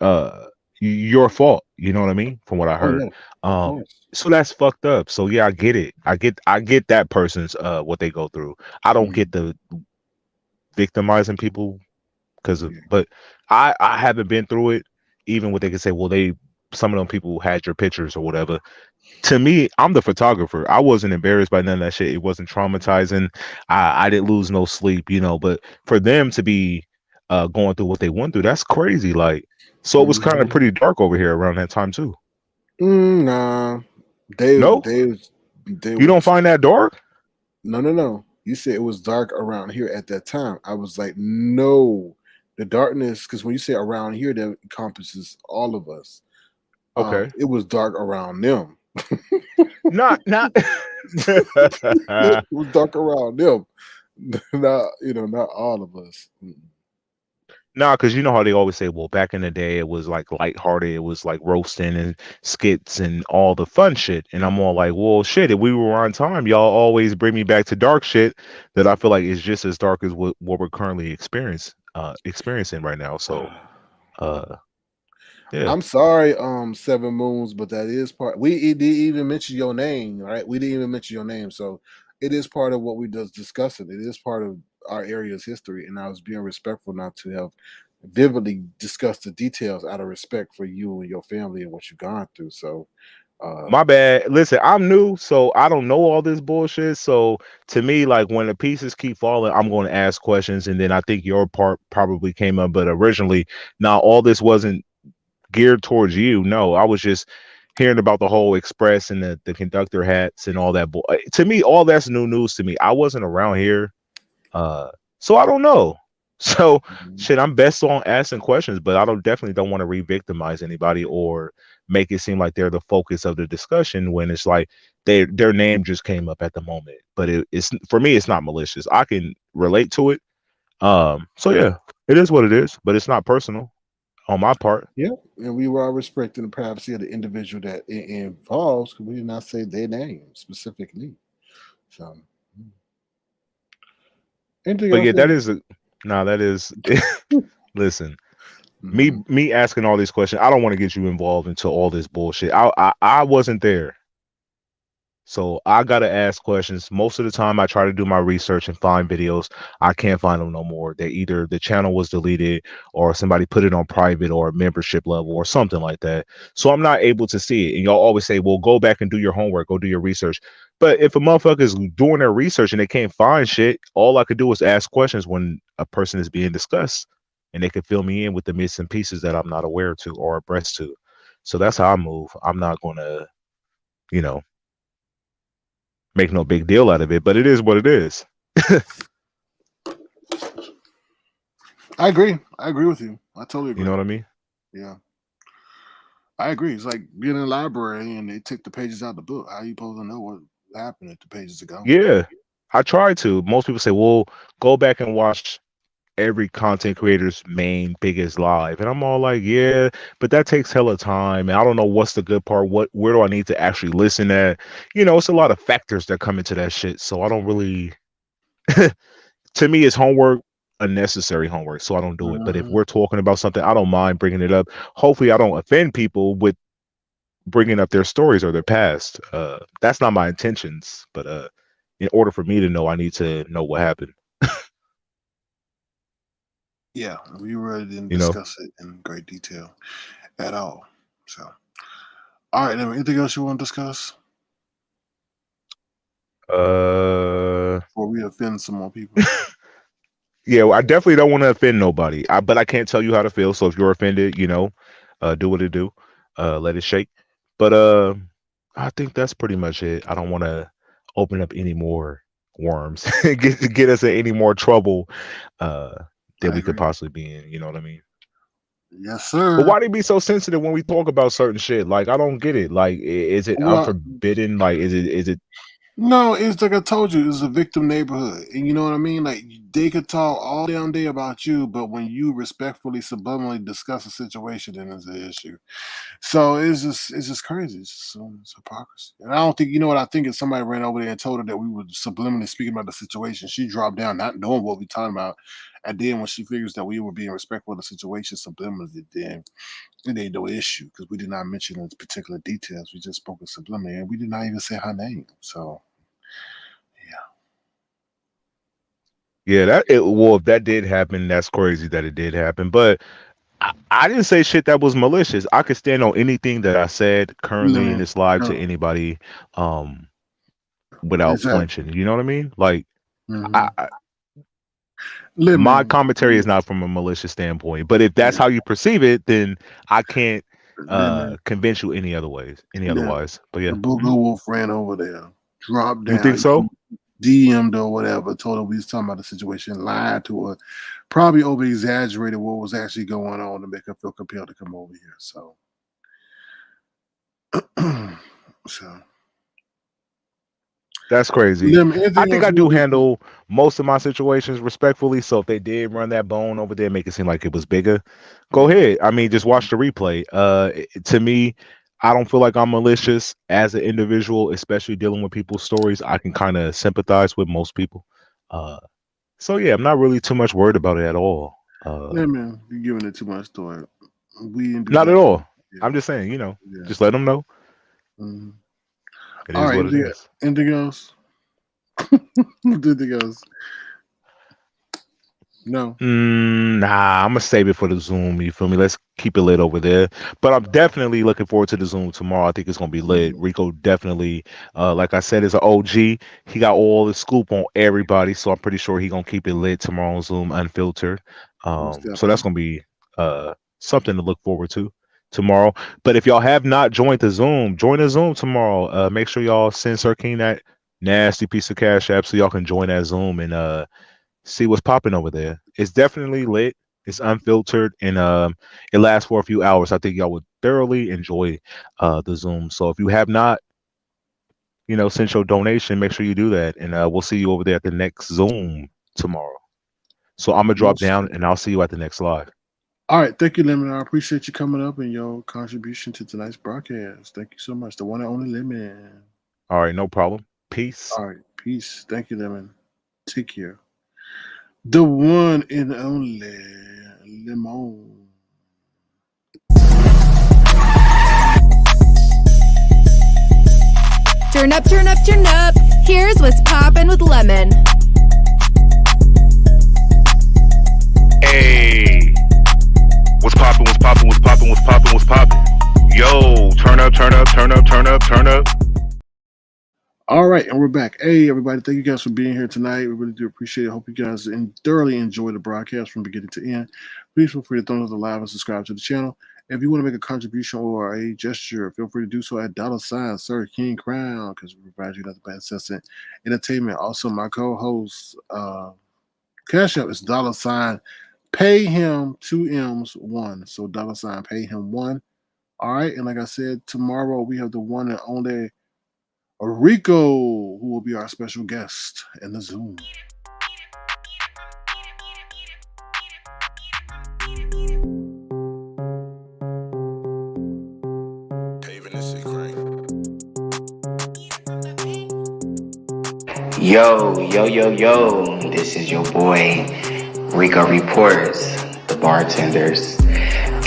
uh your fault. You know what I mean? From what I Oh heard. yeah. Of Um, course. so that's fucked up. So yeah, I get it. I get that person's what they go through. I don't Mhm. get the victimizing people because of, Yeah. but I haven't been through it. Even what they can say, well, some of them people had your pictures or whatever. To me, I'm the photographer. I wasn't embarrassed by none of that shit. It wasn't traumatizing. I didn't lose no sleep, but for them to be going through what they went through, that's crazy. Like, so it was kind of Mhm. pretty dark over here around that time too. Nah. They No, they they you don't was find that dark? no. You said it was dark around here at that time. I was like, no. The darkness, because when you say around here, that encompasses all of us. Okay, It was dark around them. not. It was dark around them. Not all of us. Nah, because you know how they always say, well, back in the day, it was like lighthearted. It was like roasting and skits and all the fun shit. And I'm all like, well, shit, if we were on time, y'all always bring me back to dark shit that I feel like is just as dark as what we're currently experiencing right now. So, uh, yeah, I'm sorry, Seven Moons, but that is part. We didn't even mention your name, right? We didn't even mention your name, so it is part of what we just discussing. It is part of our area's history, and I was being respectful not to have vividly discussed the details out of respect for you and your family and what you've gone through. So, uh, my bad. Listen, I'm new, so I don't know all this bullshit. So to me, like when the pieces keep falling, I'm going to ask questions, and then I think your part probably came up, but originally, now all this wasn't geared towards you. No, I was just hearing about the whole express and the conductor hats and all that. To me, all that's new news to me. I wasn't around here, uh, so I don't know. So mhm. shit, I'm best on asking questions, but I don't definitely don't want to re-victimize anybody or make it seem like they're the focus of the discussion when it's like their name just came up at the moment. But it's for me, it's not malicious. I can relate to it. So yeah, it is what it is, but it's not personal on my part. Yeah, and we were all respecting the privacy of the individual that it involves because we did not say their name specifically. So, anything But else? yeah, that is a nah, that is listen, Mm-hmm. me asking all these questions, I don't want to get you involved into all this bullshit. I wasn't there. So I gotta ask questions. Most of the time, I try to do my research and find videos. I can't find them no more. They either the channel was deleted or somebody put it on private or membership level or something like that. So I'm not able to see it. And y'all always say, "Well, go back and do your homework. Go do your research." But if a motherfucker is doing their research and they can't find shit, all I could do is ask questions when a person is being discussed, and they can fill me in with the missing pieces that I'm not aware to or abreast to. So that's how I move. I'm not gonna, you know make no big deal out of it, but it is what it is. I agree. I agree with you. I totally You know agree. what I mean? Yeah, I agree. It's like being in a library and they take the pages out of the book. How you supposed to know what happened if the pages are gone? Yeah. I try to. Most people say, well, go back and watch every content creator's main biggest live. And I'm all like, yeah, but that takes hella time. And I don't know what's the good part. Where do I need to actually listen at? It's a lot of factors that come into that shit. So I don't really to me it's homework, unnecessary homework. So I don't do it. But if we're talking about something, I don't mind bringing it up. Hopefully I don't offend people with bringing up their stories or their past. That's not my intentions, but in order for me to know, I need to know what happened. Yeah, we really didn't You know. discuss it in great detail at all. So, all right, then anything else you want to discuss before we offend some more people? Yeah, well, I definitely don't want to offend nobody. But I can't tell you how to feel. So if you're offended, do what it do. Let it shake. But I think that's pretty much it. I don't want to open up any more worms, get us in any more trouble that I we could agree. possibly be in. You know what I mean? Yes, But sir. why they be so sensitive when we talk about certain shit? Like I don't get it. Like is it Well, unforbidden? Like is it? no, it's like I told you, it's a victim neighborhood. And you know what I mean? Like, they could talk all damn day about you, but when you respectfully, subliminally discuss a situation, then it's an issue. So it's just crazy. It's hypocrisy. And I don't think, you know what I think, if somebody ran over there and told her that we were subliminally speaking about the situation, she dropped down, not knowing what we talking about. And then when she figures that we were being respectful of the situation subliminally, then it ain't no issue because we did not mention those particular details. We just spoke of subliminally, and we did not even say her name. So Yeah, well, if that did happen, that's crazy that it did happen. But I didn't say shit that was malicious. I could stand on anything that I said currently in no, this live to no, anybody, um, without exactly. flinching. You know what I mean? Like, Mm-hmm. I my Lemon, commentary is not from a malicious standpoint. But if that's yeah, how you perceive it, then I can't lemon, convince you any yeah. otherwise. But The yeah. Booger Wolf ran over there, dropped You think down, so? DM'd or whatever, told her we was talking about the situation, lied to her, probably over exaggerated what was actually going on to make her feel compelled to come over here. So, so That's crazy. lemon. I Anything think else I you do want to? handle most of my situations respectfully. So if they did run that bone over there, make it seem like it was bigger, go Mm-hmm. ahead. I mean, just watch the replay. To me, I don't feel like I'm malicious as an individual, especially dealing with people's stories. I can kind of sympathize with most people. Uh, so yeah, I'm not really too much worried about it at all. Lemon, you're giving it too much thought. We didn't do Not at nothing. all. Yeah, I'm just saying, yeah. just let them know Mhm. it All is right. what it is. Anything else? Anything else? No. Nah, I'm gonna save it for the Zoom. You feel me? Let's keep it lit over there. But I'm definitely looking forward to the Zoom tomorrow. I think it's gonna be lit. Mhm. Rico definitely, like I said, is an OG. He got all the scoop on everybody, so I'm pretty sure he gonna keep it lit tomorrow on Zoom, unfiltered. Most So that's definitely. gonna be something to look forward to tomorrow. But if y'all have not joined the Zoom, join the Zoom tomorrow. Make sure y'all send Sir King that nasty piece of cash app so y'all can join that Zoom and see what's popping over there. It's definitely lit. It's unfiltered and it lasts for a few hours. I think y'all would thoroughly enjoy the Zoom. So if you have not, sent your donation, make sure you do that. And we'll see you over there at the next Zoom tomorrow. So I'm gonna drop Most down and definitely. I'll see you at the next live. All right. Thank you, Lemon. I appreciate you coming up and your contribution to tonight's broadcast. Thank you so much. The one and only Lemon. All right, no problem. Peace. All right. Peace. Thank you, Lemon. Take care. The one and only Lemon. Turn up, turn up, turn up. Here's what's poppin' with Lemon. Hey, what's popping? What's popping? What's popping? What's popping? What's popping? Yo, turn up, turn up, turn up, turn up, turn up. All right, and we're back. Hey, everybody. Thank you guys for being here tonight. We really do appreciate it. Hope you guys thoroughly enjoy the broadcast from beginning to end. Please feel free to thumb up the live and subscribe to the channel. If you want to make a contribution or a gesture, feel free to do so at $ Sir King Crown, because we provide you nothing but incessant entertainment. Also, my co-host, Cash App is $ pay him 2 M's 1. So $ pay him 1. All right, and like I said, tomorrow we have the one and only Rico, who will be our special guest in the Zoom. Yo, this is your boy, Rico Reports, the bartenders,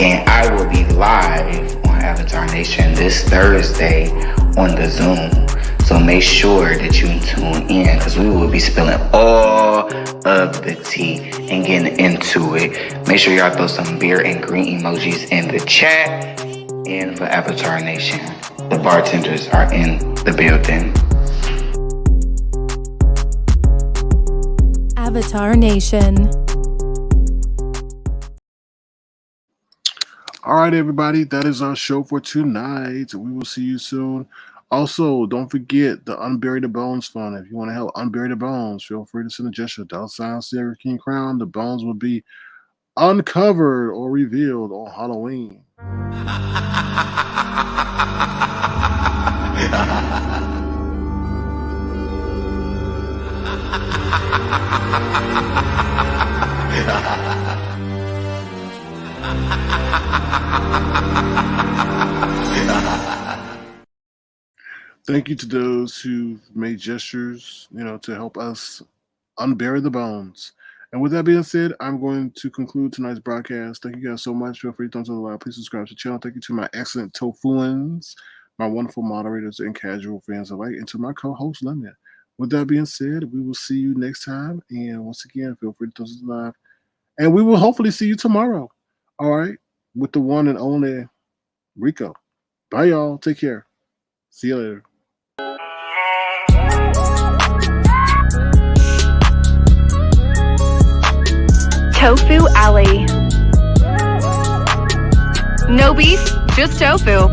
and I will be live on Avatar Nation this Thursday on the Zoom. So make sure that you tune in because we will be spilling all of the tea and getting into it. Make sure y'all throw some beer and green emojis in the chat. And for Avatar Nation, the bartenders are in the building. Avatar Nation. All right, everybody, that is our show for tonight. We will see you soon. Also, don't forget the Unbury the Bones Fund. If you want to help unbury the bones, feel free to send a gesture. $, King Crown. The bones will be uncovered or revealed on Halloween. Thank you to those who made gestures, to help us unbury the bones. And with that being said, I'm going to conclude tonight's broadcast. Thank you guys so much. Feel free to thumbs up the live. Please subscribe to the channel. Thank you to my excellent tofuans, my wonderful moderators and casual fans alike, and to my co-host, Lemon. With that being said, we will see you next time. And once again, feel free to thumbs up the live. And we will hopefully see you tomorrow. All right? With the one and only Rico. Bye, y'all. Take care. See you later. Tofu Alley. No beef, just tofu.